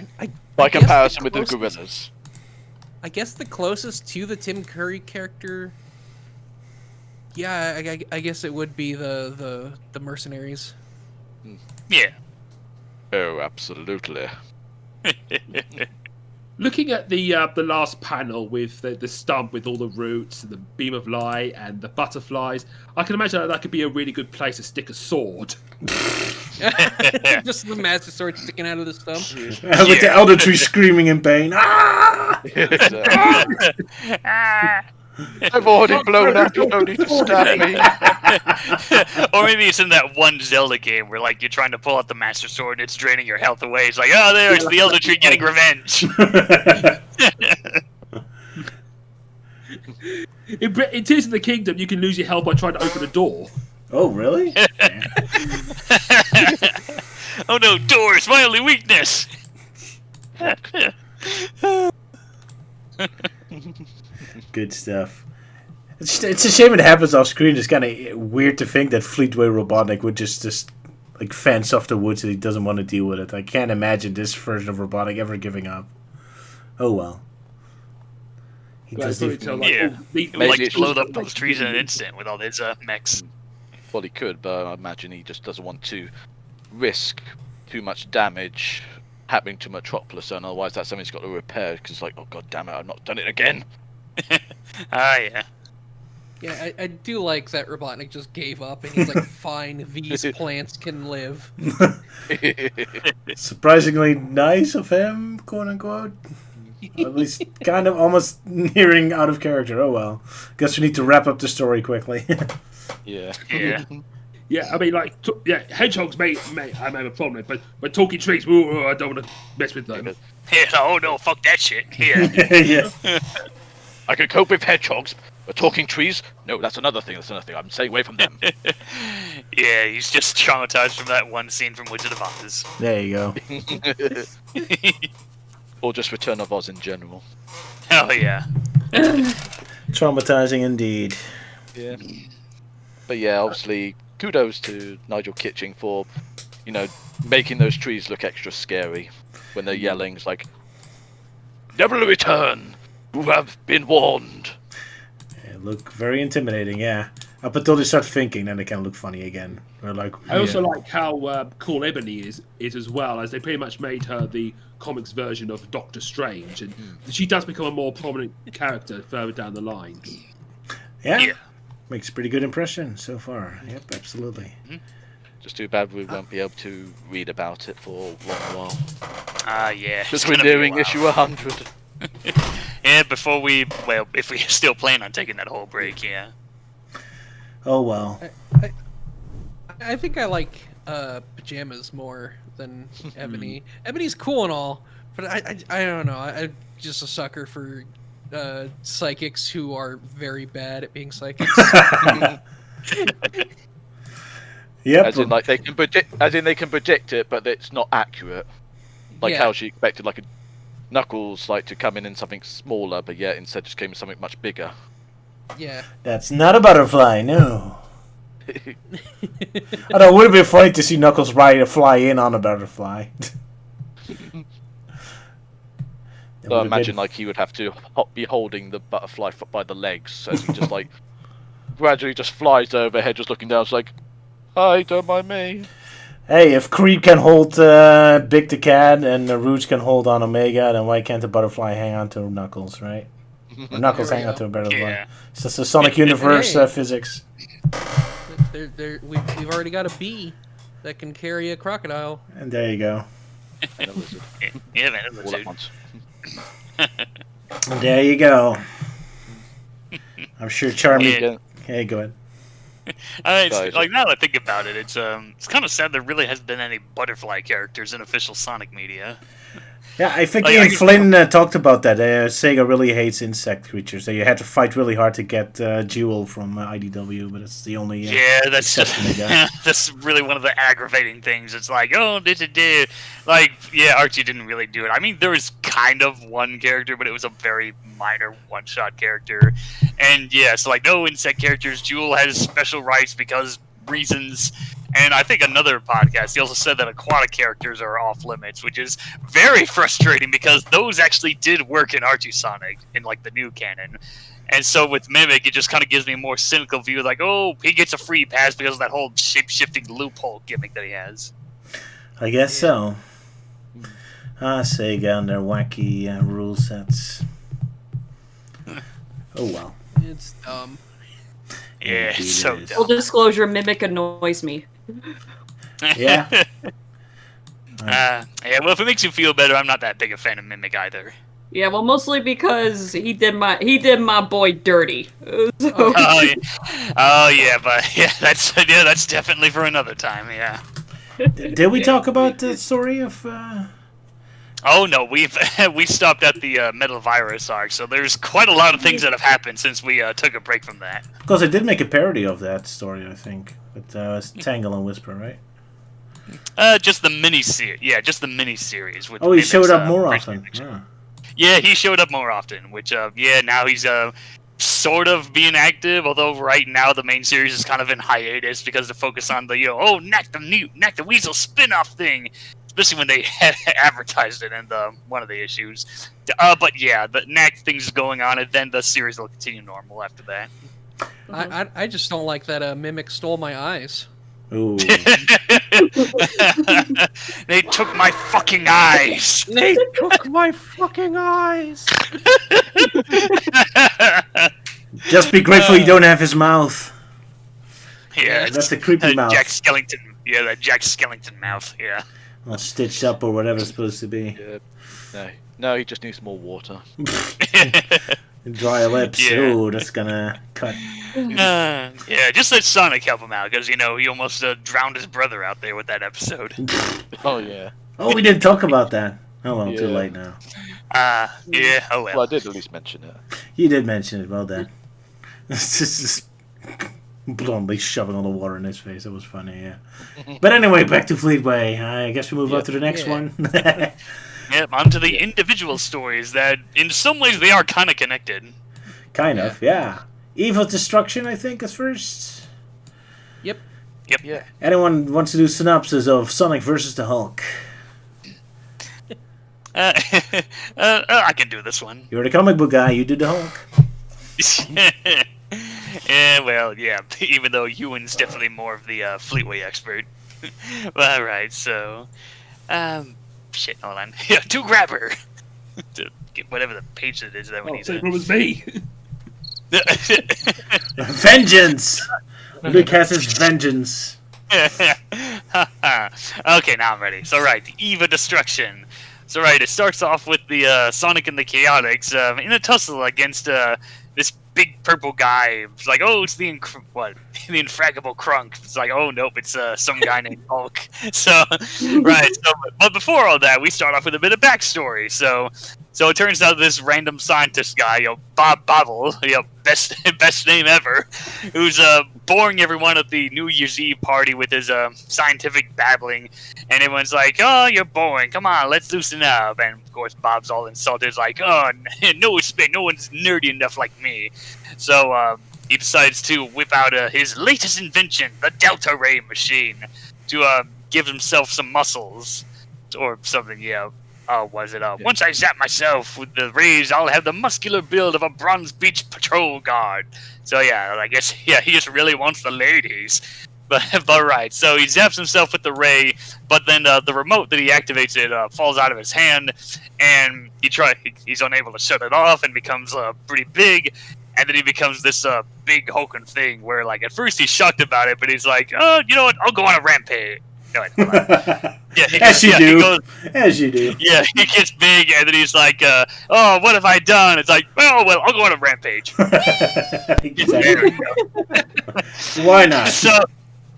By guess comparison with the closest- gorillas. I guess the closest to the Tim Curry character. Yeah, I guess it would be the mercenaries. Yeah. Oh, absolutely. Looking at the last panel with the stump with all the roots, and the beam of light, and the butterflies, I can imagine that could be a really good place to stick a sword. Just the master sword sticking out of the stump. With the elder tree screaming in pain. Ah! I've already blown up, you don't need to stab me. Or maybe it's in that one Zelda game where like you're trying to pull out the Master Sword and it's draining your health away. It's like, oh, there, it's the Elder Tree getting revenge. In Tears of the Kingdom, you can lose your health by trying to open a door. Oh, really? Oh no, doors, my only weakness. Good stuff. It's a shame it happens off screen. It's kind of weird to think that Fleetway Robotnik would just like fence off the woods and he doesn't want to deal with it. I can't imagine this version of Robotnik ever giving up. Oh well. He But doesn't it's even- like, Yeah. oh, He would Maybe like it's blow just- up those trees in an instant with all his mechs. Well, he could, but I imagine he just doesn't want to risk too much damage happening to Metropolis, and otherwise that's something he's got to repair, because it's like, oh god damn it, I've not done it again. Ah, yeah. Yeah, I do like that Robotnik just gave up and he's like, fine, these plants can live. surprisingly nice of him, quote unquote. At least kind of almost nearing out of character. Oh well. Guess we need to wrap up the story quickly. Yeah. Yeah. yeah, I mean, like, hedgehogs may I may have a problem with, but talking trees, ooh, I don't want to mess with them. Yeah. Oh no, fuck that shit. Yeah. Yeah. I can cope with hedgehogs, but talking trees? No, that's another thing. I'm staying away from them. Yeah, he's just traumatized from that one scene from Wizard of Oz. There you go. Or just Return of Oz in general. Oh yeah. Traumatizing indeed. Yeah. But yeah, obviously, kudos to Nigel Kitching for, making those trees look extra scary when they're yelling. It's like, never return! You have been warned! They look very intimidating, yeah. Up until they start thinking, then they can look funny again. They're like, I also like how cool Ebony is as well, as they pretty much made her the comics version of Doctor Strange, and she does become a more prominent character further down the line. yeah. Yeah. Makes a pretty good impression so far. Yep, absolutely. Just too bad we won't be able to read about it for a long while. Ah, yeah. Because it's we're gonna be a nearing while. issue 100. Yeah, if we still plan on taking that whole break, yeah. Oh well. I think I like Pajamas more than Ebony. Ebony's cool and all, but I don't know. I'm just a sucker for psychics who are very bad at being psychics. Yep. As in, like, they can predict it, but it's not accurate. Like Yeah. how she expected, like, a Knuckles, like, to come in something smaller, but yet instead just came in something much bigger. Yeah. That's not a butterfly, no. Although it would have been funny to see Knuckles ride a fly in on a butterfly. So I imagine, like, he would have to be holding the butterfly by the legs as he just, like, gradually just flies overhead, just looking down. It's like, hi, don't mind me. Hey, if Creep can hold Big the Cat and the Roots can hold on Omega, then why can't the butterfly hang on to Knuckles, right? Or Knuckles There we hang on go. to a butterfly. Yeah. It's just a Sonic Universe Hey. physics. We've already got a bee that can carry a crocodile. And there you go. And a lizard. Yeah, man. It All was at once. And there you go. I'm sure Charmy. Yeah. Hey, go ahead. It's, like now that I think about it, it's kind of sad there really hasn't been any butterfly characters in official Sonic media. Yeah, I think Like, Ian I- Flynn talked about that. Sega really hates insect creatures. So you had to fight really hard to get Jewel from IDW, but it's the only. Yeah, that's just exception they got. that's really one of the aggravating things. It's like, oh, like, yeah, Archie didn't really do it. I mean, there was kind of one character, but it was a very minor one-shot character. And yeah, so like, no insect characters. Jewel has special rights because reasons. And I think another podcast, he also said that aquatic characters are off limits, which is very frustrating because those actually did work in Archie Sonic in like the new canon. And so with Mimic, it just kind of gives me a more cynical view, like, oh, he gets a free pass because of that whole shape-shifting loophole gimmick that he has. I guess so. Sega and their wacky rule sets. Oh well. It's dumb. Yeah, Indeed so it is. Full dumb. disclosure, Mimic annoys me. Yeah. Yeah, well, if it makes you feel better, I'm not that big a fan of Mimic either. Yeah, well, mostly because he did my boy dirty. So- Oh, yeah, but yeah, that's definitely for another time. Yeah. Did we talk about the story of? Oh no, we stopped at the Metal Virus arc, so there's quite a lot of things that have happened since we took a break from that. Because I did make a parody of that story, I think. But it's Tangle and Whisper, right? Just the mini series. Yeah, just the mini series. With Oh, he Mimic's, showed up more original often. picture. Yeah. Yeah, he showed up more often, which, yeah, now he's, sort of being active, although right now the main series is kind of in hiatus because to focus on the, Knack the Weasel spin-off thing, especially when they advertised it in one of the issues. But yeah, the Knack thing's going on, and then the series will continue normal after that. I just don't like that Mimic stole my eyes. Ooh. They took my fucking eyes! They took my fucking eyes! Just be grateful you don't have his mouth. Yeah, That's the creepy mouth. Jack Skellington. Yeah, that Jack Skellington mouth. Yeah. All stitched up or whatever it's supposed to be. Yeah. No, he just needs more water. Dry lips. Yeah. Ooh, that's gonna cut. Yeah, just let Sonic help him out because he almost drowned his brother out there with that episode. Oh yeah. Oh, we didn't talk about that. Oh well, too Yeah. late now. Yeah. Oh Well, I well. did at least mention it. You did mention it. Well done. It's just blondly shoving all the water in his face. It was funny, yeah. But anyway, back to Fleetway. I guess we move on to the next Yeah. one. Yep. Onto the individual stories that, in some ways, they are kind of connected. Kind of, yeah. Evil Destruction, I think, is first. Yep. Yeah. Anyone wants to do synopsis of Sonic versus the Hulk? I can do this one. You're the comic book guy. You do the Hulk. Yeah, well, yeah. Even though Euan's definitely more of the Fleetway expert. Well, all right, so, shit, hold on. Yeah, to grab her. To get whatever the page it is that we Oh, need so to. it was me. Vengeance! Luke has his vengeance. Okay, now I'm ready. So, right, the Eve of Destruction. So, right, it starts off with the Sonic and the Chaotix in a tussle against this big purple guy. It's like, oh, it's the the infragable Crunk. It's like, oh nope, it's some guy named Hulk. So, right. So, but before all that, we start off with a bit of backstory. So it turns out this random scientist guy, Bob Bobble, best name ever, who's boring everyone at the New Year's Eve party with his scientific babbling, and everyone's like, "Oh, you're boring. Come on, let's loosen up." And of course, Bob's all insulted, like, "Oh, no one's nerdy enough like me." So he decides to whip out his latest invention, the Delta Ray machine, to give himself some muscles or something. Yeah. Was it? Once I zap myself with the rays, I'll have the muscular build of a Bronze Beach patrol guard. So yeah, I guess he just really wants the ladies. But right, so he zaps himself with the ray, but then the remote that he activates it falls out of his hand, and he's unable to shut it off, and becomes pretty big, and then he becomes this big hulking thing where, like, at first he's shocked about it, but he's like, oh, you know what, I'll go on a rampage. No, wait, hold on. Yeah, As you do. As you do. Yeah, he gets big, and then he's like, oh, what have I done? It's like, oh, well, I'll go on a rampage. Exactly. Why not? So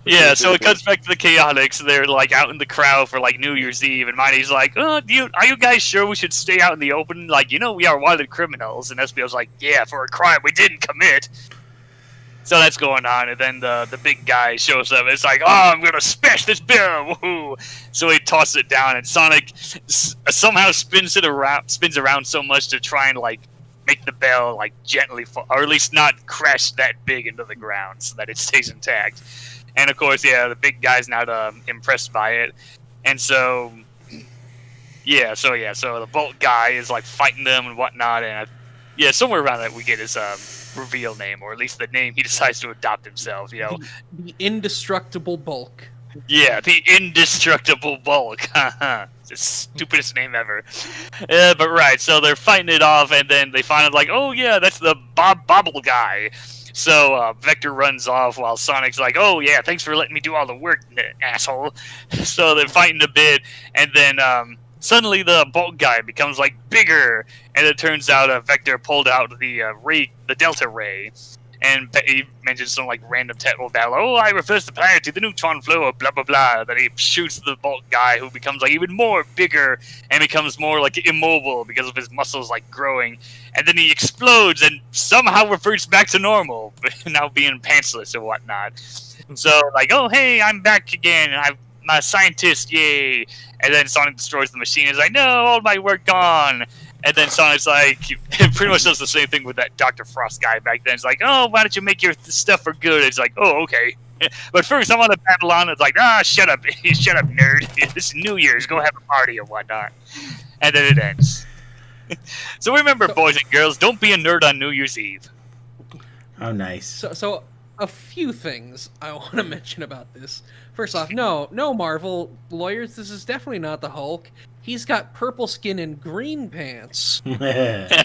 it cuts back to the Chaotix. They're, like, out in the crowd for, like, New Year's Eve, and Mighty's like, oh, are you guys sure we should stay out in the open? Like, you know we are wanted criminals. And SBO's like, yeah, for a crime we didn't commit. So that's going on, and then the big guy shows up, and it's like, oh, I'm gonna smash this bell, woohoo! So he tosses it down, and Sonic somehow spins around so much to try and, like, make the bell, like, gently fall, or at least not crash that big into the ground, so that it stays intact. And of course, yeah, the big guy's not impressed by it, and so the Bolt guy is, like, fighting them and whatnot, and somewhere around that we get his reveal name, or at least the name he decides to adopt himself, you know. The Indestructible Bulk. Yeah, the Indestructible Bulk. It's the stupidest name ever. But right, so they're fighting it off, and then they find out, like, oh yeah, that's the Bob Bobble guy. So Vector runs off while Sonic's like, oh yeah, thanks for letting me do all the work, asshole. So they're fighting a bit, and then suddenly the Bolt guy becomes, like, bigger, and it turns out Vector pulled out the Delta Ray, and he mentions some, like, random technical battle. Oh, I reverse the polarity, the neutron flow, blah blah blah. Then he shoots the Bolt guy, who becomes, like, even more bigger and becomes more, like, immobile because of his muscles, like, growing. And then he explodes and somehow reverts back to normal, now being pantsless and whatnot. So, like, oh hey, I'm back again. I'm a scientist, yay! And then Sonic destroys the machine. He's like, no, all my work gone. And then Sonic's like, pretty much does the same thing with that Dr. Frost guy back then. It's like, oh, why don't you make your stuff for good? It's like, oh, okay. But first, I want to battle on. It's like, shut up, shut up, nerd. It's New Year's. Go have a party or whatnot. And then it ends. So remember, boys and girls, don't be a nerd on New Year's Eve. Oh, nice. So a few things I want to mention about this. First off, no, Marvel lawyers, this is definitely not the Hulk. He's got purple skin and green pants. Yeah.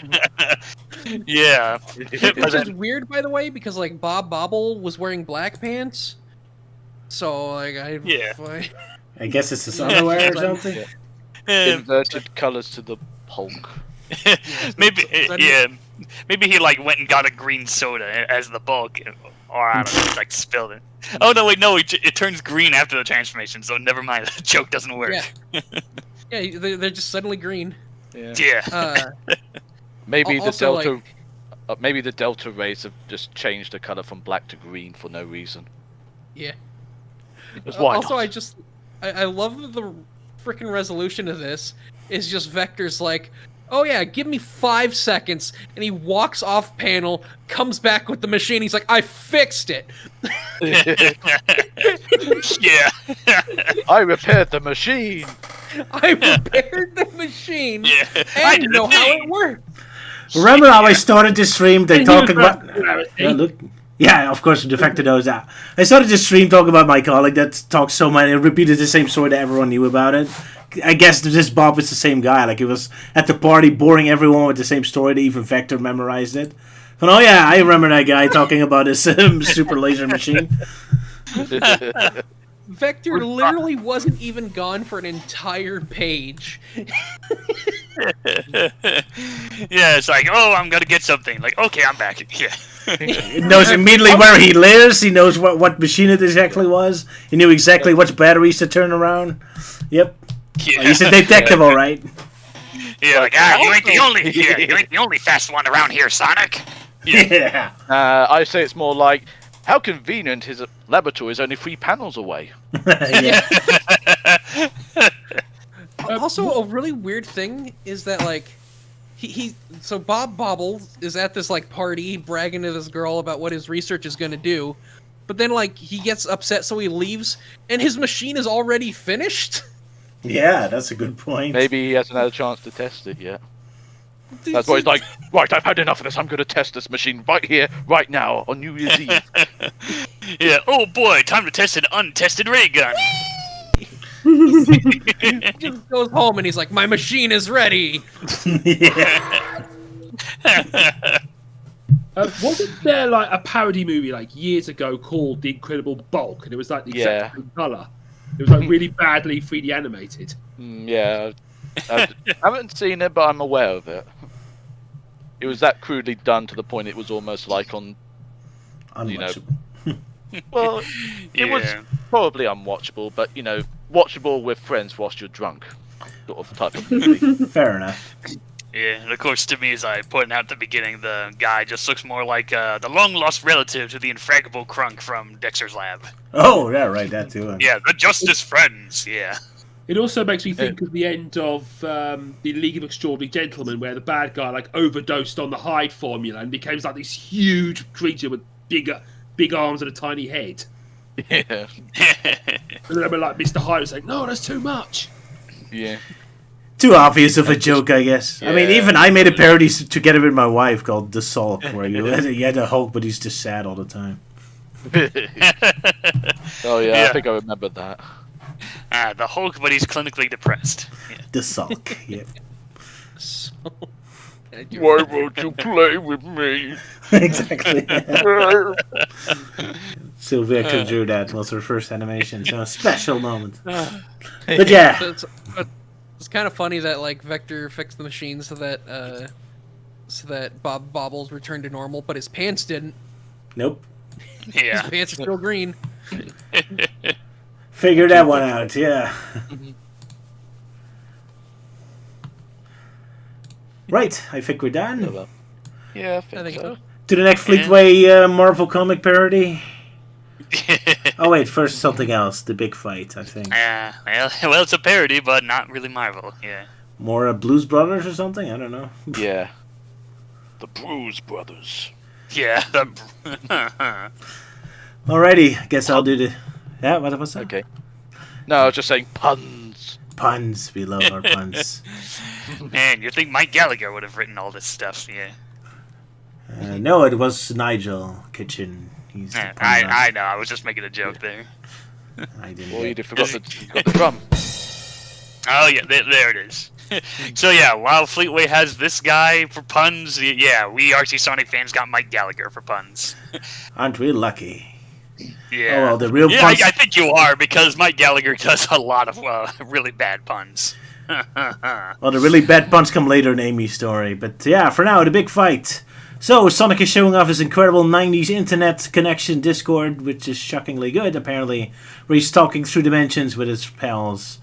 Which is weird, by the way, because, like, Bob Bobble was wearing black pants. So, like, I guess it's his underwear or something. Inverted colors to the Hulk. Maybe he, like, went and got a green soda as the Bulk, or I don't know, like, spilled it. Oh no, wait, no, it turns green after the transformation, so never mind. The joke doesn't work. Yeah, they're just suddenly green. Yeah. Maybe the also, Delta, maybe the Delta rays have just changed the color from black to green for no reason. Yeah. Why also, not? I love the freaking resolution of this. Is just Vector's like, oh yeah, give me 5 seconds, and he walks off panel, comes back with the machine. He's like, I fixed it. Yeah. I repaired the machine. I repaired the machine. Yeah. I know how it works. Remember how I started this stream? They talking about. Yeah, of course, Defected knows that. I started this stream talking about my colleague that talks so much and repeated the same story that everyone knew about it. I guess this Bob is the same guy. Like, he was at the party boring everyone with the same story. That even Vector memorized it. But oh yeah, I remember that guy talking about his super laser machine. Vector literally wasn't even gone for an entire page. Yeah, it's like, oh, I'm gonna get something. Like, okay, I'm back. Yeah. He knows immediately where he lives. He knows what machine it exactly was. He knew exactly which batteries to turn around. Yep. Yeah. He's a detective, all right. Yeah, like, you ain't the only fast one around here, Sonic. Yeah. I say it's more like, how convenient his laboratory is only 3 panels away. Yeah. Also, a really weird thing is that, like, so Bob Bobble is at this, like, party bragging to this girl about what his research is going to do, but then, like, he gets upset, so he leaves, and his machine is already finished. Yeah, that's a good point. Maybe he hasn't had a chance to test it yet. That's why he's like, right, I've had enough of this. I'm going to test this machine right here, right now, on New Year's Eve. Yeah. Oh boy, time to test an untested ray gun. He just goes home and he's like, my machine is ready. Yeah. Wasn't there like a parody movie like years ago called The Incredible Bulk, and it was like the exact same color? It was like really badly 3D animated. Yeah, I haven't seen it, but I'm aware of it. It was that crudely done to the point it was almost like on, you know, Unwatchable. well, it was probably unwatchable, but you know, watchable with friends whilst you're drunk, sort of type of movie. Fair enough. Yeah, and of course, to me, as I pointed out at the beginning, the guy just looks more like the long-lost relative to the infraggable Crunk from Dexter's Lab. Oh, yeah, right, that too. Yeah, the Justice Friends, yeah. It also makes me think of the end of the League of Extraordinary Gentlemen, where the bad guy like overdosed on the Hyde formula and becomes like this huge creature with big arms and a tiny head. Yeah, And then like Mr. Hyde was like, "No, that's too much." yeah. Too obvious of a joke, I guess. I mean, Yeah. even I made a parody together with my wife called The Sulk, where you had a Hulk, but he's just sad all the time. Oh yeah, Yeah. I think I remember that. The Hulk, but he's clinically depressed. Yeah. The Sulk, yeah. So, Why won't you play with me? Exactly. Sylvia could do that. Was her first animation, so a special moment. But yeah, it's kind of funny that like Vector fixed the machine so that Bob Bobbles returned to normal, but his pants didn't. nope. Yeah. His pants are still green. Figure that one out, yeah. Right, I think we're done. Yeah, I I think, think so. so. To the next Fleetway Marvel comic parody. Oh wait, first something else. The big fight, I think. Well, it's a parody, but not really Marvel. Yeah. More Blues Brothers or something? I don't know. Yeah. The Bruise Brothers. Yeah. Alrighty, guess I'll do the... Yeah, what was that? Okay. No, I was just saying puns. Puns. We love our puns. Man, you think Mike Gallagher would have written all this stuff? Yeah. No, it was Nigel Kitchen. He's the pun master. I know. I was just making a joke there. I didn't. Well, get- you forgot the drum. Oh yeah, there it is. So yeah, while Fleetway has this guy for puns, yeah, we RC Sonic fans got Mike Gallagher for puns. Aren't we lucky? Yeah. Oh, well, the real Yeah, puns... I think you are, because Mike Gallagher does a lot of really bad puns. Well, the really bad puns come later in Amy's story. But yeah, for now, the big fight. So, Sonic is showing off his incredible 90s internet connection Discord, which is shockingly good, apparently, where he's talking through dimensions with his pals.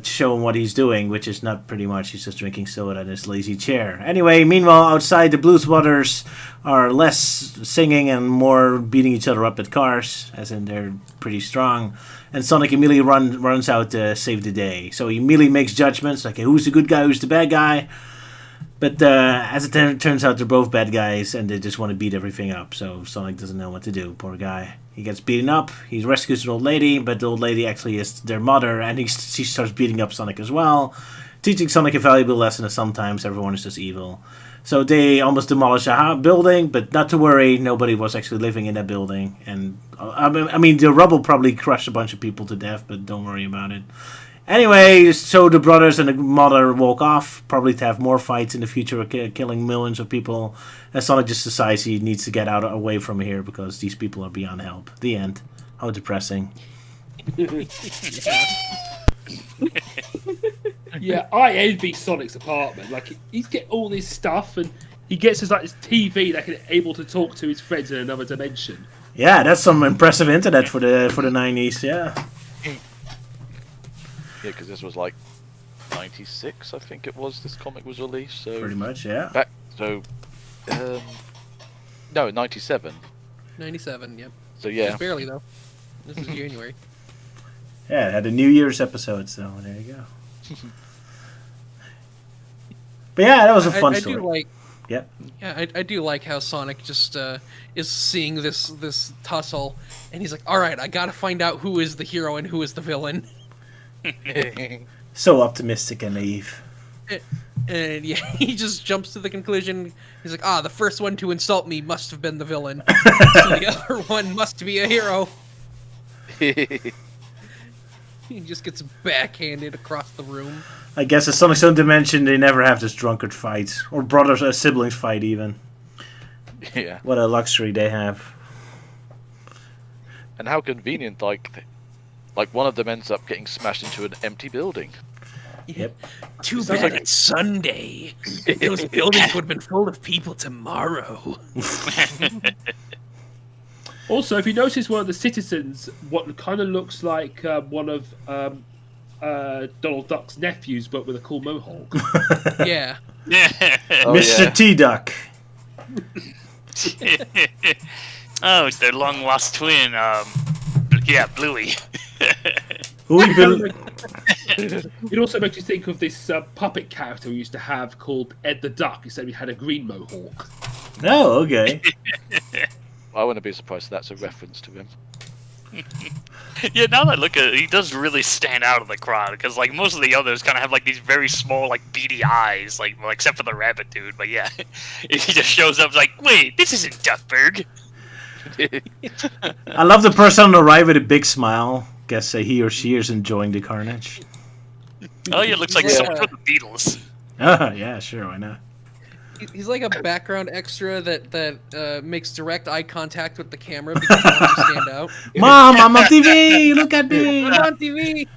Showing what he's doing, which is not pretty much. He's just drinking soda in his lazy chair. Anyway, meanwhile, outside, the Blues Brothers are less singing and more beating each other up with cars, as in they're pretty strong. And Sonic immediately runs out to save the day. So he immediately makes judgments, like who's the good guy, who's the bad guy. But as it turns out, they're both bad guys, and they just want to beat everything up. So Sonic doesn't know what to do, poor guy. He gets beaten up, he rescues an old lady, but the old lady actually is their mother, and she starts beating up Sonic as well, teaching Sonic a valuable lesson that sometimes everyone is just evil. So they almost demolish a building, but not to worry, nobody was actually living in that building. And I mean, the rubble probably crushed a bunch of people to death, but don't worry about it. Anyway, so the brothers and the mother walk off, probably to have more fights in the future, killing millions of people. And Sonic just decides he needs to get away from here because these people are beyond help. The end. How depressing. Yeah, I envy Sonic's apartment. Like he's get all this stuff, and he gets his this TV that can able to talk to his friends in another dimension. Yeah, that's some impressive internet for the 90s. Yeah. Yeah, because this was like 96, I think it was. This comic was released. So Pretty much. Yeah. back. So no, 97. 97, yep. So yeah. Just barely, though. This is January. Yeah, it had a New Year's episode, so there you go. But yeah, that was a fun story. I do like. Yep. Yeah, I do like how Sonic just is seeing this tussle, and he's like, "All right, I gotta find out who is the hero and who is the villain." So optimistic and naive. And yeah, he just jumps to the conclusion. He's like, the first one to insult me must have been the villain. So the other one must be a hero. He just gets backhanded across the room. I guess in Sonic's own dimension, they never have this drunkard fight. Or brothers or siblings fight, even. Yeah. What a luxury they have. And how convenient, like one of them ends up getting smashed into an empty building. Yep. Too bad it's Sunday. Those buildings would have been full of people tomorrow. Also, if you notice one of the citizens, what kind of looks like one of Donald Duck's nephews, but with a cool mohawk. Yeah. Oh, Mr. yeah. T-Duck. Oh, it's their long lost twin. Bluey. It also makes you think of this puppet character we used to have called Ed the Duck, except he had a green mohawk. Oh, okay. I wouldn't be surprised if that's a reference to him. Yeah, now that I look at it, he does really stand out of the crowd because, like, most of the others kind of have like these very small, like, beady eyes, like, well, except for the rabbit dude. But yeah, he just shows up like, wait, this isn't Duckburg. I love the person on the right with a big smile. Guess he or she is enjoying the carnage. Oh yeah, it looks like someone from the Beatles. Yeah, sure, why not? He's like a background extra that makes direct eye contact with the camera because he wants to stand out. Mom, I'm on TV! Look at me! I'm on TV!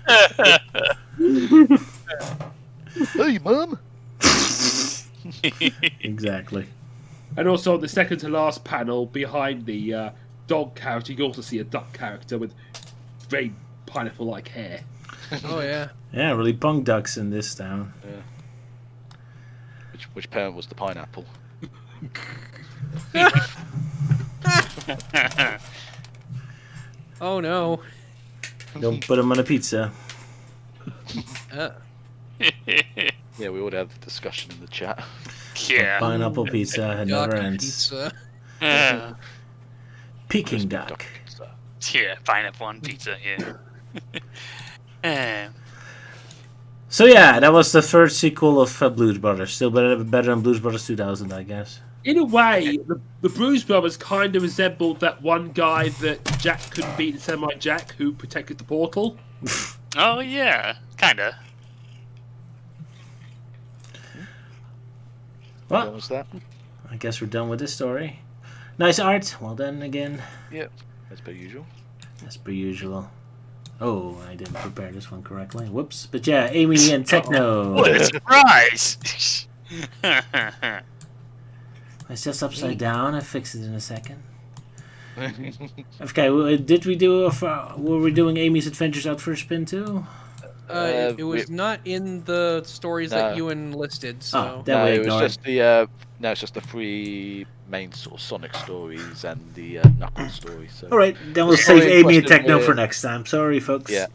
Hey, Mom! Exactly. And also on the second to last panel, behind the dog character, you also see a duck character with very pineapple-like hair. Oh, yeah. Yeah, really punk ducks in this town. Yeah. Which parent was the pineapple? Oh, no. Don't put them on a pizza. Yeah, we would have the discussion in the chat. Yeah. Pineapple pizza, it Duck never ends. pizza. Peking duck. pizza. Yeah, pineapple on pizza, yeah. So yeah, that was the third sequel of Blues Brothers. Still better than Blues Brothers 2000, I guess. In a way, the Blues Brothers kind of resembled that one guy that Jack couldn't beat in Samurai Jack, who protected the portal. Oh yeah, kinda. What Well, was that? I guess we're done with this story. Nice art. Well done again. Yeah, as per usual. As per usual. Oh, I didn't prepare this one correctly. Whoops. But yeah, Amy and Techno. What a surprise! It's just upside down. I fix it in a second. Okay, did we do? Were we doing Amy's Adventures Out for a Spin too? It was not in the stories that Euan listed, so... Oh, then No, we it was ignore just the it's just the three main sort of Sonic stories and the Knuckles story. So. All right, then we'll The save following Amy and question Techno is- for next time. Sorry, folks. Yeah.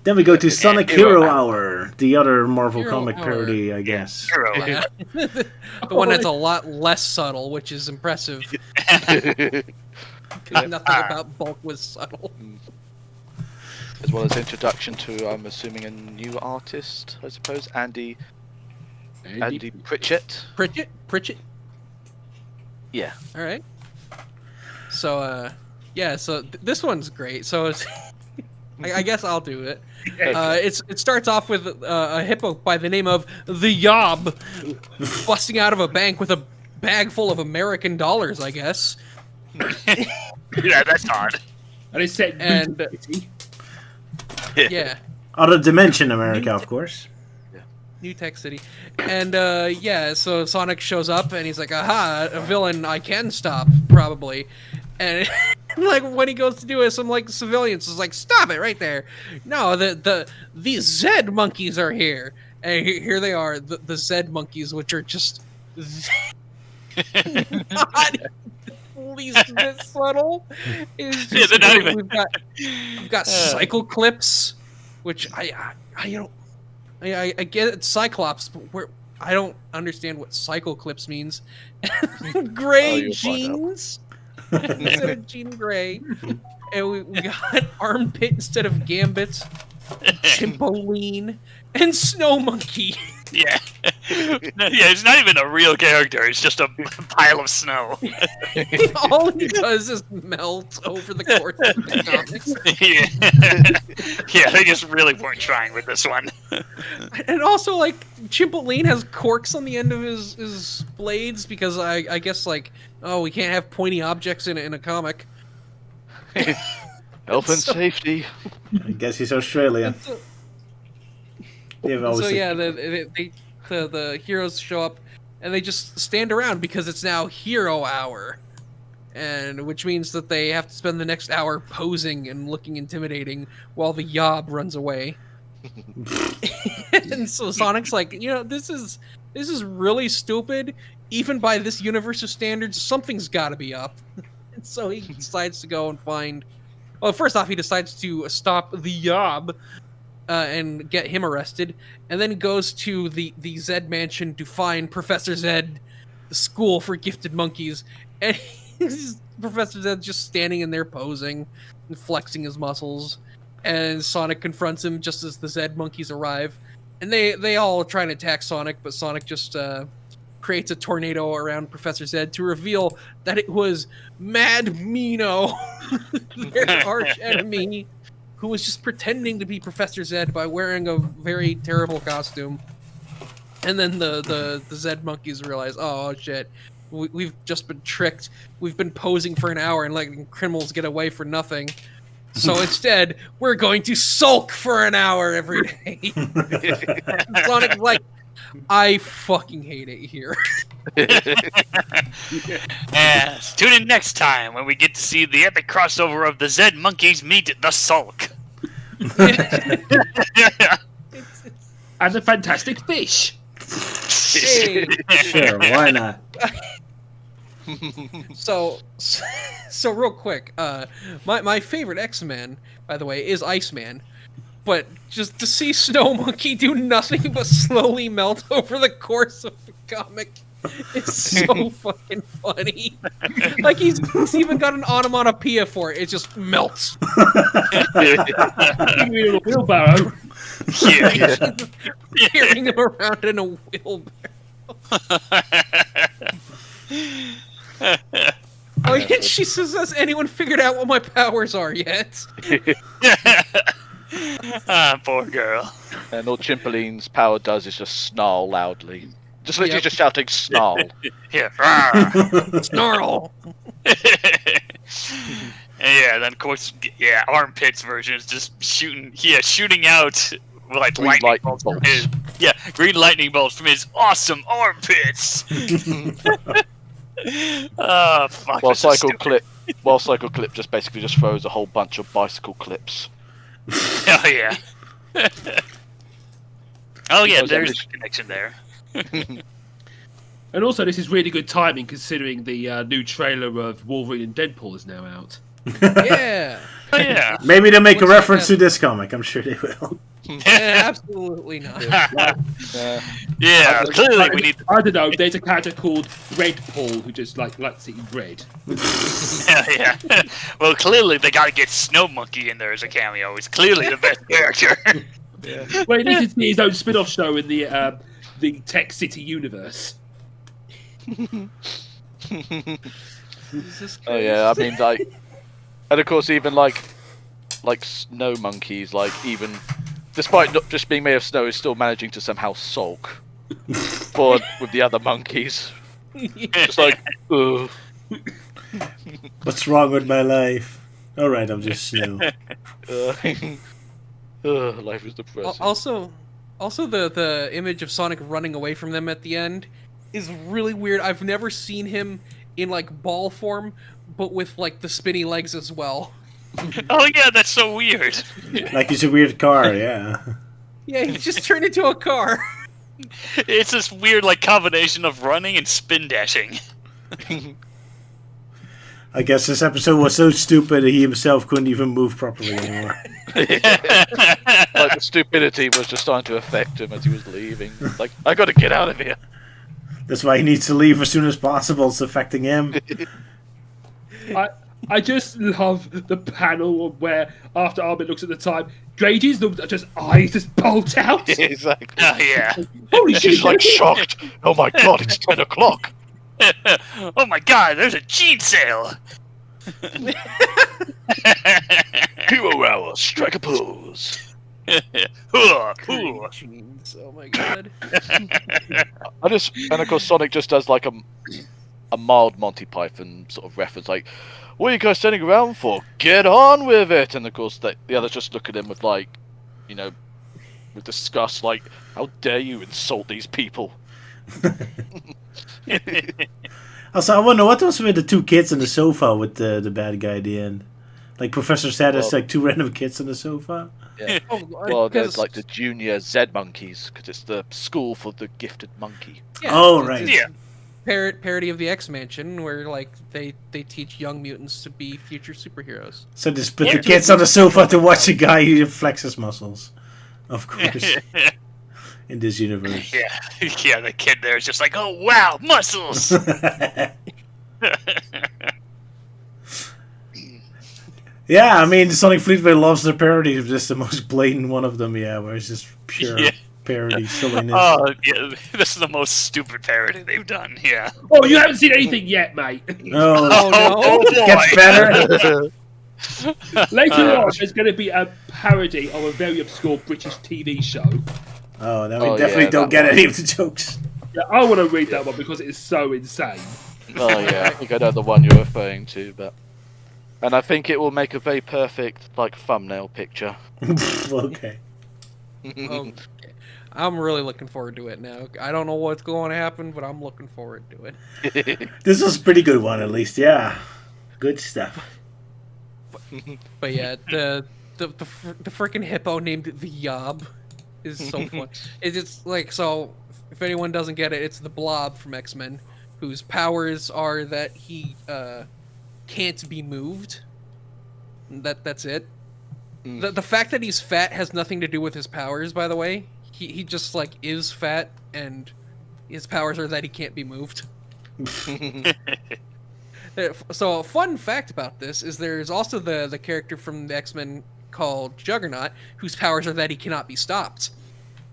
Then we go to Sonic Hero Hero Hour, the other Marvel Hero comic Hour. parody, I guess. Hero. Yeah. The one that's a lot less subtle, which is impressive. Because nothing about Bulk was subtle. As well as introduction to, I'm assuming, a new artist, I suppose, Andy Pritchett. Pritchett? Yeah. All right. So, yeah, so this one's great. So, it's, I guess I'll do it. It starts off with a hippo by the name of the Yob busting out of a bank with a bag full of American dollars, I guess. Yeah, that's odd. And it's set And- Newton City. Yeah. Out of Dimension America, of course. New Tech City. And, yeah, so Sonic shows up, and he's like, aha, a villain I can stop, probably. And, like, when he goes to do it, some, like, civilians is like, stop it right there. No, these Zed monkeys are here. And here they are, the Zed monkeys, which are just not least bit subtle. It's just, they're not even- we've got cycle clips, which I don't. I get it, Cyclops, but I don't understand what cycle clips means. Gray you'll find out. jeans instead of Jean Grey, and we got armpit instead of Gambit, Chimpoline, and Snow Monkey. Yeah. Yeah, it's not even a real character. It's just a pile of snow. All he does is melt over the course of the comics. Yeah, they just really weren't trying with this one. And also, like, Chimpoline has corks on the end of his blades because I guess, like, oh, we can't have pointy objects in a comic. Health and safety. I guess he's Australian. They've always So yeah, the heroes show up and they just stand around because it's now hero hour, and which means that they have to spend the next hour posing and looking intimidating while the yob runs away. And so Sonic's like, this is really stupid. Even by this universe's standards, something's got to be up. And so he decides to go and find. Well, first off, he decides to stop the yob. And get him arrested, and then goes to the Zed mansion to find Professor Zed, the school for gifted monkeys, and Professor Zed just standing in there posing and flexing his muscles, and Sonic confronts him just as the Zed monkeys arrive, and they all try and attack Sonic, but Sonic just creates a tornado around Professor Zed to reveal that it was Mad Mino, their arch enemy, who was just pretending to be Professor Zed by wearing a very terrible costume. And then the Zed monkeys realize, oh shit, we've just been tricked. We've been posing for an hour and letting criminals get away for nothing. So instead, we're going to sulk for an hour every day. Sonic's like, I fucking hate it here. Yes, tune in next time when we get to see the epic crossover of the Zed monkeys meet the Sulk. And a fantastic fish. Hey. Sure, why not? So real quick, my favorite X-Men, by the way, is Iceman. But just to see Snow Monkey do nothing but slowly melt over the course of the comic is so fucking funny. Like he's even got an onomatopoeia for it. It just melts. Give me a wheelbarrow. Yeah. Carrying him around in a wheelbarrow. Oh yeah, she says, has anyone figured out what my powers are yet? Poor girl. And all Chimpoline's power does is just snarl loudly. Just literally just shouting snarl. Yeah. Snarl! Yeah, then of course, yeah, Armpits version is just shooting out like Green lightning lightning bolts. From bolts. his, green lightning bolts from his awesome armpits. Oh fuck! While this is Cycle stupid. Clip just basically just throws a whole bunch of bicycle clips. Oh yeah. Oh yeah, Because there's every- a connection there. And also, this is really good timing considering the new trailer of Wolverine and Deadpool is now out. Yeah! Oh yeah. Maybe they'll make a Looks like reference that. to this comic. I'm sure they will. Absolutely not. Yeah, clearly Like, we need. I don't know. There's a character called Red Paul who just likes eating bread. Yeah. Well, clearly they got to get Snow Monkey in there as a cameo. He's clearly the best character. Well, he needs his own spin-off show in the Tech City universe. Jesus Oh yeah, I mean like, and of course even like snow monkeys, like even despite not just being made of snow, is still managing to somehow sulk with the other monkeys. Just like, ugh. What's wrong with my life? Alright, I'm just snow. Life is depressing. Also the image of Sonic running away from them at the end is really weird. I've never seen him in like ball form, but with like the spinny legs as well. Oh yeah, that's so weird. Like he's a weird car, yeah. Yeah, he just turned into a car. It's this weird like combination of running and spin dashing. I guess this episode was so stupid that he himself couldn't even move properly anymore. Like the stupidity was just starting to affect him as he was leaving. Like, I gotta get out of here. That's why he needs to leave as soon as possible. It's affecting him. I just love the panel where after Arbit looks at the time, Drage's just eyes just bolt out. Exactly. Oh, yeah. Holy shit! She's like shocked. Oh my god, it's 10 o'clock. Oh my god, there's a jean sale! Hero hour, strike a pose. Ooh. Jeans, oh my god. And of course Sonic just does like a mild Monty Python sort of reference, like, what are you guys standing around for? Get on with it! And of course the others just look at him with like, you know, with disgust, like, how dare you insult these people? Also, I wonder what was with the two kids on the sofa with the bad guy at the end. Like Professor said, it's like two random kids on the sofa. Yeah. Oh, Well, there's 'cause- like the junior Z monkeys, because it's the school for the gifted monkey. yeah, Oh, it's- right. it's Yeah. Parody of the X Mansion, where like they teach young mutants to be future superheroes. So just put Yeah, the kids on the sofa to watch a guy who flexes muscles. Of course. In this universe. Yeah, yeah, the kid there is just like, oh wow, muscles! Yeah, I mean, Sonic Fleetway loves their parodies. Just the most blatant one of them, yeah, where it's just pure Yeah. parody silliness. Oh, yeah, this is the most stupid parody they've done, yeah. Oh, you haven't seen anything yet, mate. Oh, Oh, it gets better. Later on, there's going to be a parody of a very obscure British TV show. Oh, then we Oh, definitely yeah, don't that get one. any of the jokes. Yeah, I want to read that one because it is so insane. Oh yeah, I think I know the one you're referring to, but... And I think it will make a very perfect, like, thumbnail picture. Okay. Okay. I'm really looking forward to it now. I don't know what's going to happen, but I'm looking forward to it. This was a pretty good one, at least, yeah. Good stuff. But yeah, the freaking hippo named the Yob is so fun. It's like, so if anyone doesn't get it, it's the Blob from X-Men, whose powers are that he can't be moved. That's it. The fact that he's fat has nothing to do with his powers, by the way. He just like is fat, and his powers are that he can't be moved. So a fun fact about this is there's also the character from the X-Men called Juggernaut, whose powers are that he cannot be stopped.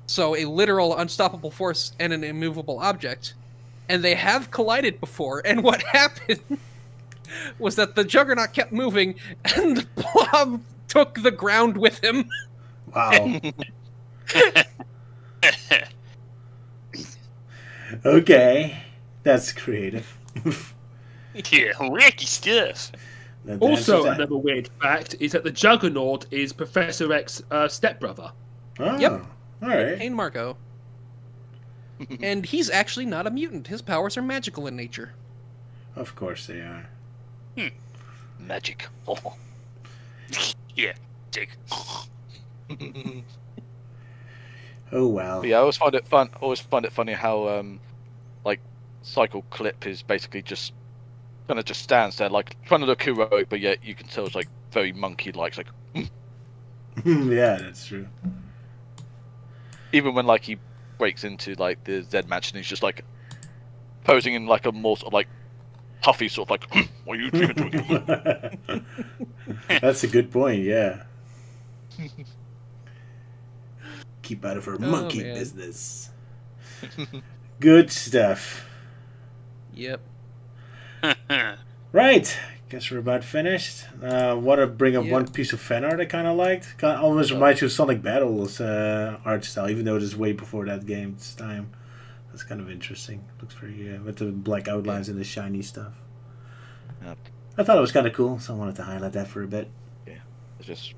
So a literal unstoppable force and an immovable object. And they have collided before, and what happened was that the Juggernaut kept moving, and the Blob took the ground with him. Wow. Okay. That's creative. Yeah, wacky stuff. That Also, answers that. another weird fact is that the Juggernaut is Professor X's stepbrother. Oh, Yep. All right. Kane Marco. And he's actually not a mutant. His powers are magical in nature. Of course they are. Magic. Yeah, Dick. Oh, well. But yeah, I always find it fun. Always find it funny how, like, Cycle Clip is basically just kind of just stands there, like trying to look heroic, but yet you can tell it's like very monkey-like. It's like Yeah, that's true. even when like he breaks into like the Z Mansion, he's just like posing in like a more sort of like puffy sort of like, what are you doing? That's a good point, yeah. Keep out of her monkey man. business. Good stuff. Yep. Right. Guess we're about finished. Want to bring up Yeah. one piece of fan art I kind of liked. Almost reminds you of Sonic Battle's art style, even though it is way before that game's time. That's kind of interesting. Looks very with the black outlines and the shiny stuff. Yeah. I thought it was kind of cool, so I wanted to highlight that for a bit. It's just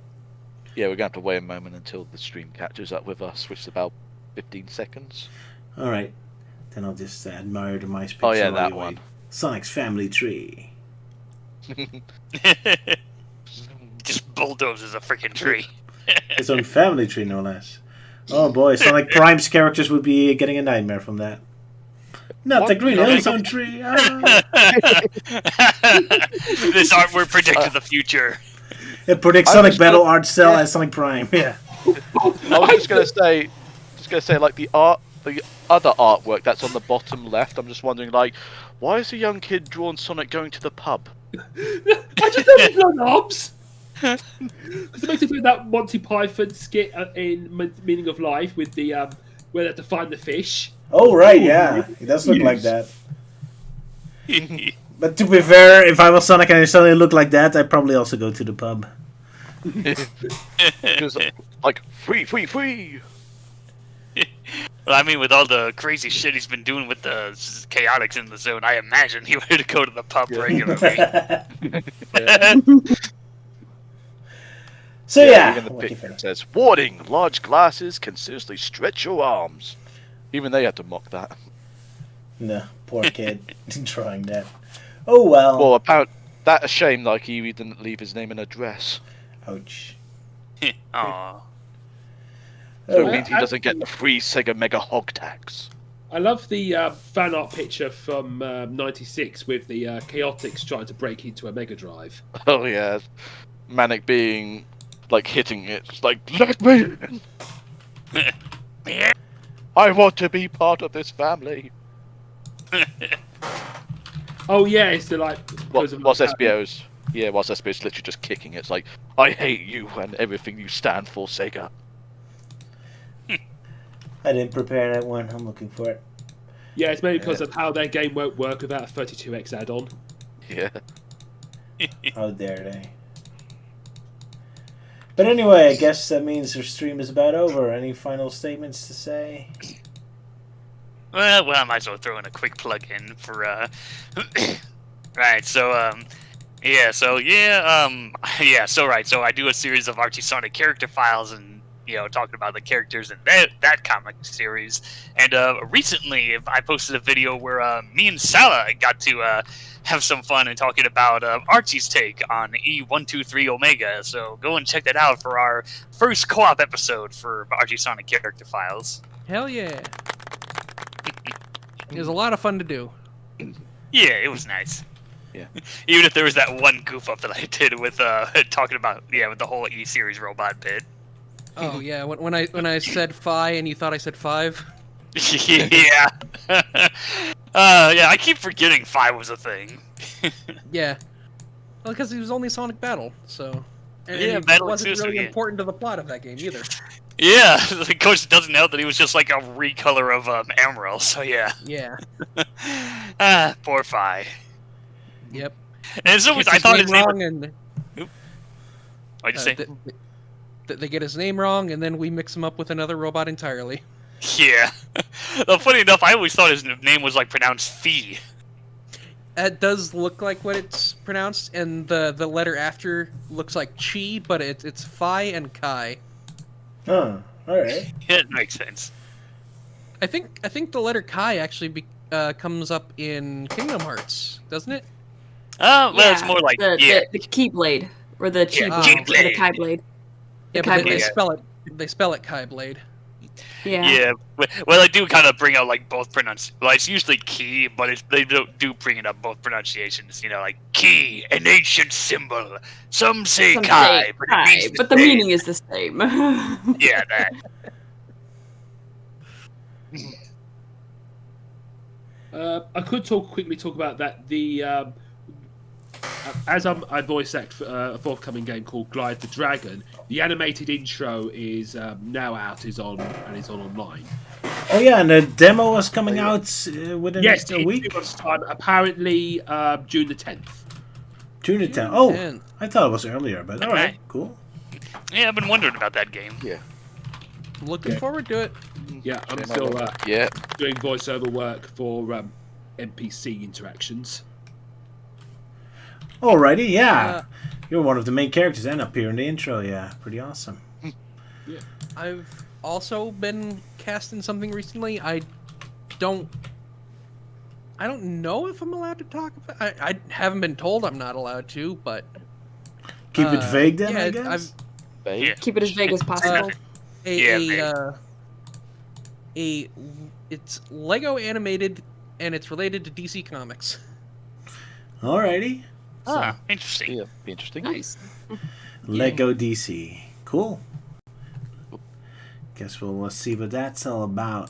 yeah, we're gonna have to wait a moment until the stream catches up with us, which is about 15 seconds. All right. Then I'll just admire the MySpace. Oh yeah, while that you one. wait. Sonic's family tree. Just bulldozes a freaking tree. His own family tree, no less. Oh boy, Sonic Prime's characters would be getting a nightmare from that. Not the What? Green No, Hill they Zone tree. Ah. This artwork predicted the future. It predicts I Sonic was Battle gonna- art cell yeah. as Sonic Prime. Yeah. I was just gonna say, like the the other artwork that's on the bottom left, I'm just wondering, like, why is a young kid drawn Sonic going to the pub? I just don't blow knobs. Because it makes me think of that Monty Python skit in Meaning of Life with the where they have to find the fish. Oh right, yeah, it does look like Yes. that. But to be fair, if I was Sonic and I suddenly looked like that, I'd probably also go to the pub. Just like free. Well, I mean, with all the crazy shit he's been doing with the chaotics in the zone, I imagine he would go to the pub regularly. So yeah, Even the what do you picture think? says, "Warning: large glasses can seriously stretch your arms." Even they had to mock that. No, poor kid trying that. Oh well. Well, apparently, that a shame. Like he didn't leave his name and address, Ouch. Aw. so Oh, it means he doesn't get the free Sega Mega Hog tax. I love the fan art picture from '96 with the chaotics trying to break into a Mega Drive. Oh yeah, Manic being like hitting it, it's like let me in. I want to be part of this family. Oh yeah, it's the like. What's SBO's? Yeah, what's SBO's literally just kicking it. It's like, I hate you and everything you stand for, Sega. I didn't prepare that one. I'm looking for it. Yeah, it's maybe because of how their game won't work without a 32x add-on. Yeah. How dare they? But anyway, I guess that means our stream is about over. Any final statements to say? Well, I might as well throw in a quick plug-in for, right, so, so I do a series of Archie Sonic character files and, talking about the characters in that comic series. And, recently I posted a video where, me and Salah got to, have some fun and talking about, Archie's take on E123 Omega. So go and check that out for our first co-op episode for Archie Sonic character files. Hell yeah. It was a lot of fun to do. Yeah, it was nice. Yeah. Even if there was that one goof up that I did with talking about with the whole E series robot bit. Oh yeah, when I said phi and you thought I said 5. Yeah. I keep forgetting 5 was a thing. Yeah. Well, because he was only Sonic Battle, so. And Yeah, it Battle wasn't exclusive, really yeah. important to the plot of that game either. Yeah, the coach doesn't know that he was just like a recolor of Emerald. So yeah. Yeah. Poor Phi. Yep. And so Gets I thought his name. wrong, and What'd you say? they get his name wrong, and then we mix him up with another robot entirely. Yeah. Well, funny enough, I always thought his name was like pronounced Fee. It does look like what it's pronounced, and the letter after looks like Chi, but it's Phi and Kai. Oh, alright. Yeah, it makes sense. I think the letter Kai actually comes up in Kingdom Hearts, doesn't it? Well, it's more like the Keyblade or the Chi Yeah, blade, or the Keyblade. Kai blade. Yeah, Kai but they blade. spell it Kai Blade. Yeah. Yeah, well, I do kind of bring out like both Well, it's usually key, but they do bring it up both pronunciations. Like key, an ancient symbol. Some say Some Kai, say but Kai, it means but the same. meaning is the same. Yeah, that. I could quickly talk about that. As I voice act for a forthcoming game called Glide the Dragon, the animated intro is now out, is on online. Oh yeah, and the demo was coming out within Yes, a in week. 2 months' time. Apparently, June the 10th. June the 10th. Oh, 10th. I thought it was earlier, but alright, Okay. cool. Yeah, I've been wondering about that game. Yeah. Looking Okay. forward to it. Yeah, I'm Shame I still don't- Yeah. doing voiceover work for NPC interactions. Alrighty, yeah. Uh, You're one of the main characters and up here in the intro, yeah. Pretty awesome. I've also been cast in something recently. I don't know if I'm allowed to talk about. I haven't been told I'm not allowed to, but Keep it vague then, yeah, I guess? Yeah. Keep it as vague as possible. It's Lego animated and it's related to DC Comics. Alrighty. Interesting. Yeah, be interesting. Nice. Lego DC. Cool. Guess we'll see what that's all about.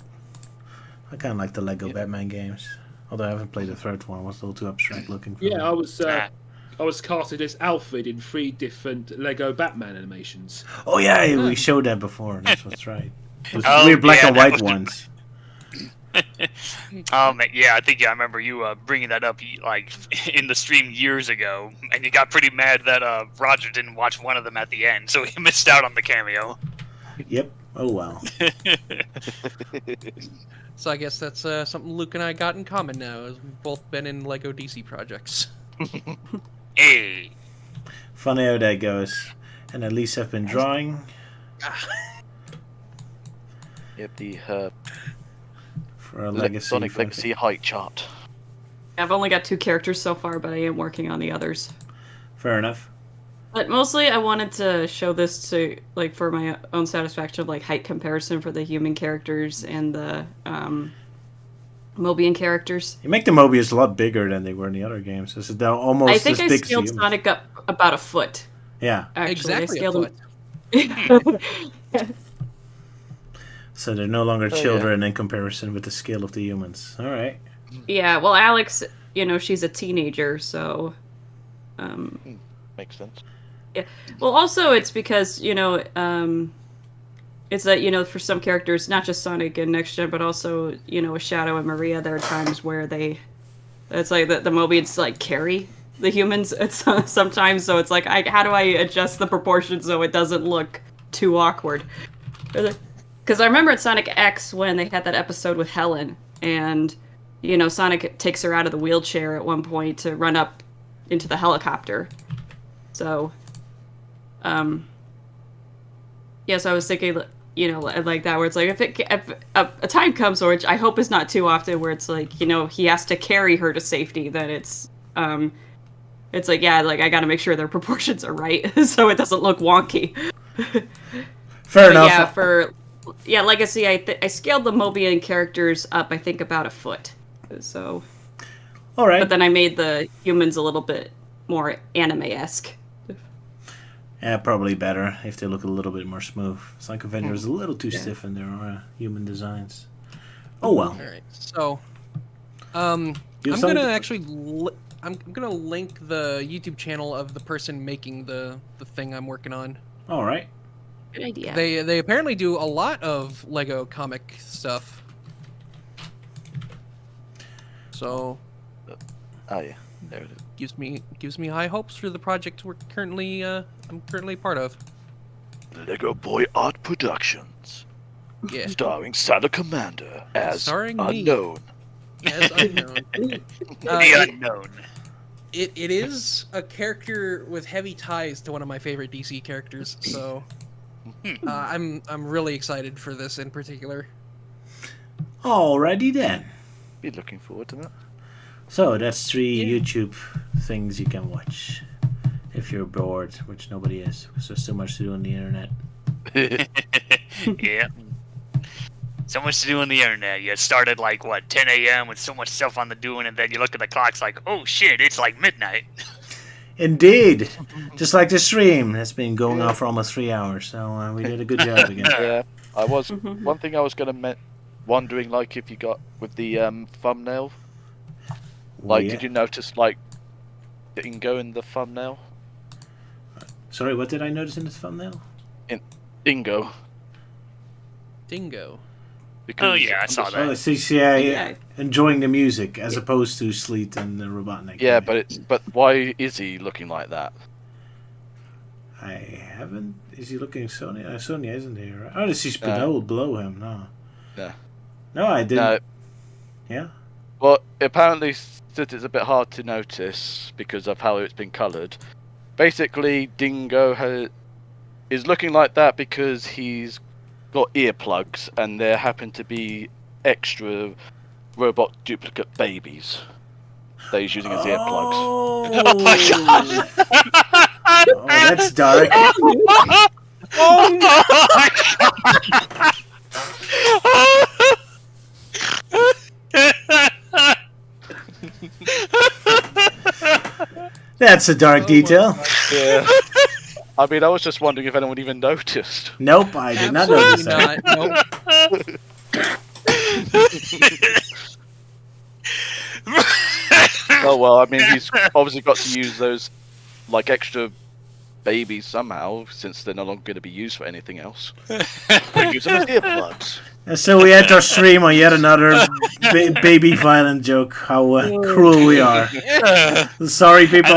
I kind of like the Lego Batman games. Although I haven't played the third one. It was a little too abstract looking for me. Yeah, I was casted as Alfred in 3 different Lego Batman animations. Oh yeah, we showed that before. That's what's right. Those Oh, weird black yeah, and that white was- ones. Yeah, I think I remember you bringing that up like in the stream years ago, and you got pretty mad that Roger didn't watch one of them at the end, so he missed out on the cameo. Yep. Oh well. So I guess that's something Luke and I got in common now, as we've both been in Lego DC projects. Hey, Funny how that goes. And Elise have been drawing Yep, the for a legacy. Sonic photo. Legacy height chart. I've only got 2 characters so far, but I am working on the others. Fair enough. But mostly, I wanted to show this to like for my own satisfaction of like height comparison for the human characters and the Mobian characters. You make the Mobius a lot bigger than they were in the other games. This is now almost I think as I big as scaled humans. Sonic up about a foot. Yeah. Actually, Exactly I a scaled foot. him. So they're no longer Oh, yeah. children in comparison with the scale of the humans. All right. Yeah, well, Alex, she's a teenager, so. Makes sense. Well, also it's because it's that for some characters, not just Sonic and Next Gen, but also with Shadow and Maria, there are times where it's like the Mobians like carry the humans. It's sometimes, so it's like how do I adjust the proportions so it doesn't look too awkward? Because I remember at Sonic X when they had that episode with Helen, and Sonic takes her out of the wheelchair at one point to run up into the helicopter. So, yes, I was thinking, like that, where it's like if a time comes, which I hope is not too often, where it's like he has to carry her to safety, then it's like I got to make sure their proportions are right so it doesn't look wonky. Fair enough. Yeah, Legacy, I scaled the Mobian characters up, I think, about a foot. So, All right. but then I made the humans a little bit more anime-esque. Yeah, probably better if they look a little bit more smooth. Sonic Avenger is a little too stiff in their human designs. Oh well. All right, so I'm You have gonna something- actually I'm gonna link the YouTube channel of the person making the thing I'm working on. All right. Good idea. They apparently do a lot of Lego comic stuff. So Oh yeah, there it is. gives me high hopes for the project I'm currently part of. Lego Boy Art Productions, Yeah, starring Santa Commander as Starring me. unknown. as unknown. the unknown. It is a character with heavy ties to one of my favorite DC characters, so I'm really excited for this in particular. Alrighty then. Be looking forward to that. So that's 3 Yeah. YouTube things you can watch if you're bored, which nobody is, because there's so much to do on the internet. Yeah. So much to do on the internet. You started like 10 a.m. with so much stuff on the doing, and then you look at the clocks like, oh shit, it's like midnight. Indeed, just like the stream has been going on for almost 3 hours, so we did a good job again. Yeah, I was. One thing I was gonna wondering, like, if you got with the thumbnail, like, Yeah. did you notice like Ingo in the thumbnail? Sorry, what did I notice in this thumbnail? Ingo. Dingo. Because Oh, yeah, I saw I'm just- that. Oh, it's yeah, Yeah. enjoying the music as opposed to Sleet and Robotnik. Yeah, but why is he looking like that? I haven't. Is he looking Sonya? Sonya isn't here. Right? Oh, this is below him. No. No. No, I didn't. No. Yeah. Well, apparently it's a bit hard to notice because of how it's been coloured. Basically, Dingo is looking like that because he's got earplugs, and there happen to be extra robot duplicate babies that he's using as earplugs. Oh, my God. Oh, that's dark. That's a dark detail. Yeah. I mean, I was just wondering if anyone even noticed. Nope, I did not notice Absolutely that. not. Nope. Oh well, I mean, he's obviously got to use those like extra babies somehow, since they're no longer going to be used for anything else. Use them as earplugs. And so we end our stream on yet another baby violent joke. How cruel we are. Sorry, people.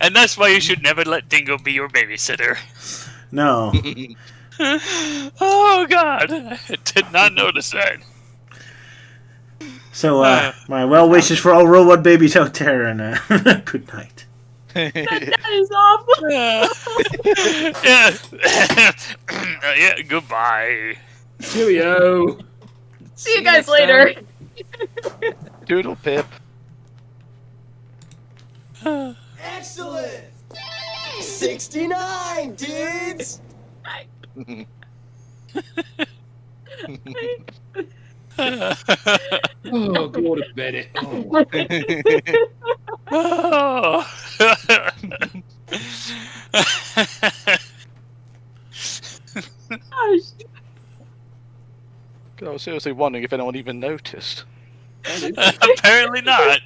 And that's why you should never let Dingo be your babysitter. No. Oh God, I did not notice that. So, my well wishes for all robot babies out there, and good night. That is awful. Yeah, goodbye. Cheerio. See you guys later. Doodle pip. Excellent! 69, dudes! Oh, go to bed. Oh. Gosh. I was seriously wondering if anyone even noticed. Apparently not.